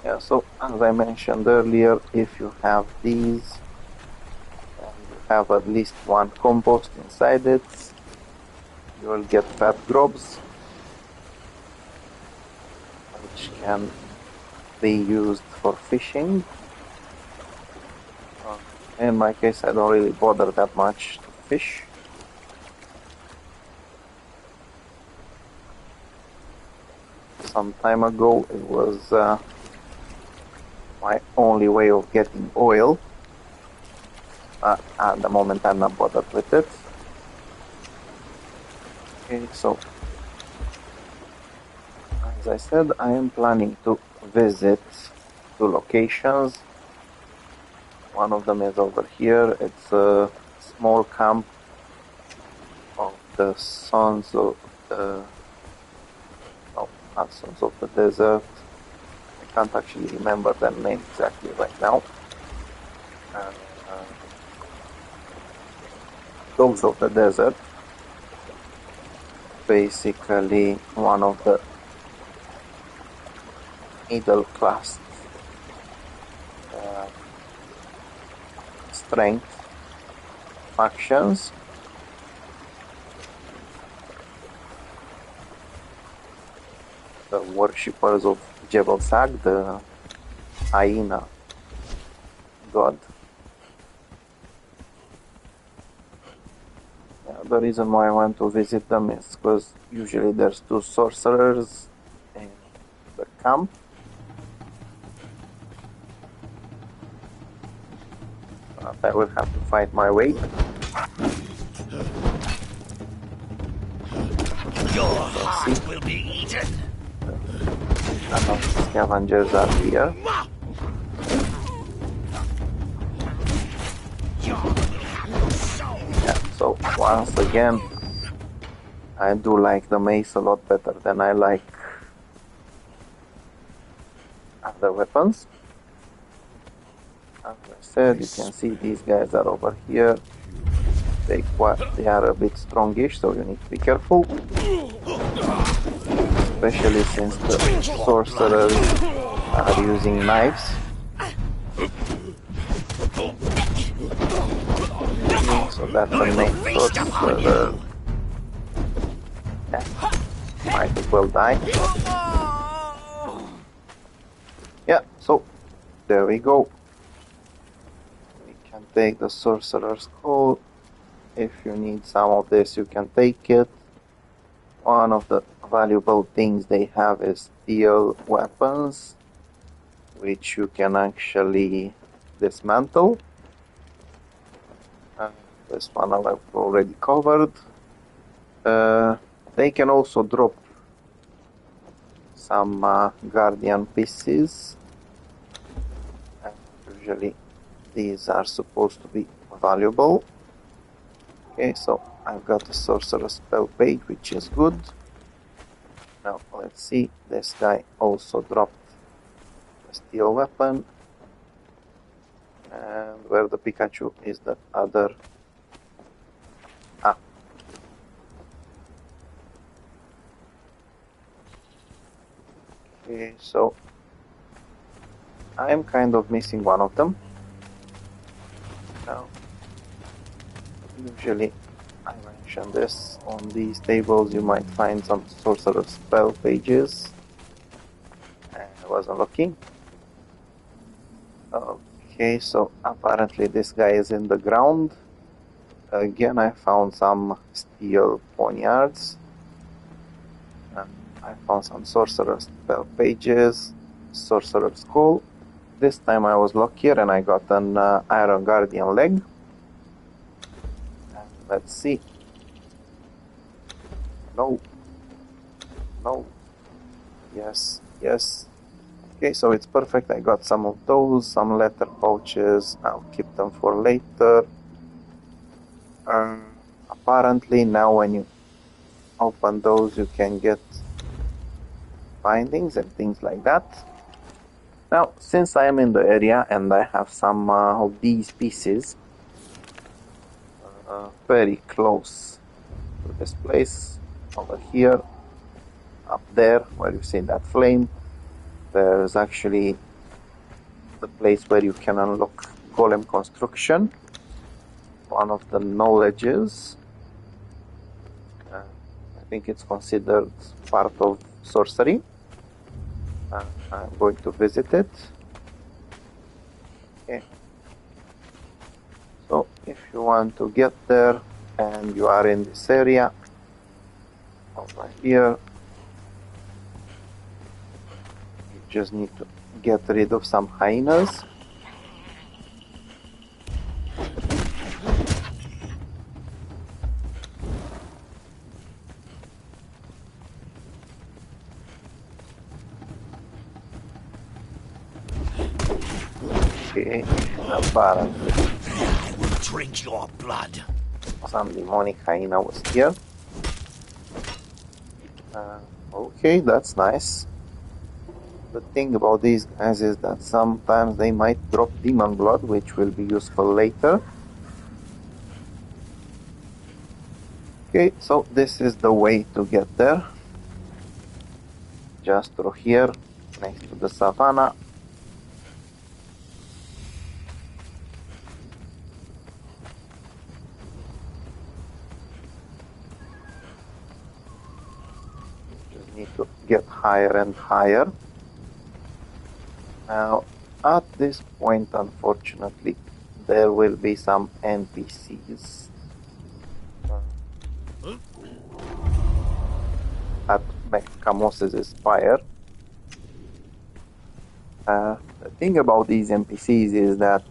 Yeah, so as I mentioned earlier, if you have these and you have at least one compost inside it, you will get fat grubs, which can be used for fishing. In my case, I don't really bother that much to fish. Some time ago, it was my only way of getting oil. At the moment, I'm not bothered with it. Okay, so as I said, I am planning to visit two locations. One of them is over here. It's a small camp of the Sons of the... No, not Sons of the Desert. I can't actually remember their name exactly right now. Dogs of the Desert. Basically one of the middle class strength factions. The worshippers of Jebel Sag, the hyena god. The reason why I want to visit them is because usually there's two sorcerers in the camp. I will have to fight my way. Your heart will be eaten. Scavengers are here. Yeah, so once again, I do like the mace a lot better than I like other weapons. As I said, you can see these guys are over here. They are a bit strongish, so you need to be careful. Especially since the sorcerers are using knives. So that's a main sorcerer. Yeah, might as well die. Yeah, so there we go. We can take the sorcerer's call. If you need some of this, you can take it. One of the valuable things they have is steel weapons, which you can actually dismantle. This one I've already covered. They can also drop some guardian pieces. Usually these are supposed to be valuable. Okay, so I've got a sorcerer spell page, which is good. Now let's see, this guy also dropped a steel weapon. And where the Pikachu is the other... Ah. Okay, so I'm kind of missing one of them. Now, usually I mention this, on these tables you might find some sorcerer spell pages. And I wasn't looking. Okay, so apparently this guy is in the ground. Again, I found some steel poniards. And I found some sorcerer spell pages, sorcerer skull. This time I was luckier and I got an iron guardian leg. And let's see. No. No. Yes. Yes. Okay, so it's perfect. I got some of those, some letter pouches. I'll keep them for later. Apparently now when you open those you can get findings and things like that. Now, since I am in the area and I have some of these pieces very close to this place, over here, up there, where you see that flame, there's actually the place where you can unlock golem construction, one of the knowledges. I think it's considered part of sorcery. I'm going to visit it. Okay. So if you want to get there and you are in this area over here, you just need to get rid of some hyenas. Okay, apparently I will drink your blood. some demonic hyena was here. Okay, that's nice. The thing about these guys is that sometimes they might drop demon blood, which will be useful later. Okay, so this is the way to get there. Just through here, next to the savannah. Just need to get higher and higher. Now, at this point, unfortunately, there will be some NPCs at Mechamos' spire. The thing about these NPCs is that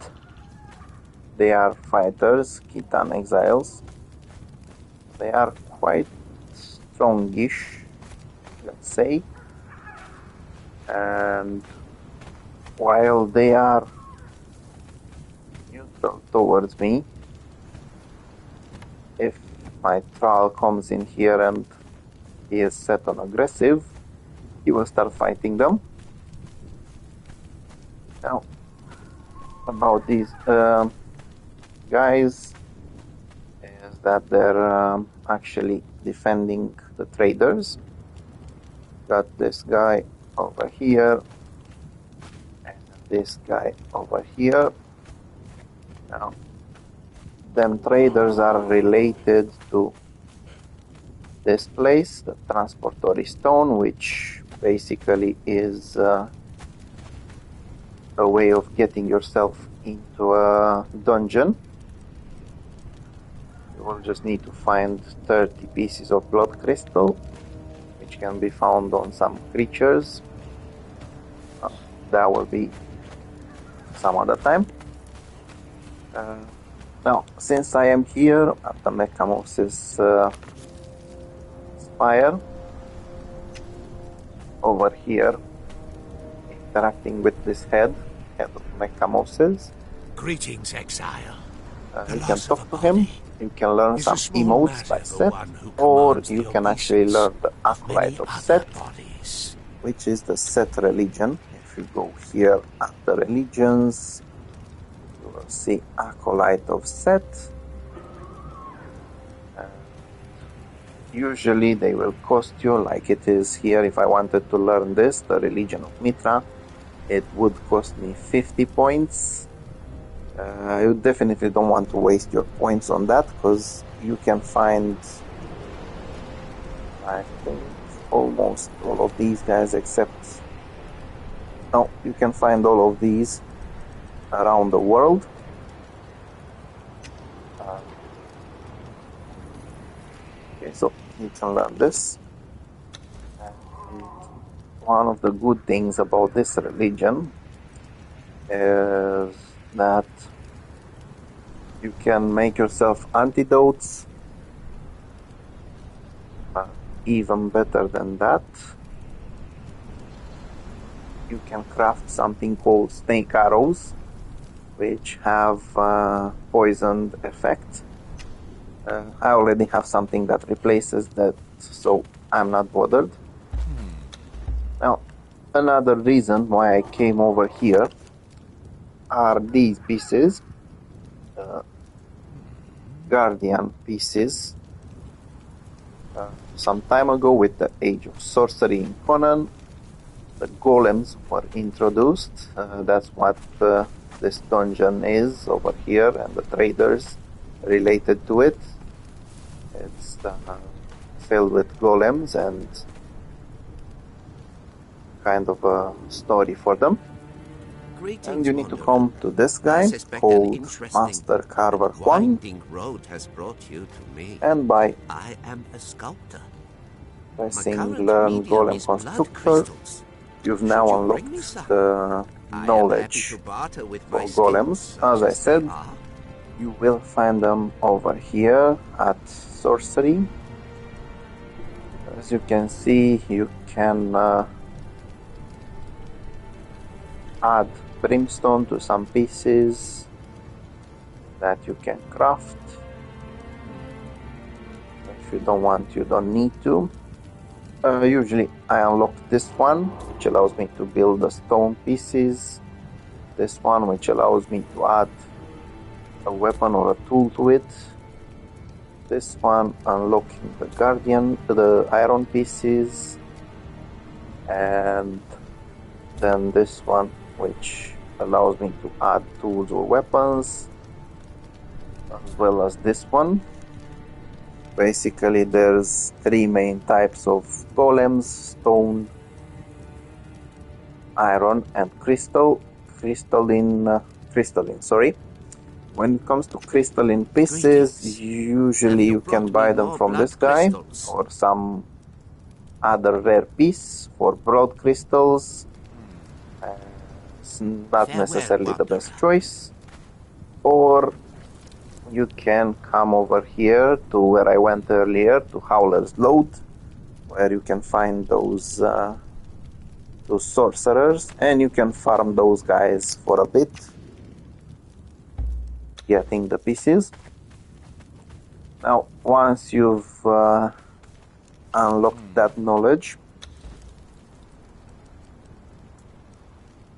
they are fighters, Conan Exiles. They are quite strongish, let's say. And while they are neutral towards me, if my Thrall comes in here and he is set on aggressive, he will start fighting them. Now, about these guys, is that they're actually defending the traders. Got this guy over here, and this guy over here. Now, them traders are related to this place, the Transportory Stone, which basically is a way of getting yourself into a dungeon. You will just need to find 30 pieces of blood crystal, which can be found on some creatures. That will be some other time. Now, since I am here at the Mechamosis spire, over here, interacting with this head of Mechamosis, Greetings, Exile. The you can loss of a talk to him, body you can learn is some a small emotes by matter for Set, one who or commands you the can actually obeisance learn the of many Acolyte of other Set, bodies. which is the Set religion. If you go here at the religions, you will see Acolyte of Set. Usually they will cost you, like it is here. If I wanted to learn this, the religion of Mitra, it would cost me 50 points. You definitely don't want to waste your points on that, because you can find, I think, almost all of these guys except... No, you can find all of these around the world. Okay, so you can learn this. And one of the good things about this religion is that you can make yourself antidotes. Even better than that, you can craft something called snake arrows, which have poisoned effect. I already have something that replaces that, so I'm not bothered. Now, another reason why I came over here are these pieces, Guardian pieces. Some time ago, with the Age of Sorcery in Conan, the golems were introduced. That's what this dungeon is over here, and the traders related to it. It's filled with golems and kind of a story for them. And you need to come to this guy called Master Carver Huang, road has brought you to me. and by I am a sculptor. pressing Learn Golem Constructor, you've now unlocked the knowledge for golems. As I said, you will find them over here at sorcery. As you can see, you can add brimstone to some pieces that you can craft. If you don't want, you don't need to. Usually I unlock this one, which allows me to build the stone pieces. This one, which allows me to add a weapon or a tool to it. This one, unlocking the guardian, the iron pieces. And then this one, which allows me to add tools or weapons, as well as this one. Basically, there's three main types of golems: stone, iron, and crystalline. Sorry. When it comes to crystalline pieces, usually you can buy them from this guy or some other rare piece for broad crystals. It's not necessarily the best choice. Or you can come over here to where I went earlier, to Howler's Load, where you can find those sorcerers, and you can farm those guys for a bit, getting the pieces. Now, once you've unlocked that knowledge,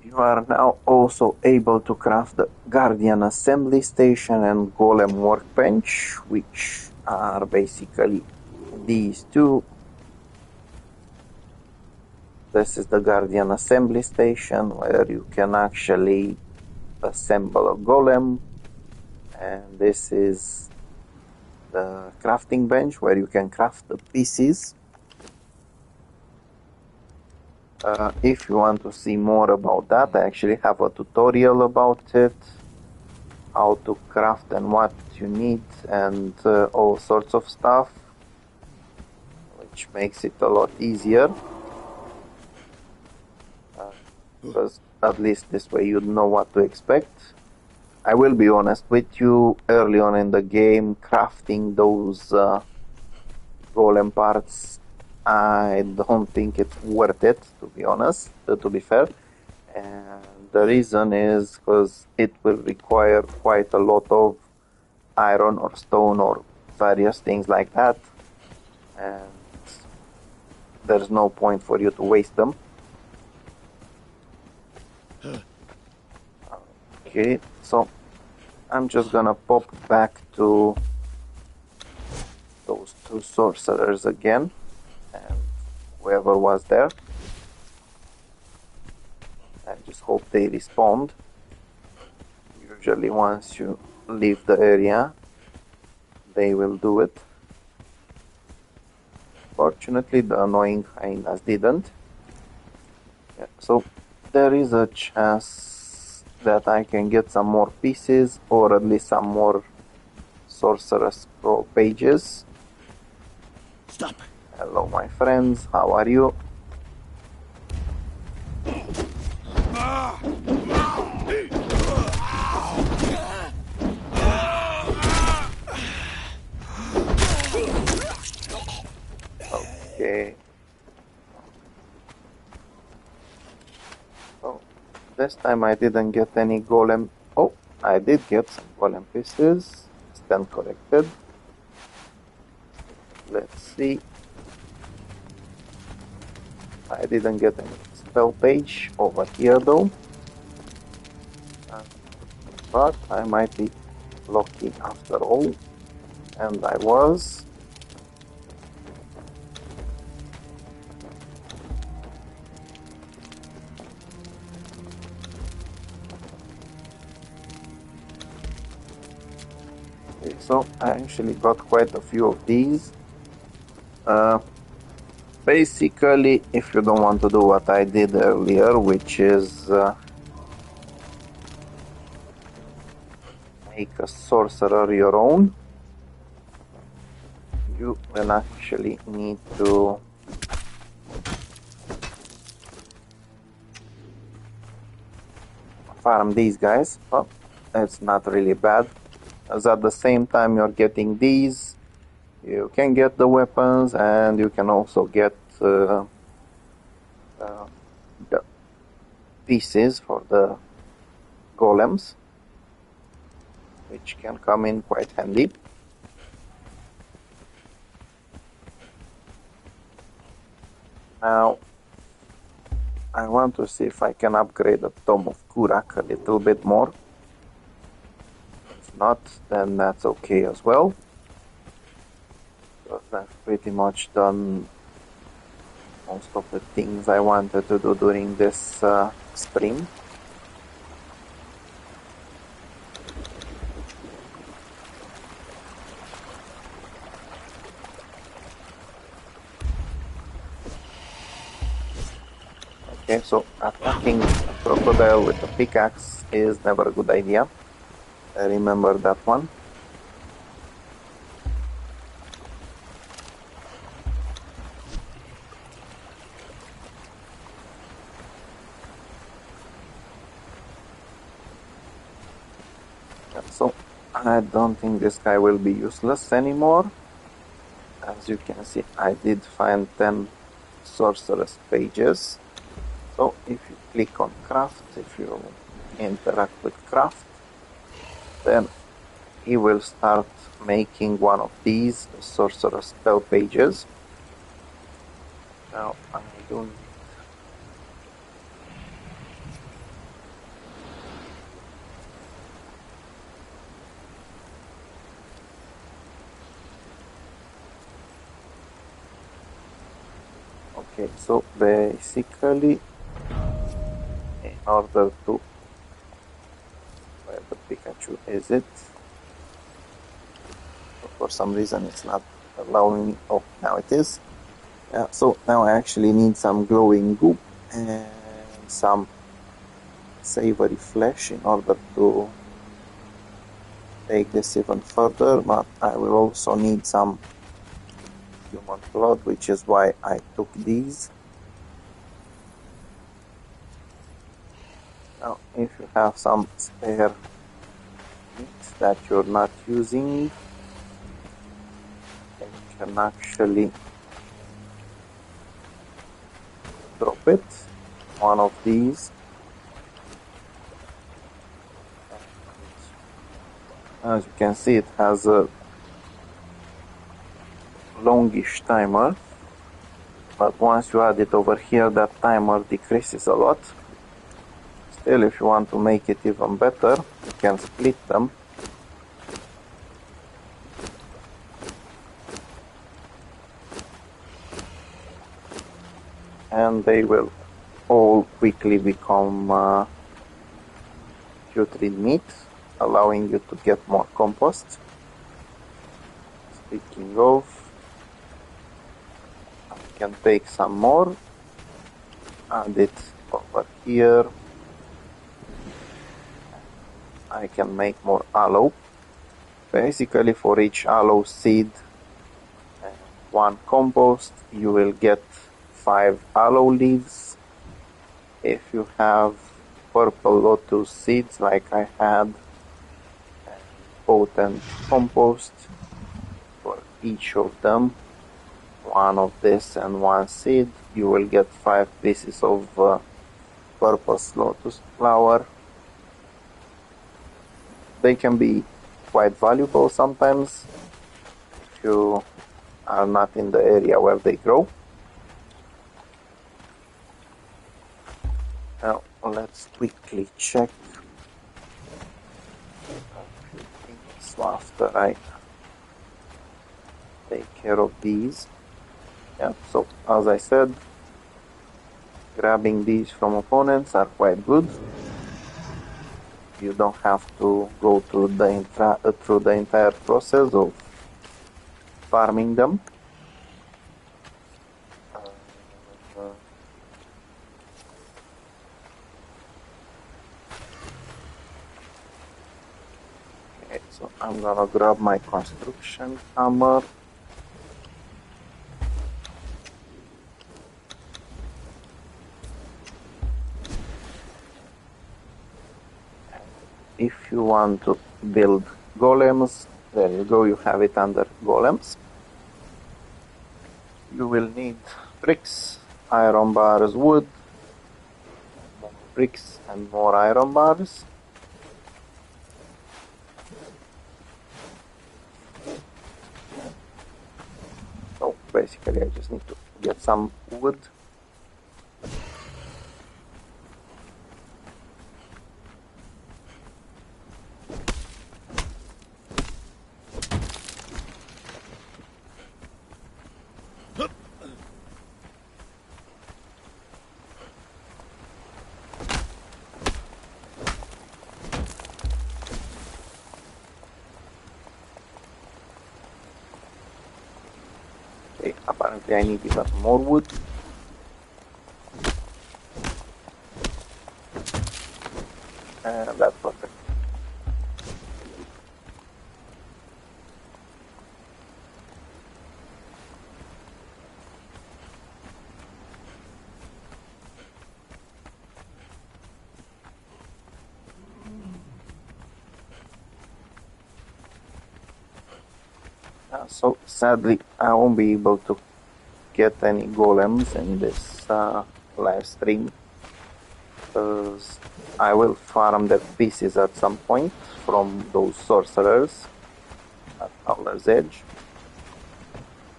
you are now also able to craft the Guardian Assembly Station and Golem Workbench, which are basically these two. This is the Guardian Assembly Station, where you can actually assemble a golem, and this is the crafting bench, where you can craft the pieces. If you want to see more about that, I actually have a tutorial about it, how to craft and what you need, and all sorts of stuff, which makes it a lot easier, because at least this way you'd know what to expect. I will be honest with you, early on in the game, crafting those golem parts, I don't think it's worth it, to be honest, to be fair. And the reason is because it will require quite a lot of iron or stone or various things like that. And there's no point for you to waste them. Okay, so I'm just gonna pop back to those two sorcerers again, and whoever was there. I just hope they respond. Usually once you leave the area, they will do it. Fortunately, the annoying hyenas didn't. Yeah, so there is a chance that I can get some more pieces, or at least some more Sorcerer's Pro pages. Stop. Hello, my friends. How are you? Okay. So this time I didn't get any golem. Oh, I did get some golem pieces. Stand corrected. Let's see. I didn't get any spell page over here though. But I might be lucky after all. And I was. Okay, so I actually got quite a few of these. Basically, if you don't want to do what I did earlier, which is make a sorcerer your own, you will actually need to farm these guys. But it's not really bad, as at the same time you're getting these, you can get the weapons, and you can also get the pieces for the golems, which can come in quite handy. Now, I want to see if I can upgrade the Tome of Kurak a little bit more. If not, then that's okay as well. Because I've pretty much done most of the things I wanted to do during this sprint. Okay, so attacking a crocodile with a pickaxe is never a good idea. I remember that one. So I don't think this guy will be useless anymore. As you can see, I did find 10 sorceress pages. So if you click on craft, if you interact with craft, then he will start making one of these sorceress spell pages. Now I don't. Okay, so basically, in order to, where the Pikachu is it? For some reason it's not allowing me. Oh, now it is. Yeah, so now I actually need some glowing goop and some savory flesh in order to take this even further, but I will also need some human blood, which is why I took these. Now, if you have some spare that you're not using, you can actually drop it, one of these. As you can see, it has a longish timer, but once you add it over here, that timer decreases a lot. Still, if you want to make it even better, you can split them. And they will all quickly become putrid meat, allowing you to get more compost. Speaking of, I can take some more, add it over here. I can make more aloe. Basically, for each aloe seed and 1 compost, you will get 5 aloe leaves. If you have purple lotus seeds like I had, potent compost, for each of them, 1 of this and 1 seed, you will get 5 pieces of purple lotus flower. They can be quite valuable sometimes if you are not in the area where they grow. Now let's quickly check a few things after I take care of these. Yeah, so as I said, grabbing these from opponents are quite good. You don't have to go through the entire process of farming them. Okay, so I'm gonna grab my construction hammer. If you want to build golems, there you go, you have it under golems. You will need bricks, iron bars, wood, more bricks and more iron bars. So basically I just need to get some wood. Apparently I need even more wood. And that's perfect. So sadly I won't be able to get any golems in this live stream, because I will farm their pieces at some point from those sorcerers at Howler's Edge.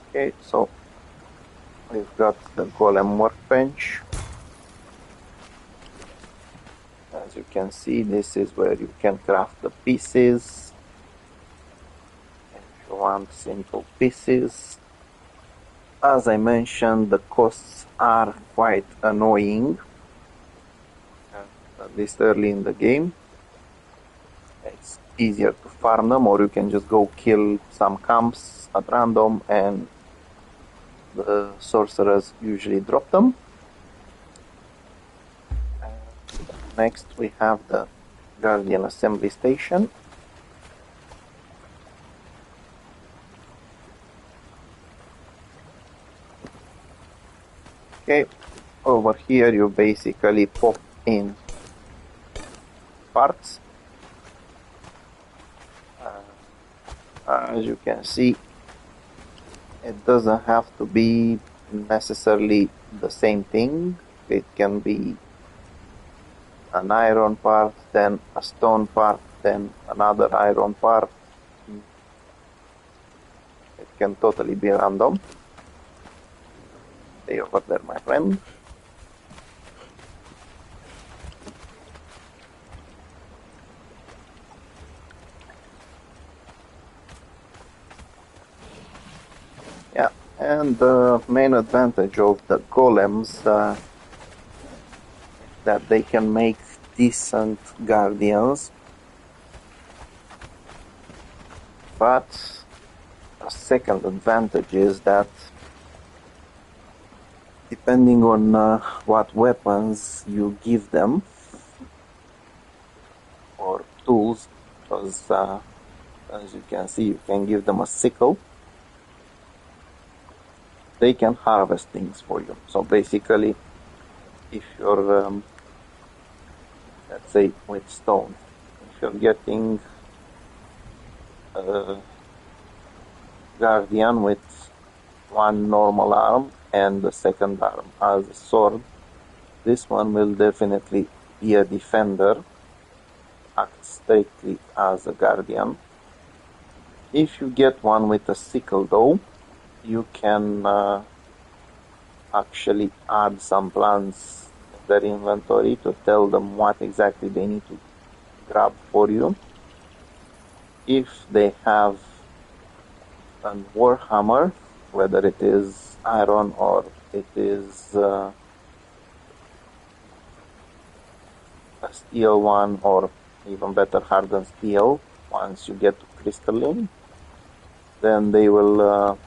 Okay, so we've got the golem workbench. As you can see, this is where you can craft the pieces. If you want simple pieces, as I mentioned, the costs are quite annoying, at least early in the game. It's easier to farm them, or you can just go kill some camps at random and the sorcerers usually drop them. Next we have the Guardian Assembly Station. Okay, over here you basically pop in parts. As you can see, it doesn't have to be necessarily the same thing. It can be an iron part, then a stone part, then another iron part. It can totally be random. Stay over there, my friend. Yeah, and the main advantage of the golems that they can make decent guardians, but a second advantage is that depending on what weapons you give them or tools, because as you can see, you can give them a sickle, they can harvest things for you. So basically, if you're let's say with stone, if you're getting a guardian with one normal arm and the second arm as a sword, this one will definitely be a defender, act strictly as a guardian. If you get one with a sickle though, you can actually add some plants in their inventory to tell them what exactly they need to grab for you. If they have a warhammer, whether it is iron or it is a steel one, or even better hardened steel, once you get to crystalline, then they will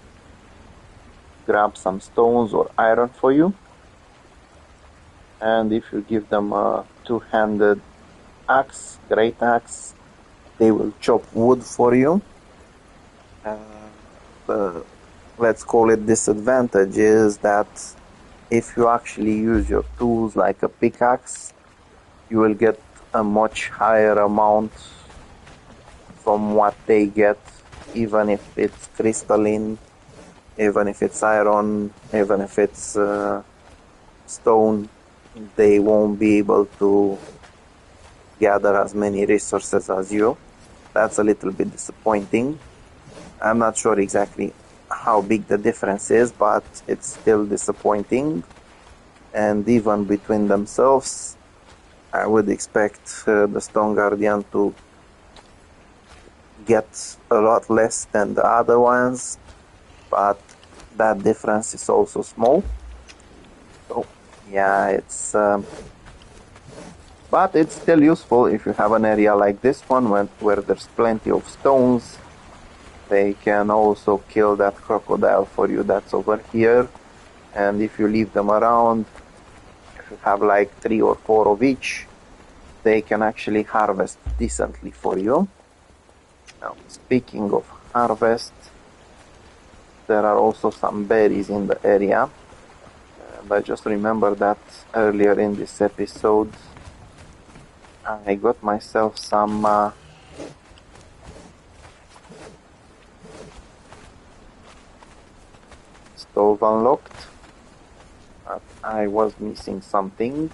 grab some stones or iron for you. And if you give them a two-handed axe, great axe, they will chop wood for you. Let's call it disadvantage is that if you actually use your tools like a pickaxe, you will get a much higher amount from what they get, even if it's crystalline, even if it's iron, even if it's stone. They won't be able to gather as many resources as you. That's a little bit disappointing. I'm not sure exactly how big the difference is, but it's still disappointing. And even between themselves, I would expect the Stone Guardian to get a lot less than the other ones, but that difference is also small. So yeah, it's but it's still useful if you have an area like this one where there's plenty of stones. They can also kill that crocodile for you that's over here, and if you leave them around, if you have like 3 or 4 of each, they can actually harvest decently for you. Now, speaking of harvest, there are also some berries in the area, and I just remember that earlier in this episode I got myself some stove unlocked, but I was missing something.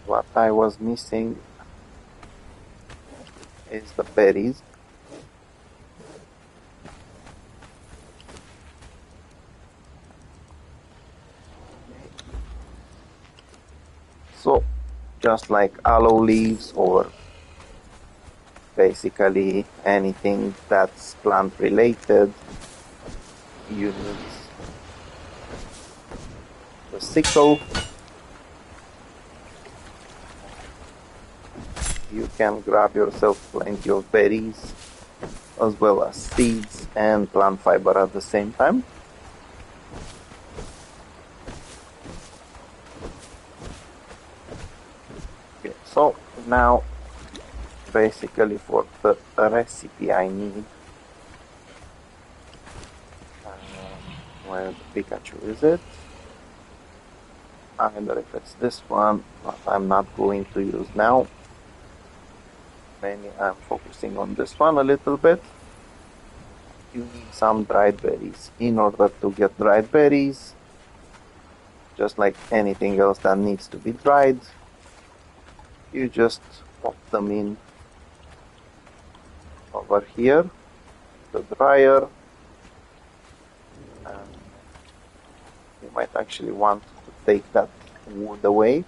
What I was missing is the berries. So, just like aloe leaves or basically anything that's plant related, you need the sickle. You can grab yourself plenty of berries as well as seeds and plant fiber at the same time. Okay, so now basically for the recipe I need where the Pikachu is it? Either if it's this one, but I'm not going to use now. mainly I'm focusing on this one a little bit. You need some dried berries. In order to get dried berries, just like anything else that needs to be dried, you just pop them in over here, the dryer, and you might actually want to take that wood away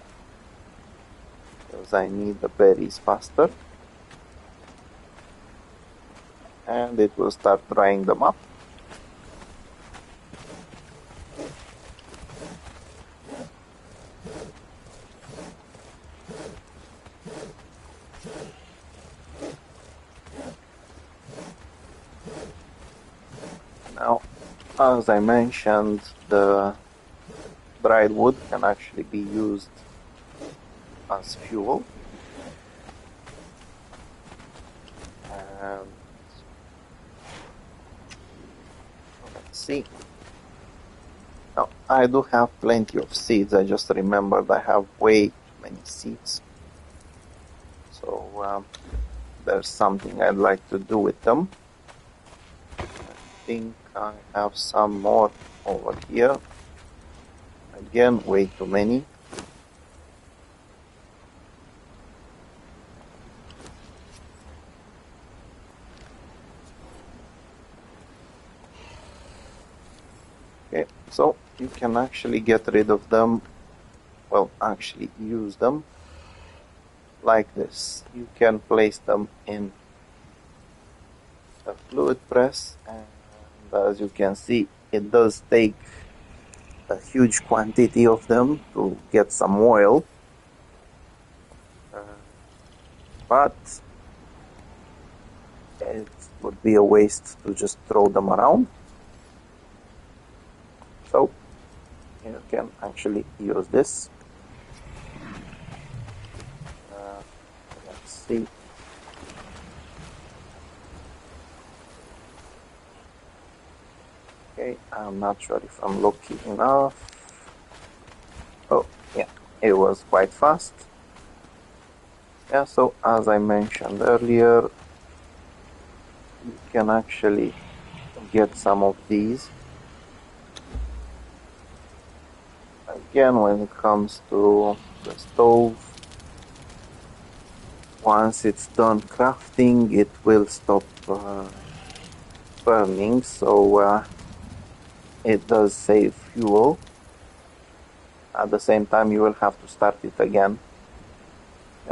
because I need the berries faster, and it will start drying them up. Now, as I mentioned, the dried wood can actually be used as fuel. And let's see. Now, I do have plenty of seeds. I just remembered I have way too many seeds. So there's something I'd like to do with them. I think I have some more over here. Again, way too many. Okay, so you can actually get rid of them, well, actually use them like this. You can place them in a fluid press, and as you can see, it does take a huge quantity of them to get some oil, but it would be a waste to just throw them around. So you can actually use this. Let's see. Okay, I'm not sure if I'm lucky enough. Oh, yeah, it was quite fast. Yeah, so as I mentioned earlier, you can actually get some of these. Again, when it comes to the stove, once it's done crafting, it will stop burning, so it does save fuel. At the same time, you will have to start it again.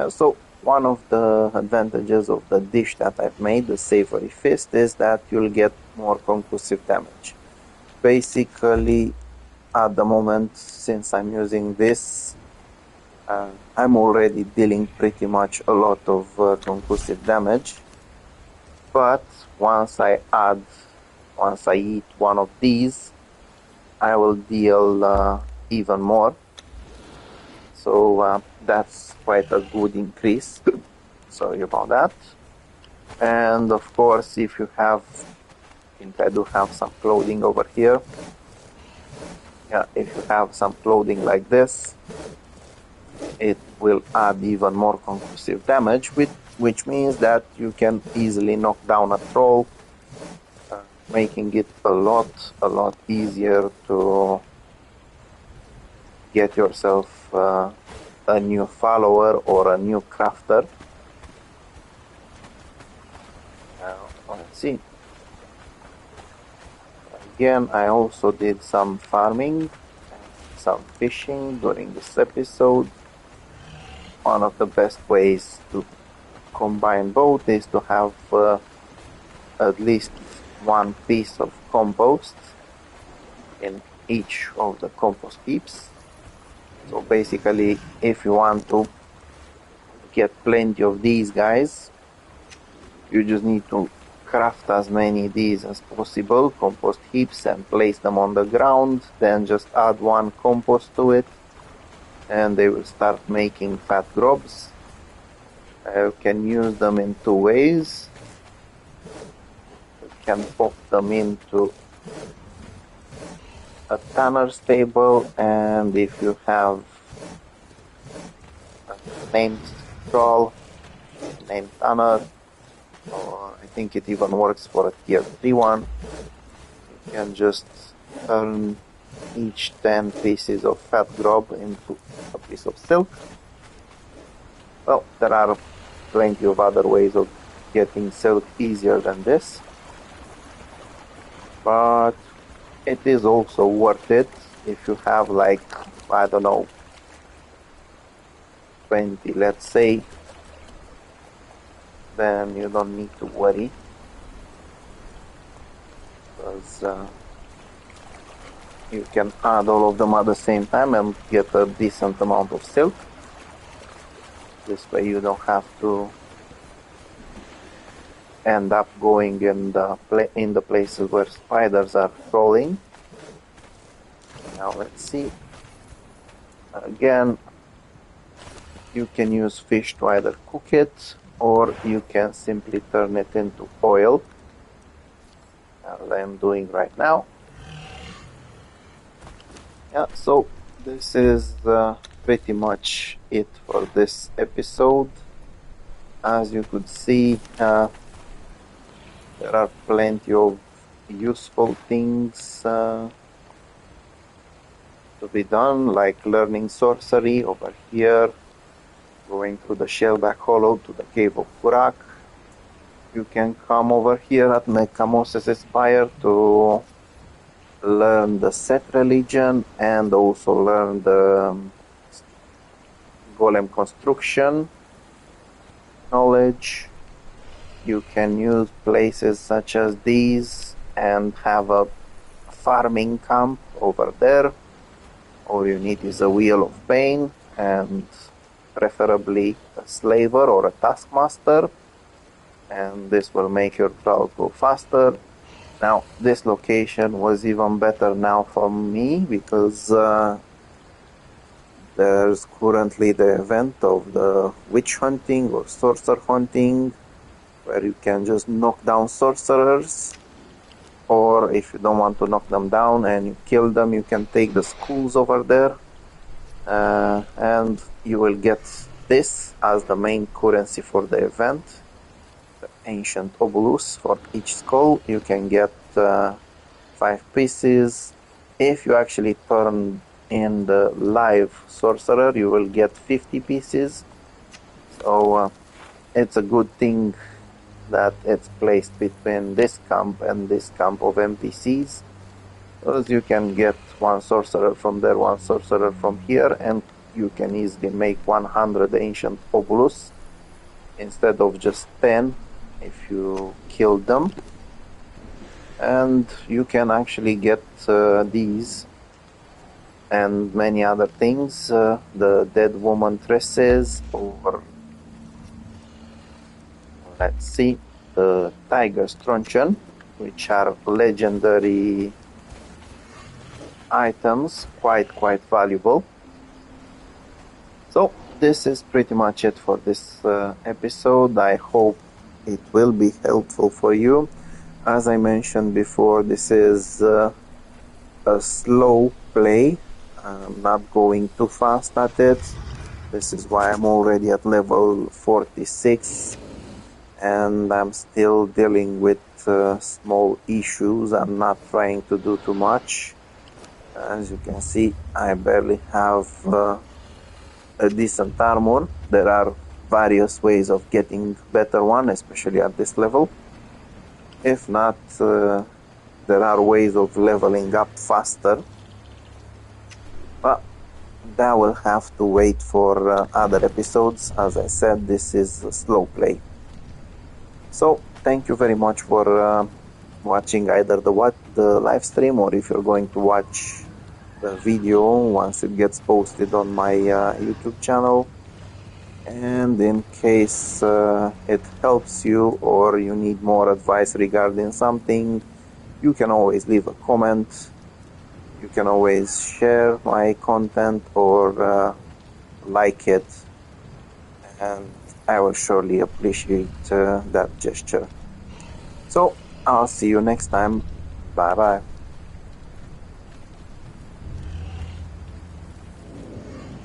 So one of the advantages of the dish that I've made, the savory feast, is that you'll get more concussive damage. Basically, at the moment, since I'm using this, I'm already dealing pretty much a lot of concussive damage. But once I eat one of these, I will deal even more. So that's quite a good increase. Sorry about that. And of course, if you have, I think I do have some clothing over here. Yeah, if you have some clothing like this, it will add even more concussive damage, which means that you can easily knock down a troll, making it a lot easier to get yourself a new follower or a new crafter. Now, let's see. Again, I also did some farming and some fishing during this episode. One of the best ways to combine both is to have at least one piece of compost in each of the compost heaps. So basically, if you want to get plenty of these guys, you just need to craft as many of these as possible, compost heaps, and place them on the ground. Then just add one compost to it, and they will start making fat grubs. You can use them in two ways. You can pop them into a tanner's table, and if you have a named troll, named Tanner, or I think it even works for a tier 3 one. You can just turn each 10 pieces of fat grub into a piece of silk. Well, there are plenty of other ways of getting silk easier than this, but it is also worth it if you have, like, I don't know, 20, let's say, then you don't need to worry, because you can add all of them at the same time and get a decent amount of silk. This way you don't have to end up going in the places where spiders are crawling. Now let's see. Again, you can use fish to either cook it, or you can simply turn it into oil, as I am doing right now. Yeah, so this is pretty much it for this episode. As you could see, there are plenty of useful things to be done, like learning sorcery over here, going through the Shellback Hollow to the Cave of Kurak. You can come over here at Necamoses' Spire to learn the Set religion and also learn the golem construction knowledge. You can use places such as these and have a farming camp over there. All you need is a Wheel of Pain and preferably a slaver or a taskmaster, and this will make your trials go faster. Now, this location was even better now for me because there's currently the event of the witch hunting or sorcerer hunting, where you can just knock down sorcerers, or if you don't want to knock them down and you kill them, you can take the schools over there, and you will get this as the main currency for the event. The ancient obulus for each skull. You can get 5 pieces. If you actually turn in the live sorcerer, you will get 50 pieces. So it's a good thing that it's placed between this camp and this camp of NPCs, because you can get one sorcerer from there, one sorcerer from here, and you can easily make 100 ancient obulus instead of just 10 if you kill them. And you can actually get these and many other things, the dead woman tresses, or let's see, the tiger's truncheon, which are legendary items, quite valuable. So this is pretty much it for this episode. I hope it will be helpful for you. As I mentioned before, this is a slow play. I'm not going too fast at it. This is why I'm already at level 46 and I'm still dealing with small issues. I'm not trying to do too much. As you can see, I barely have a decent armor. There are various ways of getting better one, especially at this level. If not, there are ways of leveling up faster, but that will have to wait for other episodes. As I said, this is a slow play. So thank you very much for watching either the live stream, or if you're going to watch the video once it gets posted on my YouTube channel. And in case it helps you or you need more advice regarding something, you can always leave a comment. You can always share my content or like it, and I will surely appreciate that gesture. So I'll see you next time. Bye bye.